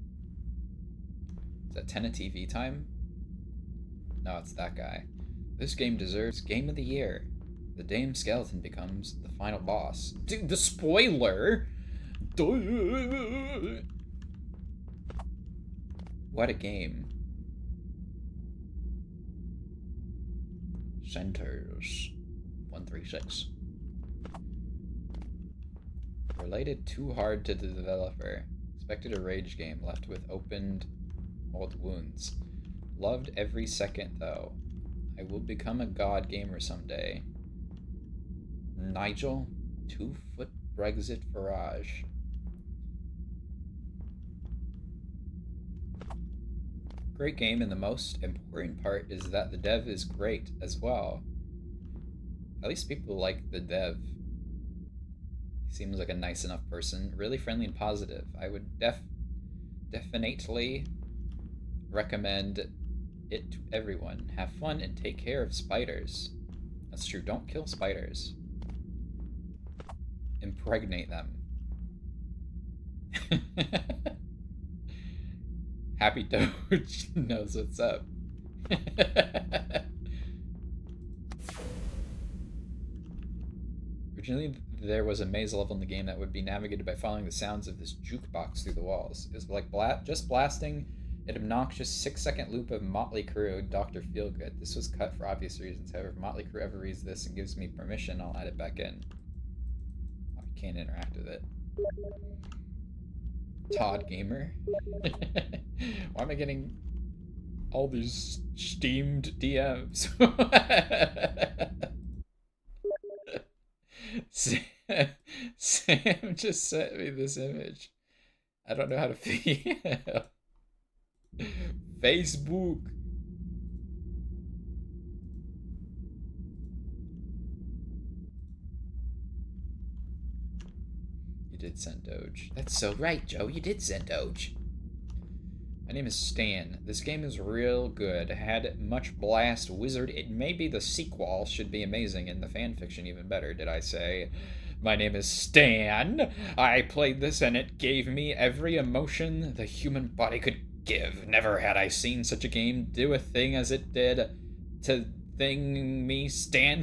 Is that 10 of TV time? No, it's that guy. This game deserves Game of the Year. The Dame Skeleton becomes the final boss. Dude, the spoiler! Duh. What a game. Centers 136. Related too hard to the developer. Expected a rage game left with opened old wounds. Loved every second though. I will become a god gamer someday. Nigel, 2-foot Brexit Farage. Great game, and the most important part is that the dev is great as well. At least people like the dev. He seems like a nice enough person, really friendly and positive. I would definitely recommend it to everyone. Have fun and take care of spiders. That's true, don't kill spiders. Impregnate them. Happy Doge knows what's up. Originally, there was a maze level in the game that would be navigated by following the sounds of this jukebox through the walls. It was like just blasting an obnoxious 6-second loop of Motley Crue, Dr. Feelgood. This was cut for obvious reasons. However, if Motley Crue ever reads this and gives me permission, I'll add it back in. Oh, you can't interact with it. Todd Gamer. Why am I getting all these steamed DMs? Sam just sent me this image. I don't know how to feel. Facebook. You did send Doge. That's so right, Joe. You did send Doge. My name is Stan. This game is real good. Had much blast wizard. It may be the sequel should be amazing and the fanfiction even better, did I say? My name is Stan. I played this and it gave me every emotion the human body could give. Never had I seen such a game do a thing as it did to thing me. Stan.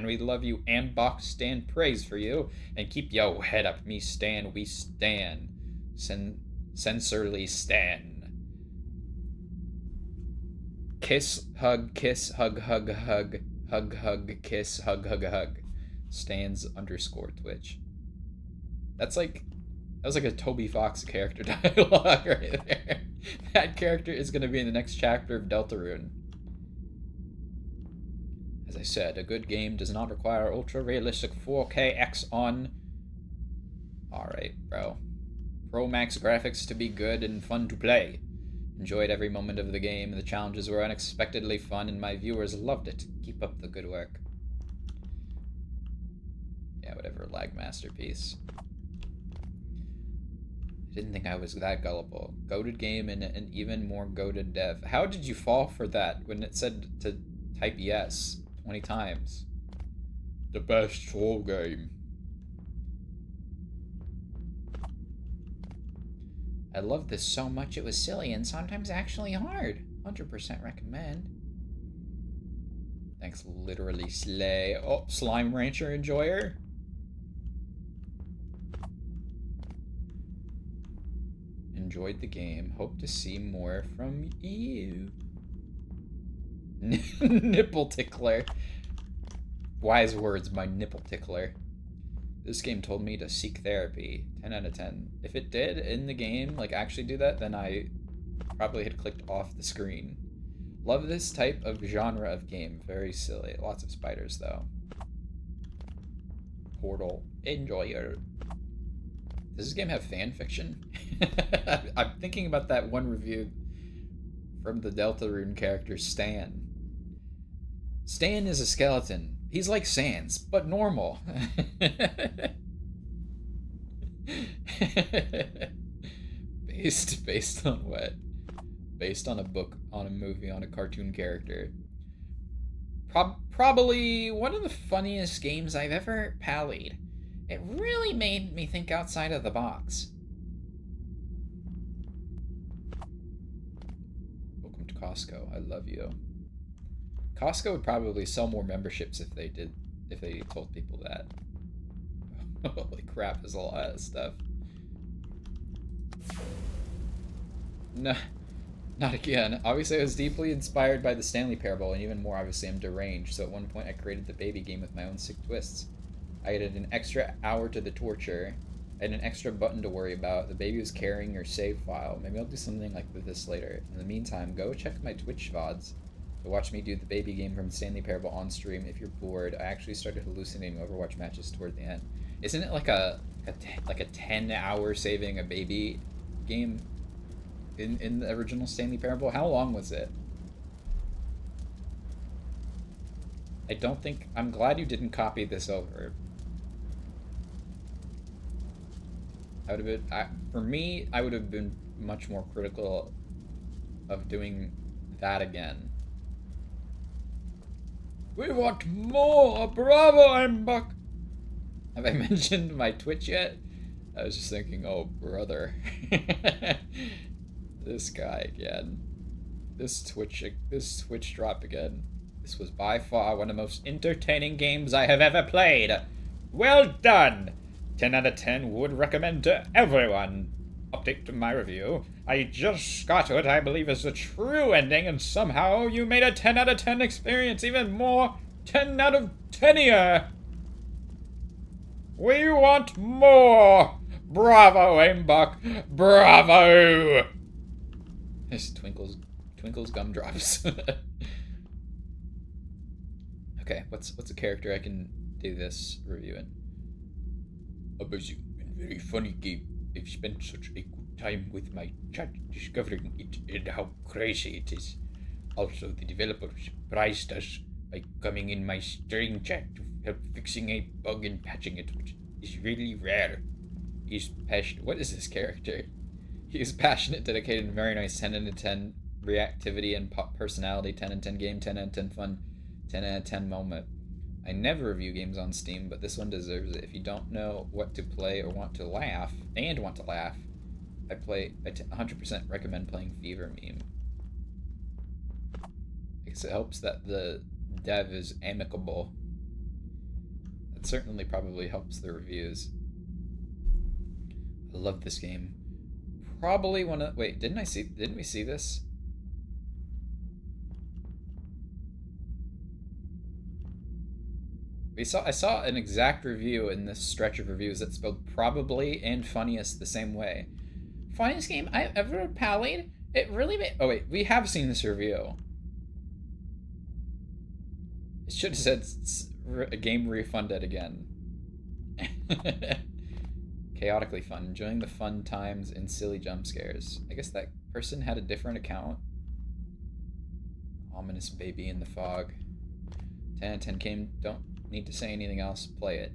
We love you, Ambach. Stan, praise for you. And keep yo head up, me Stan. We stan. Censorly Stan. Kiss, hug, hug, hug, hug, hug, hug, kiss, hug, hug, hug. Stans _ Twitch. That was like a Toby Fox character dialogue right there. That character is going to be in the next chapter of Deltarune. As I said, a good game does not require ultra-realistic 4K X on. Alright, bro. Pro Max graphics to be good and fun to play. Enjoyed every moment of the game. The challenges were unexpectedly fun and my viewers loved it. Keep up the good work. Yeah, whatever, lag masterpiece. I didn't think I was that gullible. Goated game and an even more goated dev. How did you fall for that when it said to type yes 20 times? The best troll game. I loved this so much it was silly and sometimes actually hard. 100% recommend. Thanks, literally slay. Oh, Slime Rancher enjoyer. Enjoyed the game. Hope to see more from you. Nipple tickler. Wise words, my nipple tickler. This game told me to seek therapy. 10 out of 10. If it did in the game, like actually do that, then I probably had clicked off the screen. Love this type of genre of game. Very silly. Lots of spiders, though. Portal. Enjoyer. Does this game have fan fiction? I'm thinking about that one review from the Deltarune character Stan. Stan is a skeleton. He's like Sans, but normal. Based on what? Based on a book, on a movie, on a cartoon character. Probably one of the funniest games I've ever pallied. It really made me think outside of the box. Welcome to Costco. I love you. Costco would probably sell more memberships if they told people that. Holy crap, there's a lot of stuff. No, not again. Obviously, I was deeply inspired by the Stanley Parable, and even more, obviously, I'm deranged, so at one point I created the baby game with my own sick twists. I added an extra hour to the torture. I had an extra button to worry about. The baby was carrying your save file. Maybe I'll do something like this later. In the meantime, go check my Twitch VODs to watch me do the baby game from Stanley Parable on stream. If you're bored, I actually started hallucinating Overwatch matches toward the end. Isn't it like a 10-hour saving a baby game in the original Stanley Parable? How long was it? I don't think... I'm glad you didn't copy this over. I would have been... for me, I would have been much more critical of doing that again. We want more! Bravo, I'm back! Have I mentioned my Twitch yet? I was just thinking, oh, brother. This guy again. This Twitch drop again. This was by far one of the most entertaining games I have ever played. Well done! 10 out of 10 would recommend to everyone. Update to my review. I just got to it, I believe is the true ending, and somehow you made a 10 out of 10 experience even more 10 out of 10-ier. We want more! Bravo, Aimbuck! Bravo! This Twinkle's gumdrops. Okay, what's a character I can do this review in? A busy and very funny game. I've spent such a good time with my chat discovering it and how crazy it is. Also, the developer surprised us by coming in my string chat to help fixing a bug and patching it, which is really rare. He's passionate. What is this character? He is passionate, dedicated, and very nice. 10 out of 10 reactivity and personality. 10 out of 10 game. 10 out of 10 fun. 10 out of 10 moment. I never review games on Steam, but this one deserves it. If you don't know what to play or want to laugh, I 100% recommend playing Fever Meme. Because it helps that the dev is amicable. It certainly probably helps the reviews. I love this game. Probably one of... Wait, didn't we see this? I saw an exact review in this stretch of reviews that spelled probably and funniest the same way. Funniest game I've ever pallied? It really made... Oh wait, we have seen this review. It should have said a game refunded again. Chaotically fun. Enjoying the fun times and silly jump scares. I guess that person had a different account. Ominous baby in the fog. 10 out of 10 game. Don't need to say anything else. Play it.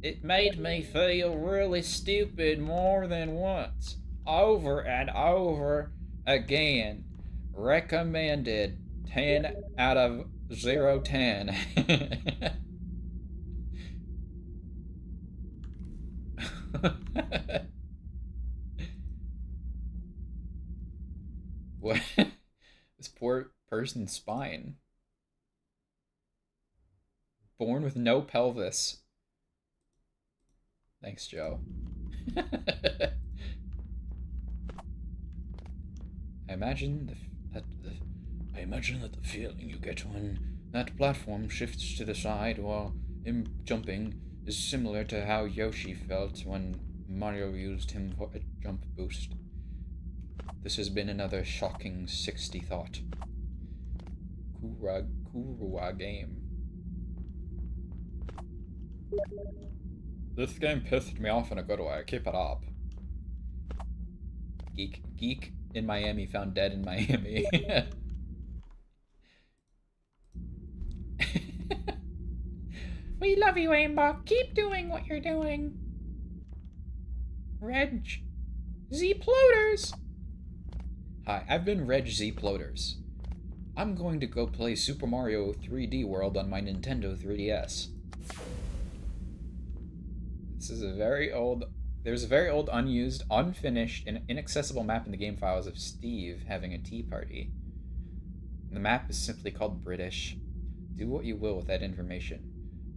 It made me feel really stupid more than once. Over and over again. Recommended 10 out of 10. What? This poor person's spine. Born with no pelvis. Thanks, Joe. I imagine that the feeling you get when that platform shifts to the side while jumping is similar to how Yoshi felt when Mario used him for a jump boost. This has been another shocking 60 thought. Kurua game. This game pissed me off in a good way. Keep it up. Geek in Miami found dead in Miami. We love you, Aimbot. Keep doing what you're doing. Reg Z Ploters. Hi, I've been Reg Z Ploters. I'm going to go play Super Mario 3D World on my Nintendo 3DS. This is a very old... There's a very old, unused, unfinished, and inaccessible map in the game files of Steve having a tea party. The map is simply called British. Do what you will with that information.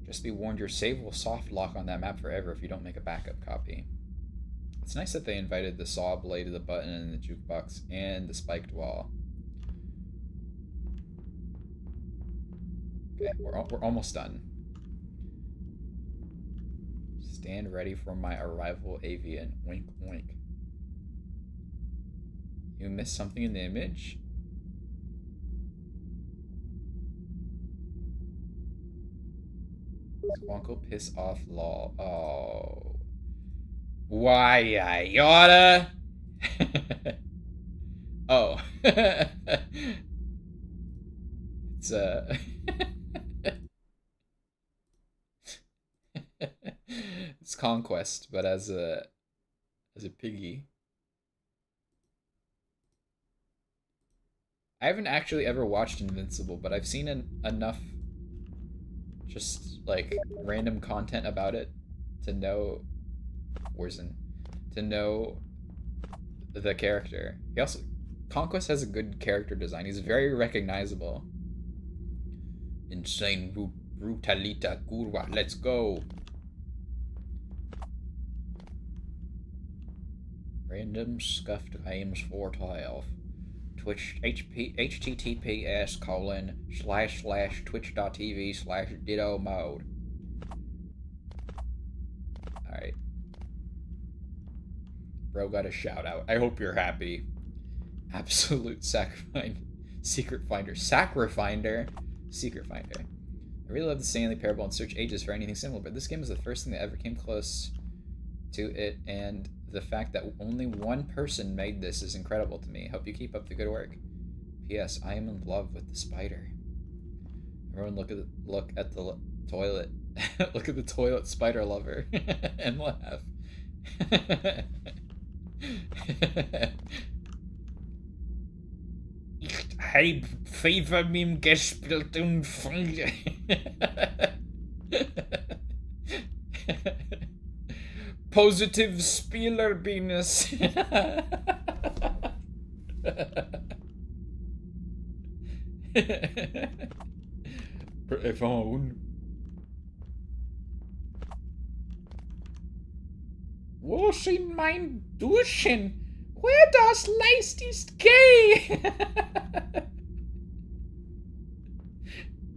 Just be warned your save will soft lock on that map forever if you don't make a backup copy. It's nice that they invited the saw blade of the button and the jukebox and the spiked wall. Okay, we're almost done. Stand ready for my arrival, avian. Wink, wink. You missed something in the image? Squonkle, piss off, lol. Oh. Why, I oughta? Oh. It's, it's Conquest, but as a piggy. I haven't actually ever watched Invincible, but I've seen enough just like random content about it to know to know the character. He also Conquest has a good character design. He's very recognizable. Insane brutalita curva. Let's go. Random scuffed games 412. Twitch https://twitch.tv/ditto mode. Alright. Bro got a shout out. I hope you're happy. Absolute Sacrifinder. Secret Finder. Sacrifinder. Secret Finder. I really love the Stanley Parable and search ages for anything similar, but this game is the first thing that ever came close to it, and the fact that only one person made this is incredible to me. Hope you keep up the good work. P.S. I am in love with the spider. Everyone look at the toilet. Look at the toilet spider lover and laugh. Ich habe Pfeifer mit gespielt und Positive Spielerpenis. Phone. Wo sind mein Duschen? Where das Leist ist gay?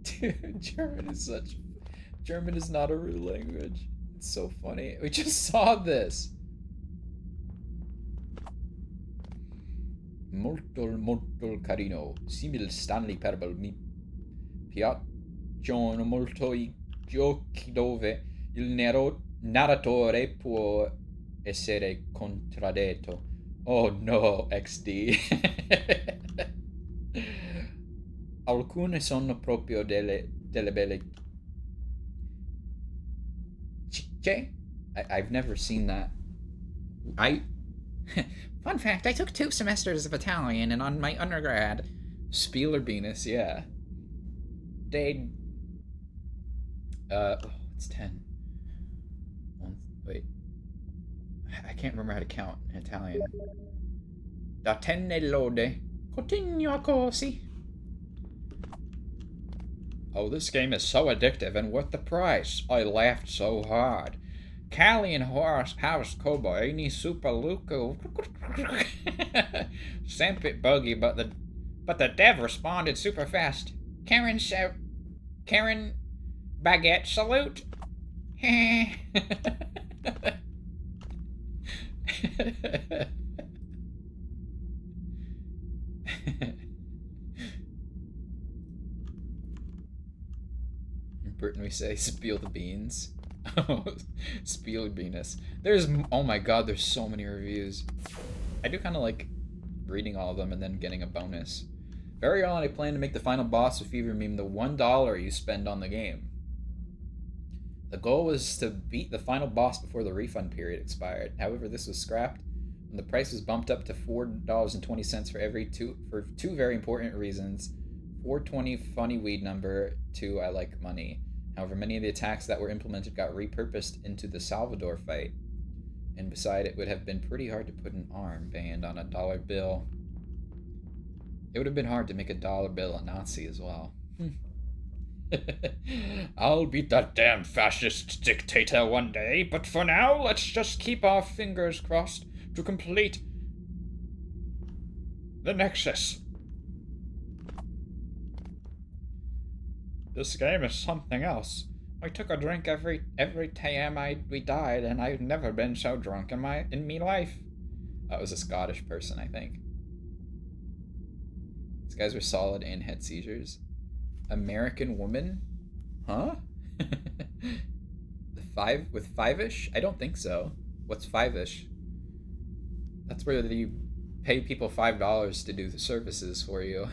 Dude, German is not a real language. It's so funny. We just saw this. Molto carino. Simil Stanley Parable mi piacciono molto I giochi dove il narratore può essere contraddetto. Oh no, XD. Alcune sono proprio delle belle Jay, I've never seen that. I Fun fact, I took 2 semesters of Italian and on my undergrad. Spielerbenis, yeah. They it's 10. Wait. I can't remember how to count in Italian. Da tenne lode. Continua così. Oh, this game is so addictive and worth the price. I laughed so hard. Callie and House Cowboy, ni super Luco. Sempit buggy, but the dev responded super fast. Karen Baguette salute. In Britain we say spill the beans. Oh, spiel beanus. Oh my god, there's so many reviews. I do kind of like reading all of them and then getting a bonus. Very early on, I plan to make the final boss of Fever Meme the $1 you spend on the game. The goal was to beat the final boss before the refund period expired. However, this was scrapped when the price was bumped up to $4.20 for two very important reasons. 420 funny weed number, 2 I like money. However, many of the attacks that were implemented got repurposed into the Salvador fight. And beside, it would have been pretty hard to put an armband on a dollar bill. It would have been hard to make a dollar bill a Nazi as well. I'll beat that damn fascist dictator one day, but for now, let's just keep our fingers crossed to complete the Nexus. This game is something else. I took a drink every time we died, and I've never been so drunk in me life. That was a Scottish person, I think. These guys were solid and had seizures. American woman? Huh? With 5-ish? I don't think so. What's 5-ish? That's where you pay people $5 to do the services for you.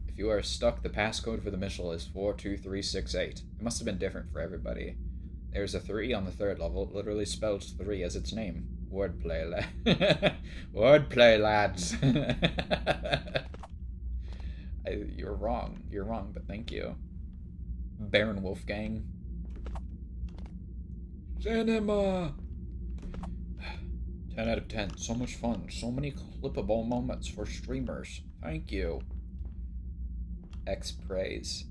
If you are stuck, the passcode for the missile is 42368. It must have been different for everybody. There's a 3 on the 3rd level. It literally spells 3 as its name. Wordplay, Wordplay, lads. You're wrong. You're wrong, but thank you. Baron Wolfgang. Cinema! 10 out of 10. So much fun. So many clippable moments for streamers. Thank you. X praise.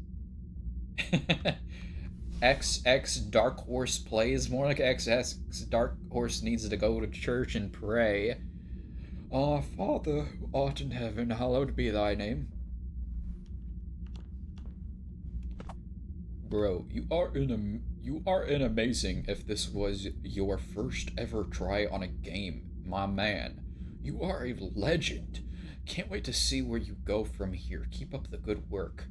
XX Dark Horse plays. More like XX Dark Horse needs to go to church and pray. Our Father, who art in heaven, hallowed be thy name. Bro, you are in amazing if this was your first ever try on a game, my man. You are a legend. Can't wait to see where you go from here. Keep up the good work.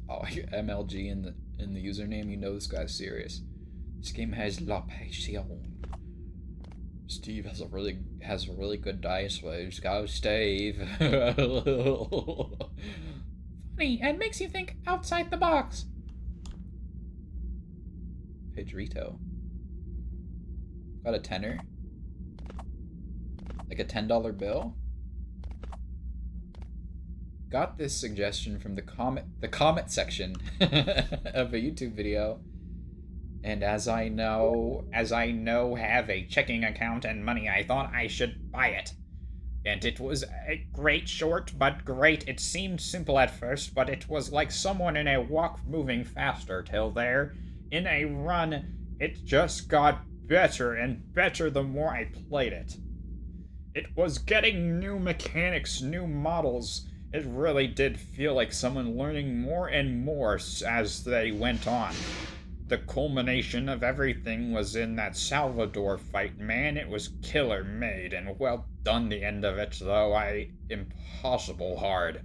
Oh, MLG in the username, you know this guy's serious. This game has la passion. Steve has a really good dice waves. Go Steve. Funny, and makes you think outside the box. Pedrito. Got a tenner. Like a $10 bill. Got this suggestion from the comment section of a YouTube video. And as I know have a checking account and money, I thought I should buy it. And it was a great short, but great. It seemed simple at first, but it was like someone in a walk moving faster till there. In a run, it just got better and better the more I played it. It was getting new mechanics, new models. It really did feel like someone learning more and more as they went on. The culmination of everything was in that Salvador fight, man. It was killer made, and well done the end of it, though impossible hard.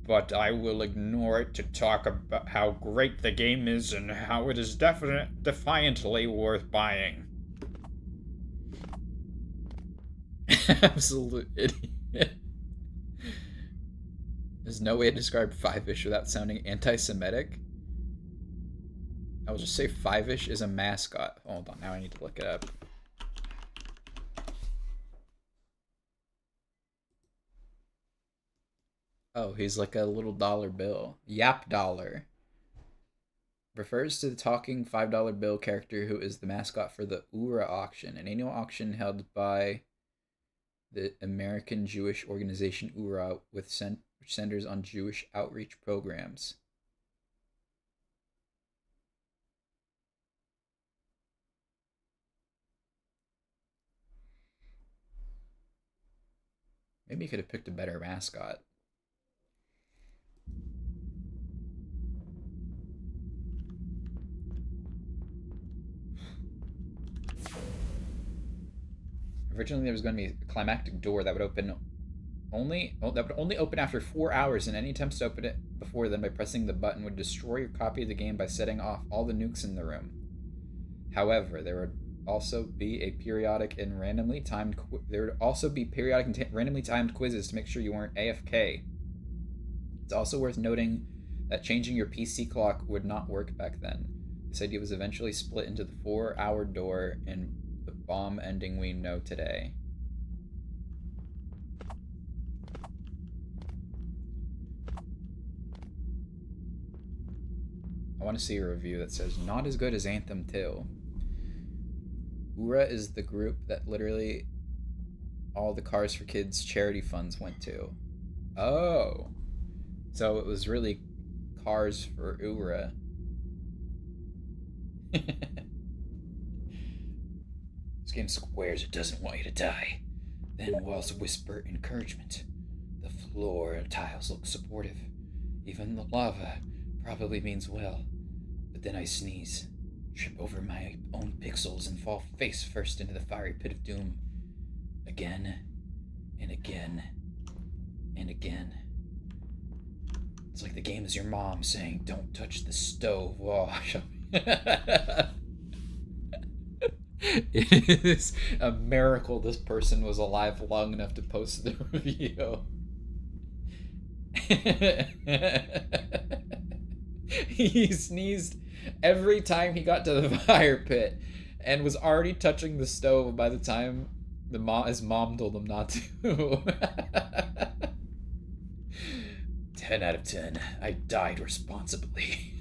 But I will ignore it to talk about how great the game is and how it is defiantly worth buying. Absolute idiot. There's no way to describe 5-ish without sounding anti-Semitic. I will just say Five-ish is a mascot. Hold on, now I need to look it up. Oh, he's like a little dollar bill. Yap Dollar. Refers to the talking $5 bill character who is the mascot for the Ura auction, an annual auction held by the American Jewish organization Ura, which centers on Jewish outreach programs. Maybe you could have picked a better mascot. Originally, there was going to be a climactic door that would open that would only open after 4 hours, and any attempts to open it before then by pressing the button would destroy your copy of the game by setting off all the nukes in the room. However, there would also be periodic and randomly timed quizzes to make sure you weren't AFK. It's also worth noting that changing your PC clock would not work back then. This idea was eventually split into the 4-hour door and the bomb ending we know today. I want to see a review that says, not as good as Anthem 2. Ura is the group that literally all the Cars for Kids charity funds went to. Oh. So it was really Cars for Ura. This game swears it doesn't want you to die. Then walls whisper encouragement. The floor and tiles look supportive. Even the lava probably means well. But then I sneeze, trip over my own pixels, and fall face first into the fiery pit of doom. Again, and again, and again. It's like the game is your mom saying, don't touch the stove. Oh, it is a miracle this person was alive long enough to post the review. He sneezed every time he got to the fire pit and was already touching the stove by the time his mom told him not to. 10 out of 10. I died responsibly.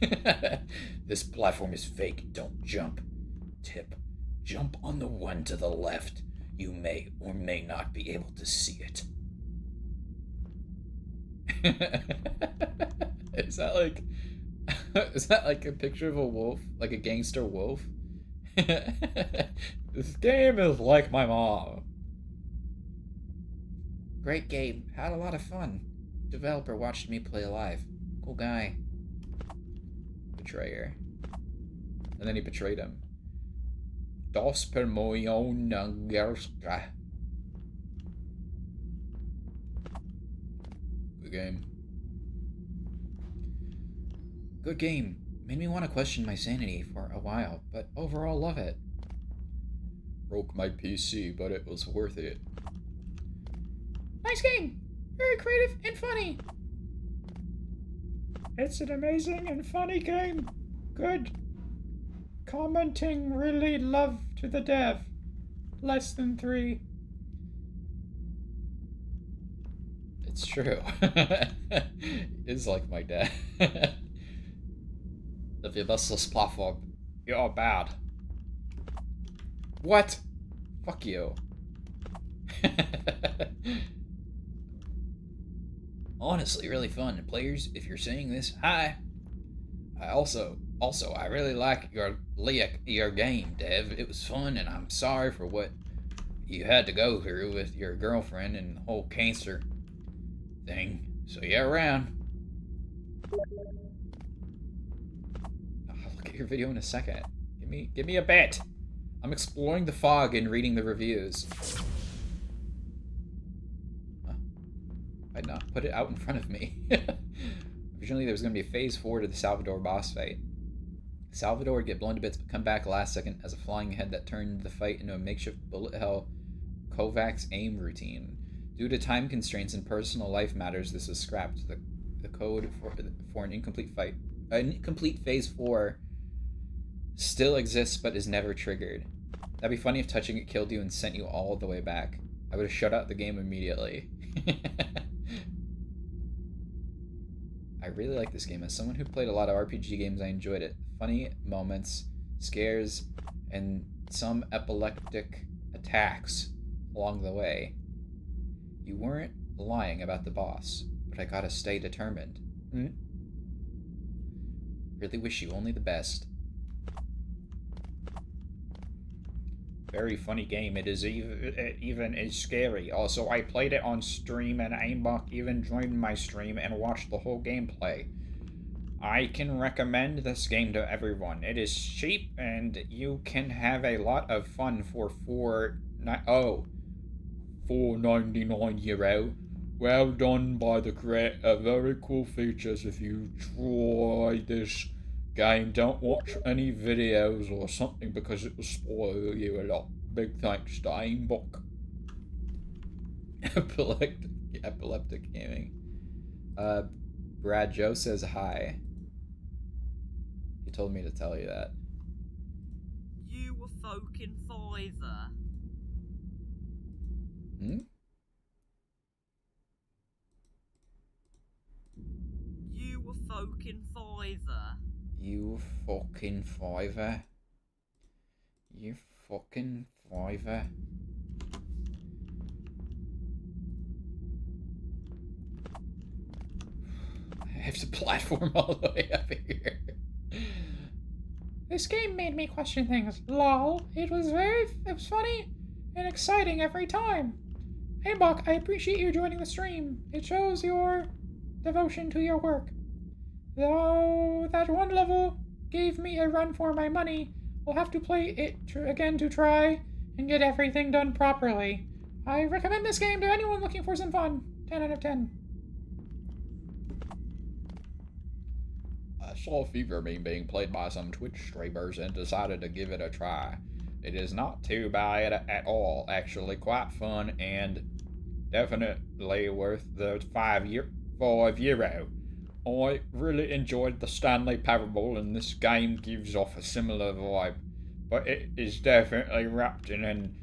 This platform is fake. Don't jump. Tip. Jump on the one to the left. You may or may not be able to see it. Is that like a picture of a wolf? Like a gangster wolf? This game is like my mom. Great game. Had a lot of fun. Developer watched me play live. Cool guy. Betrayer. And then he betrayed him. Dos per moją gierka. Good game. Good game. Made me want to question my sanity for a while, but overall love it. Broke my PC, but it was worth it. Nice game! Very creative and funny. It's an amazing and funny game. Good. Commenting really love to the dev. Less than 3. It's true. It's like my dad. If you miss this platform, you're bad. What? Fuck you. Honestly, really fun. And players, if you're seeing this, hi. I really like your game, Dev. It was fun, and I'm sorry for what you had to go through with your girlfriend and the whole cancer thing. So yeah, around. I'll look at your video in a second. Give me a bit. I'm exploring the fog and reading the reviews. I'd not put it out in front of me. Originally, there was going to be a phase 4 to the Salvador boss fight. Salvador would get blown to bits but come back last second as a flying head that turned the fight into a makeshift bullet hell Kovacs aim routine. Due to time constraints and personal life matters, this was scrapped. The code for an incomplete phase 4 Still exists but is never triggered. That'd be funny if touching it killed you and sent you all the way back. I would have shut out the game immediately. I really like this game. As someone who played a lot of RPG games, I enjoyed it. Funny moments, scares, and some epileptic attacks along the way. You weren't lying about the boss, but I gotta stay determined. Really wish you only the best. Very funny game. It is even is scary. Also, I played it on stream, and Aimbach even joined my stream and watched the whole gameplay. I can recommend this game to everyone. It is cheap, and you can have a lot of fun for €4.99. Well done by the creator. Very cool features if you try this game. Don't watch any videos or something because it will spoil you a lot. Big thanks to Aimbach. Epileptic gaming. Brad Joe says hi. He told me to tell you that. You were fucking fiver. You were fucking fiver. You fucking fiver. You fucking fiver. I have to platform all the way up here. This game made me question things. Lol. It was funny and exciting every time. Hey, Buck, I appreciate you joining the stream. It shows your devotion to your work. Though that one level gave me a run for my money, I'll have to play it again to try and get everything done properly. I recommend this game to anyone looking for some fun. 10 out of 10. I saw a Fever meme being played by some Twitch streamers and decided to give it a try. It is not too bad at all, actually quite fun and definitely worth the €5. I really enjoyed the Stanley Parable, and this game gives off a similar vibe, but it is definitely wrapped in an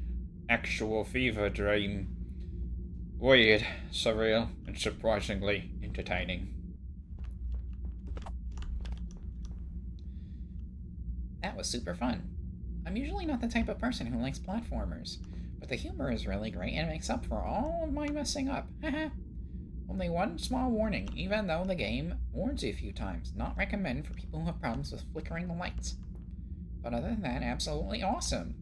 actual fever dream. Weird, surreal, and surprisingly entertaining. That was super fun. I'm usually not the type of person who likes platformers, but the humor is really great and makes up for all of my messing up. Haha. Only one small warning, even though the game warns you a few times. Not recommended for people who have problems with flickering the lights. But other than that, absolutely awesome.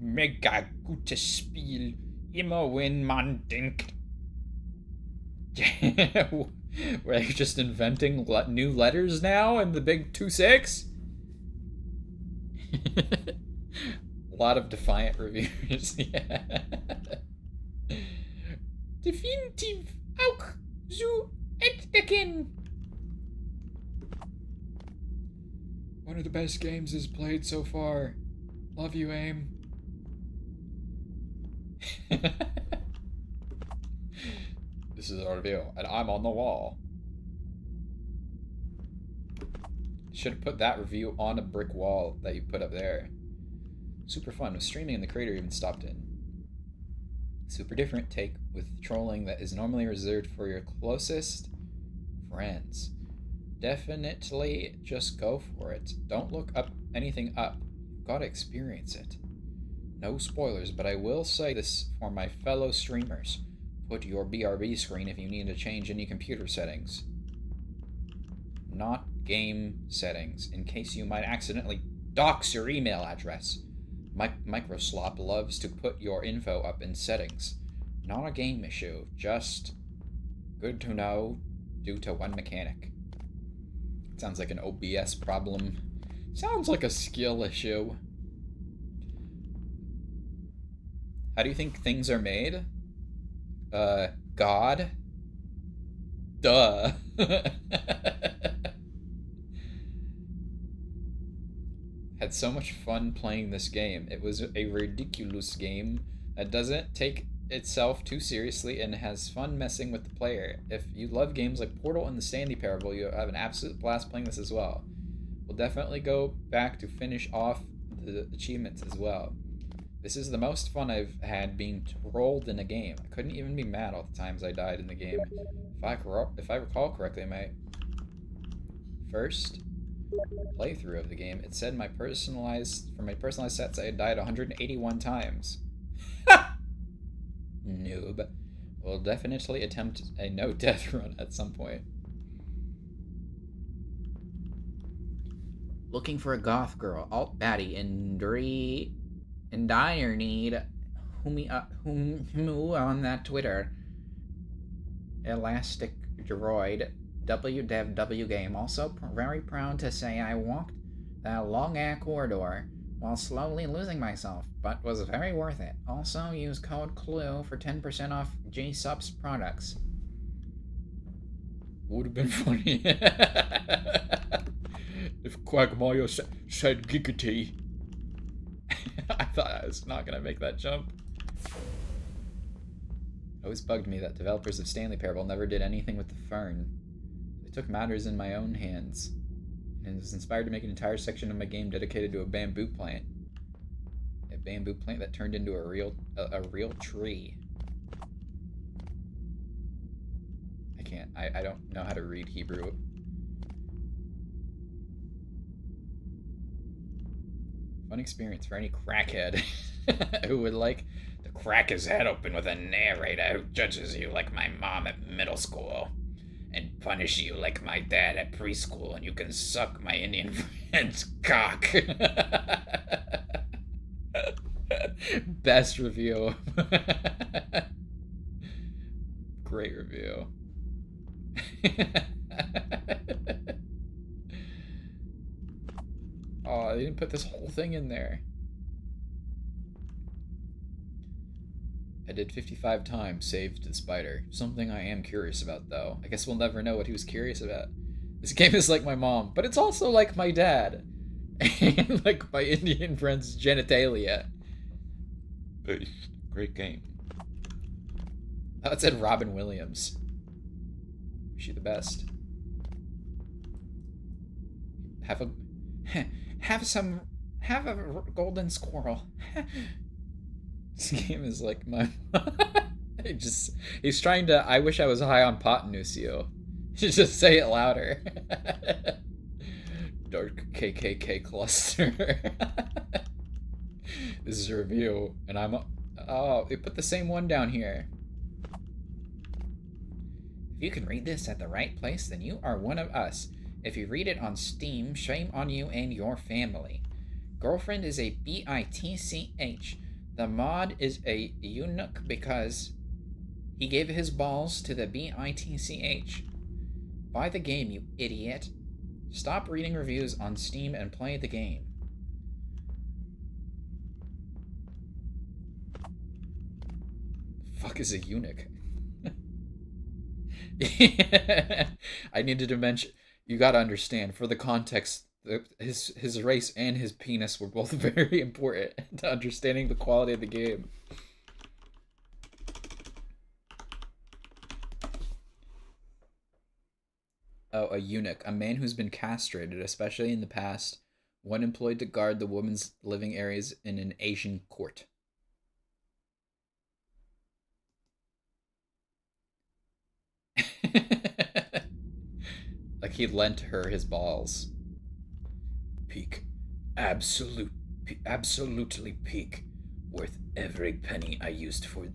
Mega gutes Spiel. Immer wenn man denkt. We're just inventing new letters now in the big 2-6? A lot of defiant reviews, yeah. Definitiv auch zu entdecken. One of the best games is played so far. Love you, AIM. This is our review, and I'm on the wall. Should have put that review on a brick wall that you put up there. Super fun with streaming, and the creator even stopped in. Super different take with trolling that is normally reserved for your closest friends. Definitely just go for it. Don't look up anything up. You've got to experience it. No spoilers, but I will say this for my fellow streamers. Put your BRB screen if you need to change any computer settings. Not game settings, in case you might accidentally dox your email address. Microslop loves to put your info up in settings. Not a game issue, just good to know due to one mechanic. Sounds like an OBS problem. Sounds like a skill issue. How do you think things are made? God? Duh. Had so much fun playing this game. It was a ridiculous game that doesn't take itself too seriously and has fun messing with the player. If you love games like Portal and the Stanley Parable, you have an absolute blast playing this as well. We'll definitely go back to finish off the achievements as well. This is the most fun I've had being trolled in a game. I couldn't even be mad all the times I died in the game. If I recall correctly, my first playthrough of the game, it said my personalized sets I had died 181 times. Noob. We'll definitely attempt a no-death run at some point. Looking for a goth girl, alt baddie, in dire need. Whom on that Twitter. Elastic Droid. WDevW game. Also very proud to say I walked that long ass corridor while slowly losing myself, but was very worth it. Also use code CLUE for 10% off G-Subs products. Would have been funny if Quagmire said giggity. I thought I was not gonna make that jump. It always bugged me that developers of Stanley Parable never did anything with the fern. They took matters in my own hands, and was inspired to make an entire section of my game dedicated to a bamboo plant. A bamboo plant that turned into a real tree. I don't know how to read Hebrew. Fun experience for any crackhead who would like to crack his head open with a narrator who judges you like my mom at middle school and punish you like my dad at preschool, and you can suck my Indian friend's cock. Best review. Great review. Oh, they didn't put this whole thing in there. I did 55 times, saved the spider. Something I am curious about, though. I guess we'll never know what he was curious about. This game is like my mom, but it's also like my dad. And like my Indian friend's genitalia. Great game. Oh, it said Robin Williams. Wish you the best. Have a golden squirrel. This game is like my he's trying to I wish I was high on pot, Nucio. Just say it louder. Dark KKK cluster. This is a review, and they put the same one down here. If you can read this at the right place, then you are one of us. If you read it on Steam, shame on you and your family. Girlfriend is a bitch. The mod is a eunuch because he gave his balls to the bitch. Buy the game, you idiot. Stop reading reviews on Steam and play the game. Fuck is a eunuch? I needed to mention, you gotta understand, for the context, his race and his penis were both very important to understanding the quality of the game. Oh, a eunuch, a man who's been castrated, especially in the past, one employed to guard the women's living areas in an Asian court. Like he lent her his balls. Peak. Absolutely peak. Worth every penny I used for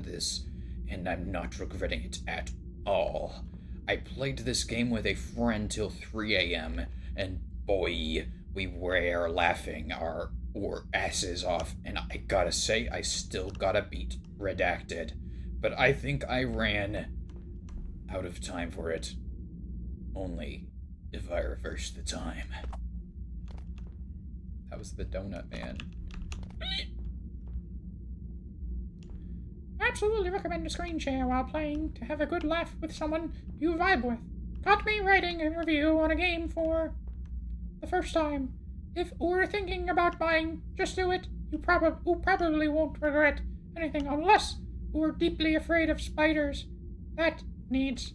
this, and I'm not regretting it at all. I played this game with a friend till 3 a.m., and boy, we were laughing our asses off, and I gotta say, I still got a beat, redacted. But I think I ran out of time for it. Only if I reverse the time. That was the donut man. Absolutely recommend a screen share while playing to have a good laugh with someone you vibe with. Got me writing a review on a game for the first time. If you're thinking about buying, just do it. You probably won't regret. anything unless we're deeply afraid of spiders. That needs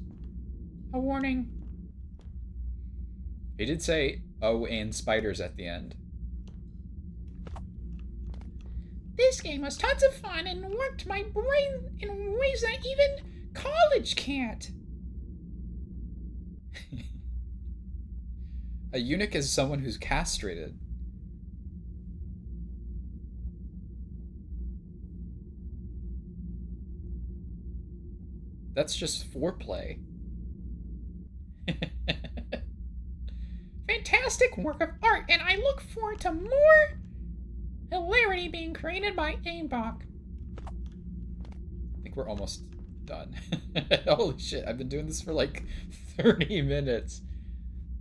a warning. He did say, oh, and spiders at the end. This game was tons of fun and worked my brain in ways that even college can't. A eunuch is someone who's castrated. That's just foreplay. Fantastic work of art, and I look forward to more hilarity being created by Aimbach. I think we're almost done. Holy shit, I've been doing this for like 30 minutes.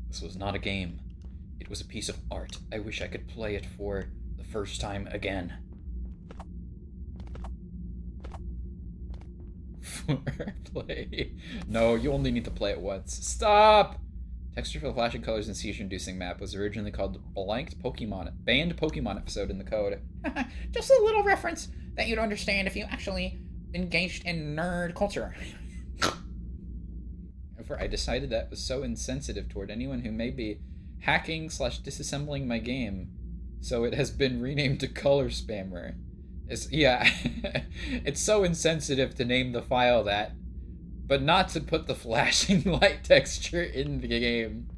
This was not a game. It was a piece of art. I wish I could play it for the first time again. Foreplay. No, you only need to play it once. Stop! Texture for the flashing colors and seizure-inducing map was originally called Banned Pokemon episode in the code. Just a little reference that you'd understand if you actually engaged in nerd culture. However, I decided that was so insensitive toward anyone who may be hacking/disassembling my game, so it has been renamed to Color Spammer. It's so insensitive to name the file that, but not to put the flashing light texture in the game.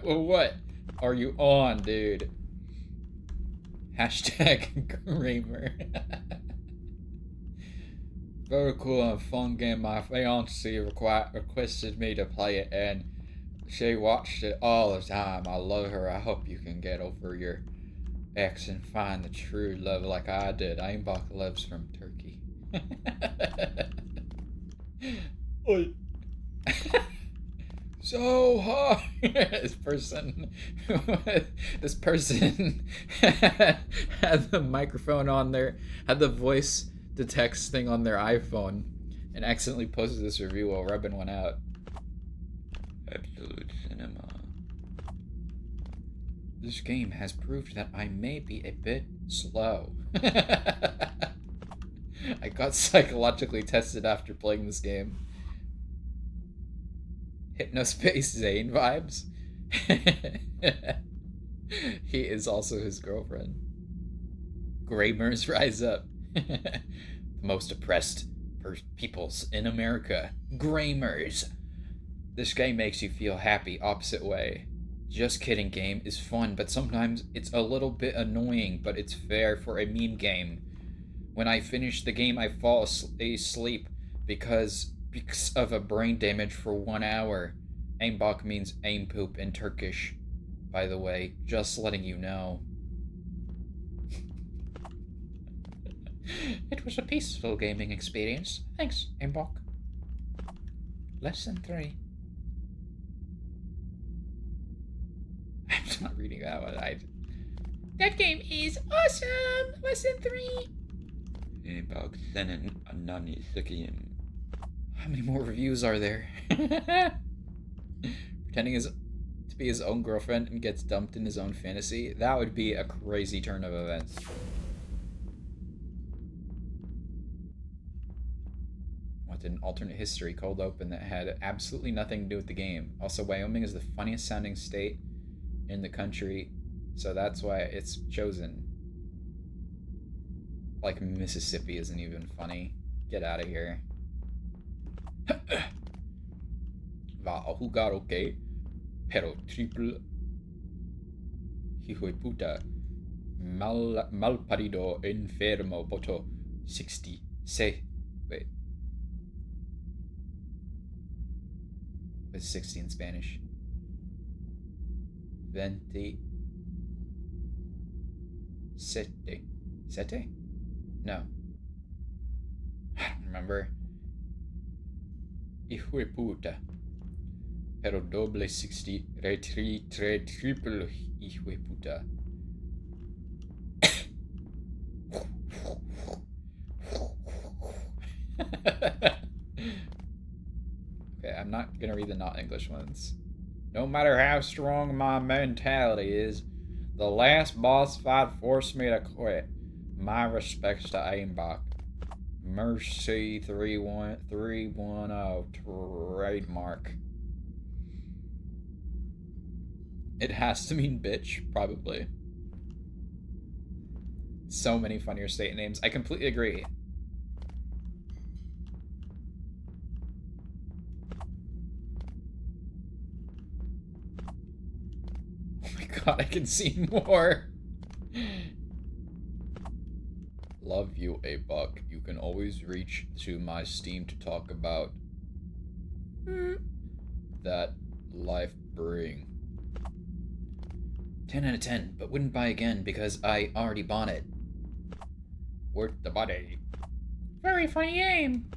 What are you on, dude? Hashtag Kramer. Very cool and fun game. My fiance requested me to play it, and she watched it all the time. I love her. I hope you can get over your ex and find the true love like I did. Aimbach loves from Turkey. Oi. So hard. This person had the microphone on there, had the voice to text thing on their iPhone, and accidentally posted this review while rubbing one out. Absolute cinema. This game has proved that I may be a bit slow. I got psychologically tested after playing this game. Hypnospace Zane vibes. He is also his girlfriend. Grammars rise up. The most oppressed peoples in America. Grammars. This game makes you feel happy opposite way. Just kidding, game is fun, but sometimes it's a little bit annoying, but it's fair for a meme game. When I finish the game, I fall asleep because of a brain damage for 1 hour. Aimbach means aim poop in Turkish, by the way, just letting you know. It was a peaceful gaming experience. Thanks, Aimbach. Lesson 3. I'm not reading that one. That game is awesome! Lesson 3. Aimbach Senen Anani Sukian. How many more reviews are there? Pretending to be his own girlfriend and gets dumped in his own fantasy. That would be a crazy turn of events. Wanted an alternate history cold open that had absolutely nothing to do with the game. Also, Wyoming is the funniest sounding state in the country, so that's why it's chosen. Like, Mississippi isn't even funny. Get out of here. Va a jugar, ok? Pero triple. Hijo de puta. Malparido enfermo voto 60. Say. Wait. What's 60 in Spanish? 20. Sete. Sete? No. I don't remember. Hijo de puta. Pero doble 60. Triple. Hijo de puta. Okay, I'm not gonna read the not English ones. No matter how strong my mentality is, the last boss fight forced me to quit. My respects to Aimbach. Mercy 31310 trademark. It has to mean bitch, probably. So many funnier state names. I completely agree. Oh my god, I can see more. Love you, a buck. You can always reach to my Steam to talk about that life bring. 10 out of 10, but wouldn't buy again because I already bought it. Worth the body. Very funny game.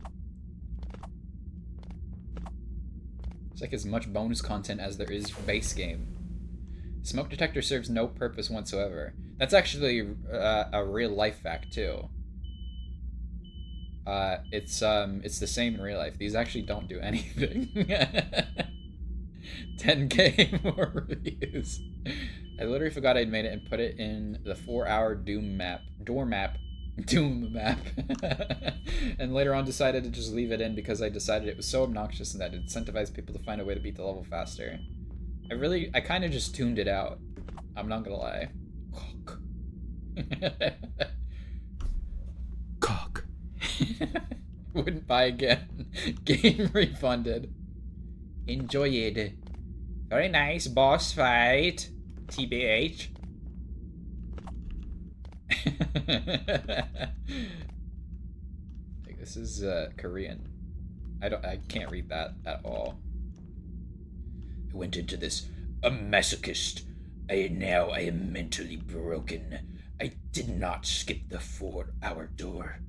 It's like as much bonus content as there is base game. Smoke detector serves no purpose whatsoever. That's actually a real life fact too. It's the same in real life. These actually don't do anything. 10K more reviews. I literally forgot I'd made it and put it in the 4-hour Doom map, and later on decided to just leave it in because I decided it was so obnoxious and that it incentivized people to find a way to beat the level faster. I kind of just tuned it out. I'm not gonna lie. Cock. Wouldn't buy again. Game refunded. Enjoy it. Very nice boss fight. TBH. Like, this is Korean. I can't read that at all. I went into this a masochist. Now I am mentally broken. I did not skip the 4-hour door.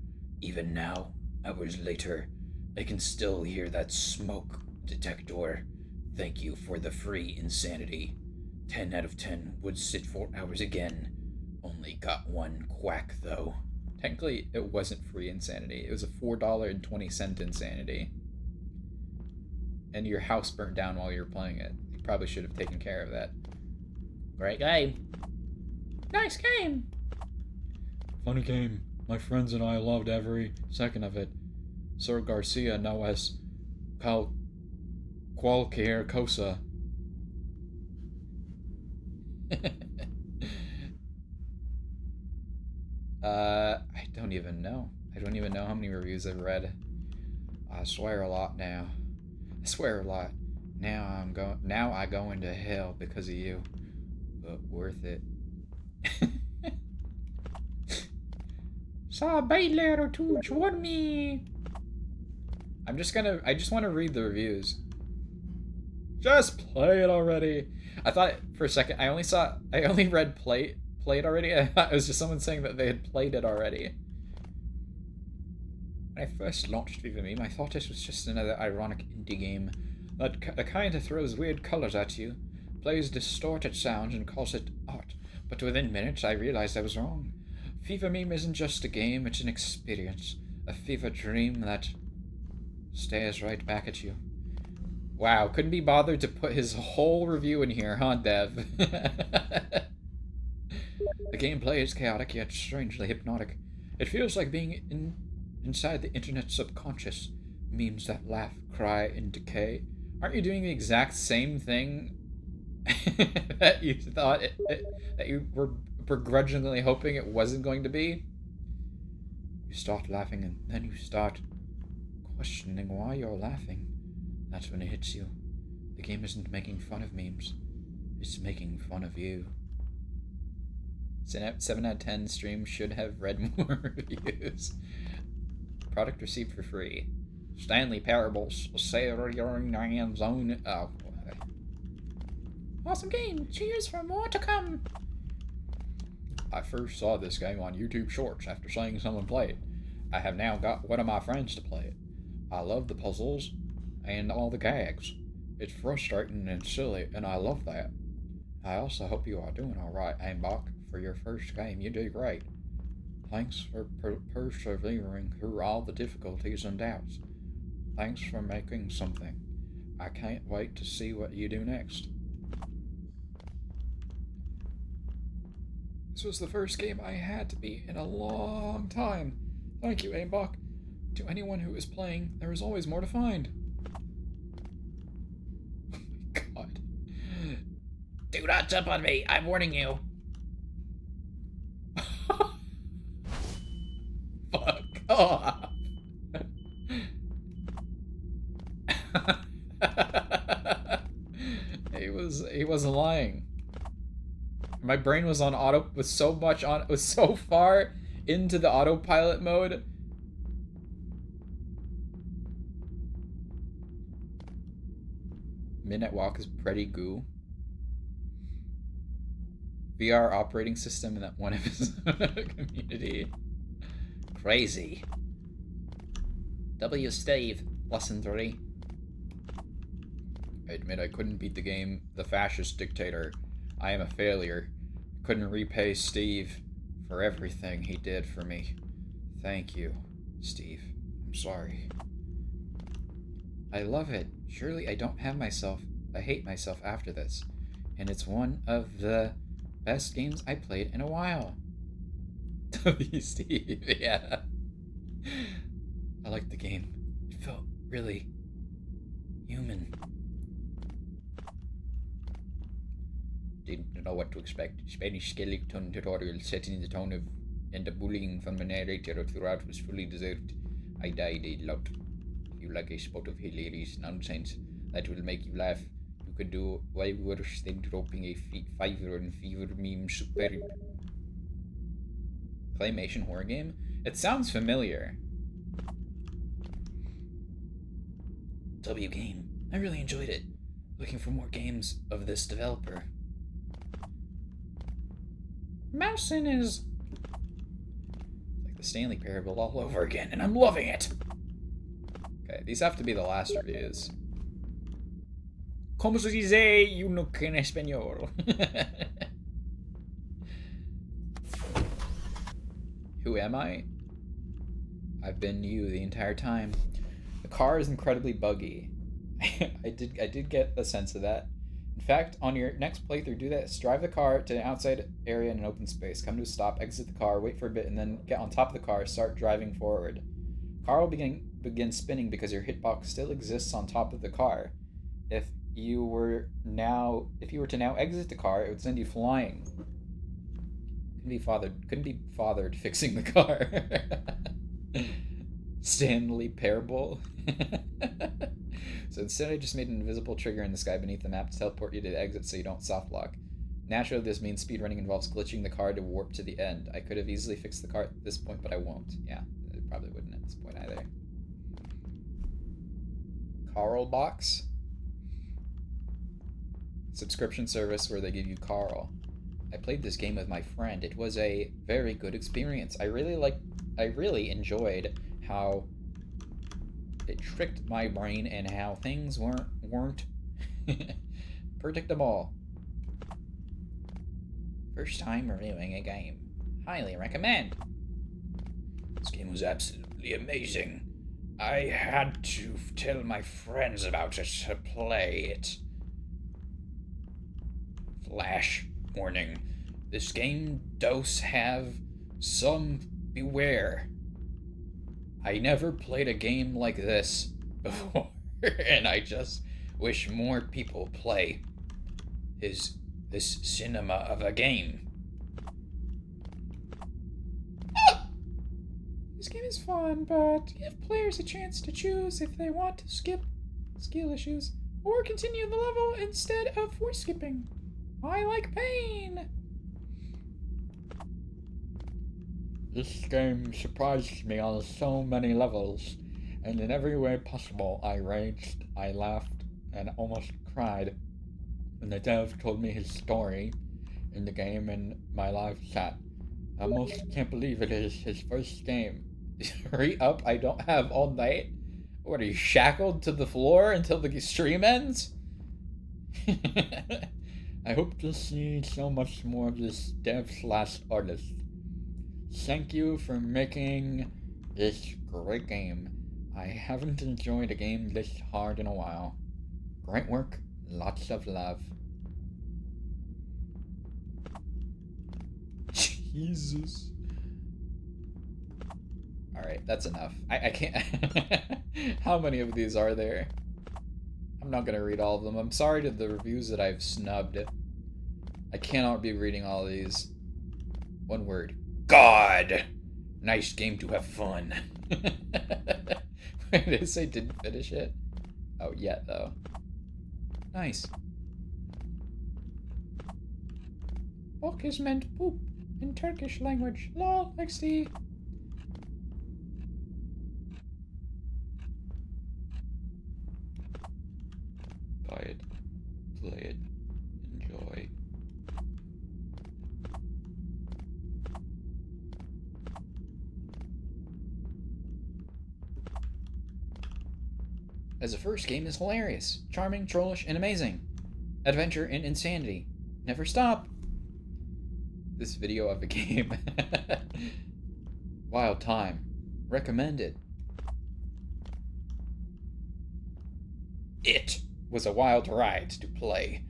Even now, hours later, I can still hear that smoke detector. Thank you for the free insanity. 10 out of 10 would sit 4 hours again. Only got one quack, though. Technically, it wasn't free insanity. It was a $4.20 insanity. And your house burnt down while you were playing it. You probably should have taken care of that. Great game. Nice game. Funny game. My friends and I loved every second of it. Sir Garcia no es cualquier cosa. I don't even know. I don't even know how many reviews I've read. I swear a lot now. I swear a lot. Now I go into hell because of you. But worth it. Saw a bailar to join me. I just want to read the reviews. Just play it already. I thought for a second, I only read play it already. I thought it was just someone saying that they had played it already. When I first launched Viva Meme, I thought it was just another ironic indie game. The kind that throws weird colors at you, plays distorted sounds and calls it art. But within minutes, I realized I was wrong. Viva Meme isn't just a game, it's an experience. A fever dream that stares right back at you. Wow, couldn't be bothered to put his whole review in here, huh, Dev? The gameplay is chaotic yet strangely hypnotic. It feels like being inside the internet's subconscious. Memes that laugh, cry, and decay. Aren't you doing the exact same thing that you thought that you were begrudgingly hoping it wasn't going to be? You start laughing and then you start questioning why you're laughing. That's when it hits you. The game isn't making fun of memes. It's making fun of you. 7 out of 10 stream should have read more reviews. Product received for free. Stanley Parables. Zone. Oh. Awesome game. Cheers for more to come. I first saw this game on YouTube Shorts after seeing someone play it. I have now got one of my friends to play it. I love the puzzles and all the gags. It's frustrating and silly, and I love that. I also hope you are doing alright, Aimbach. For your first game, you did great. Thanks for persevering through all the difficulties and doubts. Thanks for making something. I can't wait to see what you do next. This was the first game I had to beat in a long time. Thank you, Aimbach. To anyone who is playing, there is always more to find. Oh my god. Do not jump on me. I'm warning you. Fuck off. He wasn't lying. My brain was on auto, was so far into the autopilot mode. Midnight Walk is pretty goo. VR operating system in that one of his community. Crazy. W. Steve, lesson 3. I admit I couldn't beat the game, The Fascist Dictator. I am a failure. I couldn't repay Steve for everything he did for me. Thank you, Steve. I'm sorry. I love it. Surely I don't have myself. I hate myself after this. And it's one of the best games I played in a while. W. Steve, yeah. I liked the game. It felt really human. Didn't know what to expect. Spanish skeleton tutorial set in the tone of, and the bullying from the narrator throughout was fully deserved. I died a lot. If you like a spot of hilarious nonsense that will make you laugh, you could do way worse than dropping a fiver on fever meme superb. Claymation horror game? It sounds familiar. W game. I really enjoyed it. Looking for more games of this developer. Mousin is like the Stanley Parable all over again, and I'm loving it. Okay, these have to be the last reviews. ¿Cómo se dice eunuch en español? Who am I? I've been you the entire time. The car is incredibly buggy. I did get the sense of that. In fact, on your next playthrough, do this. Drive the car to an outside area in an open space. Come to a stop, exit the car, wait for a bit, and then get on top of the car, start driving forward. Car will begin spinning because your hitbox still exists on top of the car. If you were to now exit the car, it would send you flying. Couldn't be bothered fixing the car. Stanley Parable. So instead I just made an invisible trigger in the sky beneath the map to teleport you to the exit so you don't soft lock. Naturally, this means speedrunning involves glitching the car to warp to the end. I could have easily fixed the car at this point, but I won't. Yeah, it probably wouldn't at this point either. Carl Box. Subscription service where they give you Carl. I played this game with my friend. It was a very good experience. I really enjoyed how it tricked my brain and how things weren't predictable. First time reviewing a game. Highly recommend. This game was absolutely amazing. I had to tell my friends about it to play it. Flash warning. This game does have some beware. I never played a game like this before, and I just wish more people play this cinema of a game. This game is fun, but give players a chance to choose if they want to skip skill issues or continue the level instead of force skipping. I like pain. This game surprised me on so many levels, and in every way possible. I raged, I laughed, and almost cried when the dev told me his story in the game in my live chat. I almost can't believe it is his first game. Hurry up, I don't have all night. What, are you shackled to the floor until the stream ends? I hope to see so much more of this dev/artist. Thank you for making this great game. I haven't enjoyed a game this hard in a while. Great work, lots of love. Jesus. Alright, that's enough. I can't... How many of these are there? I'm not gonna read all of them. I'm sorry to the reviews that I've snubbed. I cannot be reading all of these. One word. God! Nice game to have fun. Wait, did it say didn't finish it? Oh, yet, though. Nice. Bok is meant poop in Turkish language. Lol, XD. Buy it. Play it. Enjoy. As a first game is hilarious, charming, trollish, and amazing. Adventure and insanity. Never stop. This video of a game. Wild time. Recommended. It was a wild ride to play,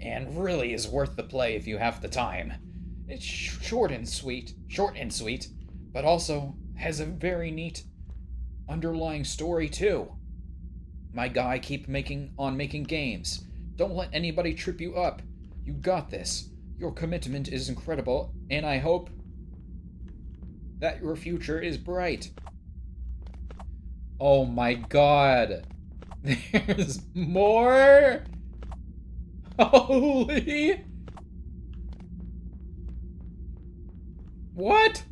and really is worth the play if you have the time. It's short and sweet, but also has a very neat underlying story too. My guy, keep making games. Don't let anybody trip you up. You got this. Your commitment is incredible, and I hope that your future is bright. Oh my god. There's more? Holy... What?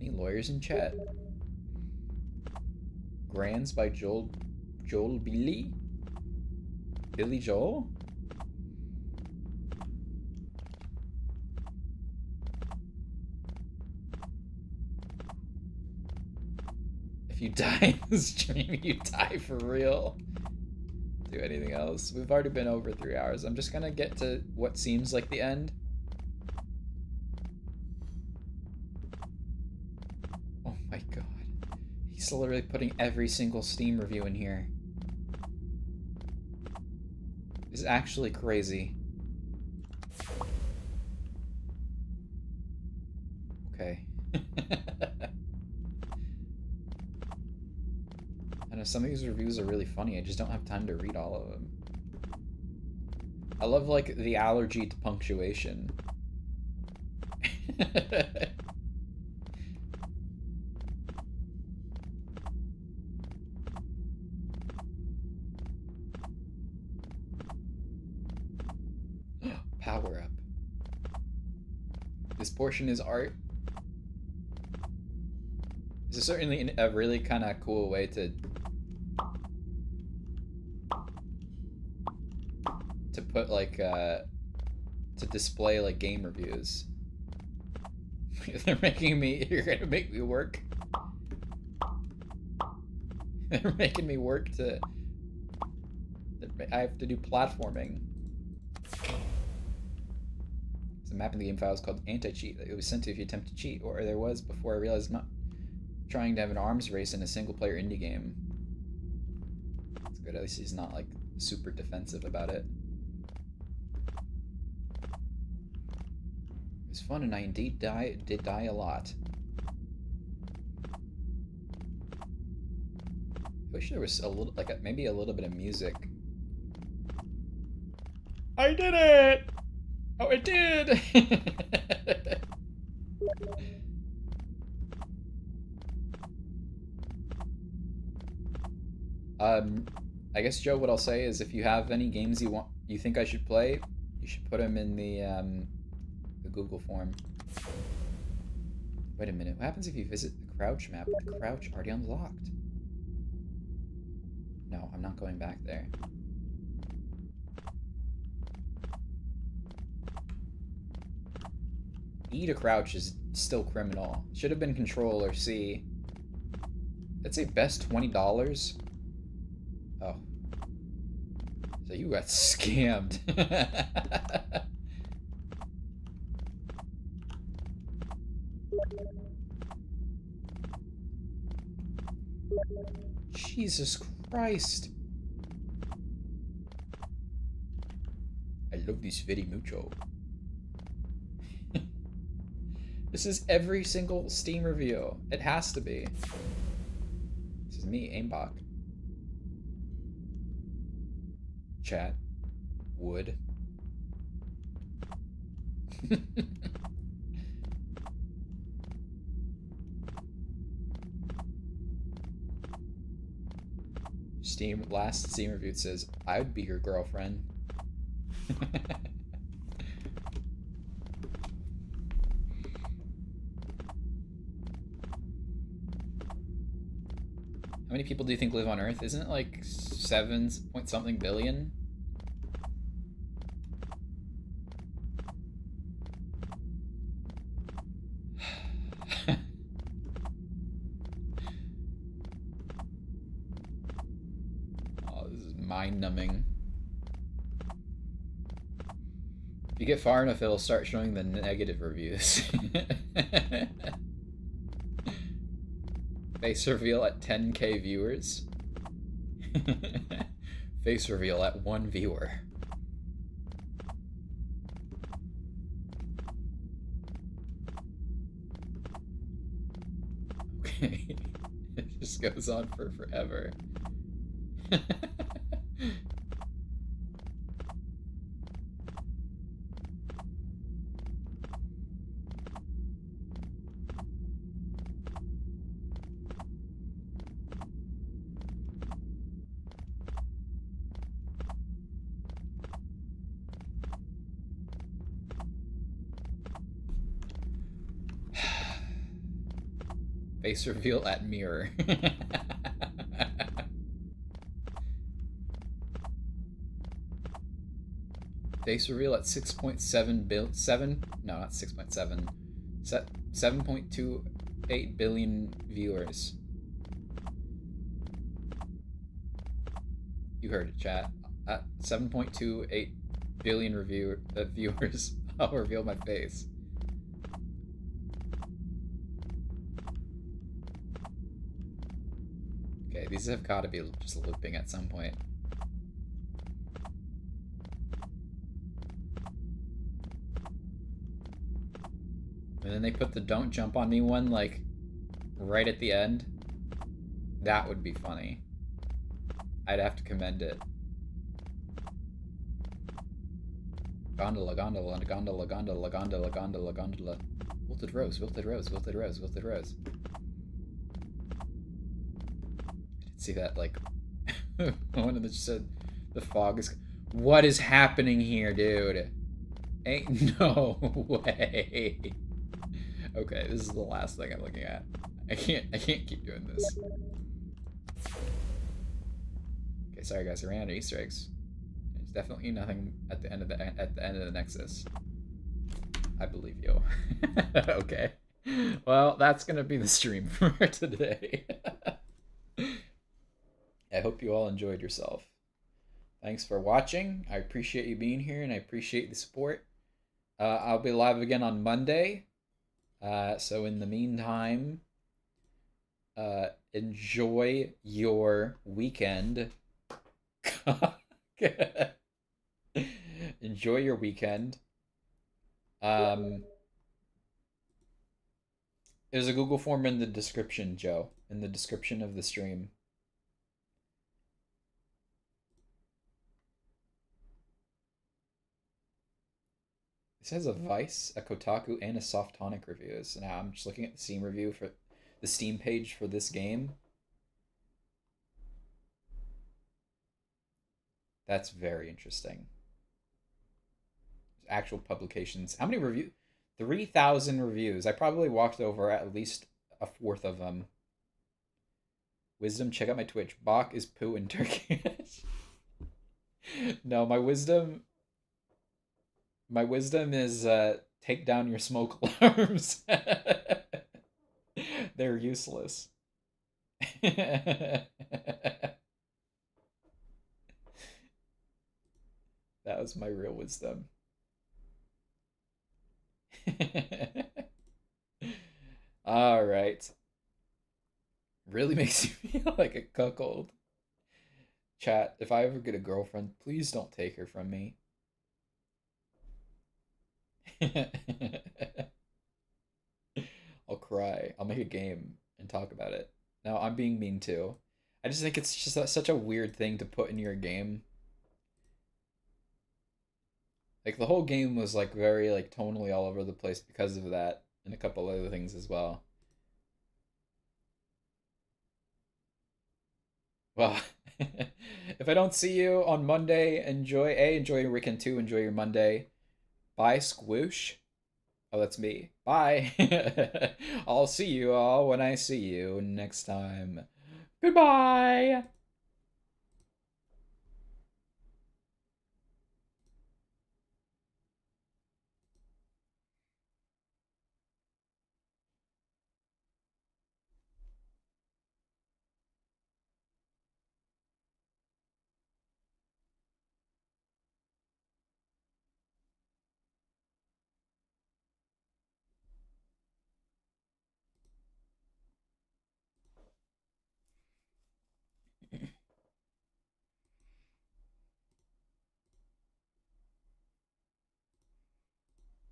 Any lawyers in chat? Grands by Joel Billy? Billy Joel? If you die in the stream, you die for real. Do anything else? We've already been over 3 hours. I'm just gonna get to what seems like the end. Oh my god. He's literally putting every single Steam review in here. It's actually crazy. Okay. I know some of these reviews are really funny. I just don't have time to read all of them. I love, like, the allergy to punctuation. Power up. This portion is art. This is certainly a really kind of cool way to put, like, to display, like, game reviews. They're making me, you're gonna make me work. They're making me work to, I have to do platforming. It's a map in the game file is called anti-cheat. It was sent to if you attempt to cheat, or there was before I realized not trying to have an arms race in a single-player indie game. It's good, at least he's not, like, super defensive about it. It was fun, and I indeed did die a lot. I wish there was a little, like, maybe a little bit of music. I did it! Oh, I did! I guess, Joe, what I'll say is if you have any games you think I should play, you should put them in the Google form. Wait a minute, what happens if you visit the crouch map? The crouch already unlocked. No, I'm not going back there. E to crouch is still criminal. Should have been control or C. Let's say best $20. Oh. So you got scammed. Jesus Christ. love this very mucho. This is every single Steam review. It has to be. This is me, Aimbach. Chat. Wood. Last Steam review says, I would be your girlfriend. How many people do you think live on Earth? Isn't it like 7 point something billion? Oh, this is mind-numbing. If you get far enough, it'll start showing the negative reviews. Face reveal at 10k viewers. Face reveal at 1 viewer. Okay. It just goes on for forever. Face reveal at mirror. Face reveal at 6.7 no, not 6.7. 7.28 billion viewers. You heard it, chat. At 7.28 billion viewers, I'll reveal my face. Okay, these have got to be just looping at some point. And then they put the don't jump on me one, like, right at the end. That would be funny. I'd have to commend it. Gondola, gondola, gondola, gondola, gondola, gondola, gondola. Wilted rose, wilted rose, wilted rose, wilted rose. I did see that, like, one of them just said, the fog is... What is happening here, dude? Ain't no way. Okay, this is the last thing I'm looking at. I can't keep doing this. Okay, sorry guys, I ran out of Easter eggs. There's definitely nothing at the end of the Nexus. I believe you. Okay. Well, that's gonna be the stream for today. I hope you all enjoyed yourself. Thanks for watching. I appreciate you being here and I appreciate the support. I'll be live again on Monday. So in the meantime, enjoy your weekend. Enjoy your weekend. There's a Google form in the description, Joe, in the description of the stream. This has a Vice, a Kotaku, and a Softonic reviews. Now I'm just looking at the Steam review for the Steam page for this game. That's very interesting. Actual publications. How many reviews? 3,000 reviews. I probably walked over at least a fourth of them. Wisdom, check out my Twitch. Bach is poo in Turkish. No, my wisdom is take down your smoke alarms. They're useless. That was my real wisdom. All right. Really makes you feel like a cuckold. Chat, if I ever get a girlfriend, please don't take her from me. I'll cry. I'll make a game and talk about it. No, I'm being mean too. I just think it's just such a weird thing to put in your game. Like the whole game was like very like tonally all over the place because of that and a couple other things as well. Well, if I don't see you on Monday, enjoy your weekend too. Enjoy your Monday. Bye, Squoosh. Oh, that's me. Bye. I'll see you all when I see you next time. Goodbye.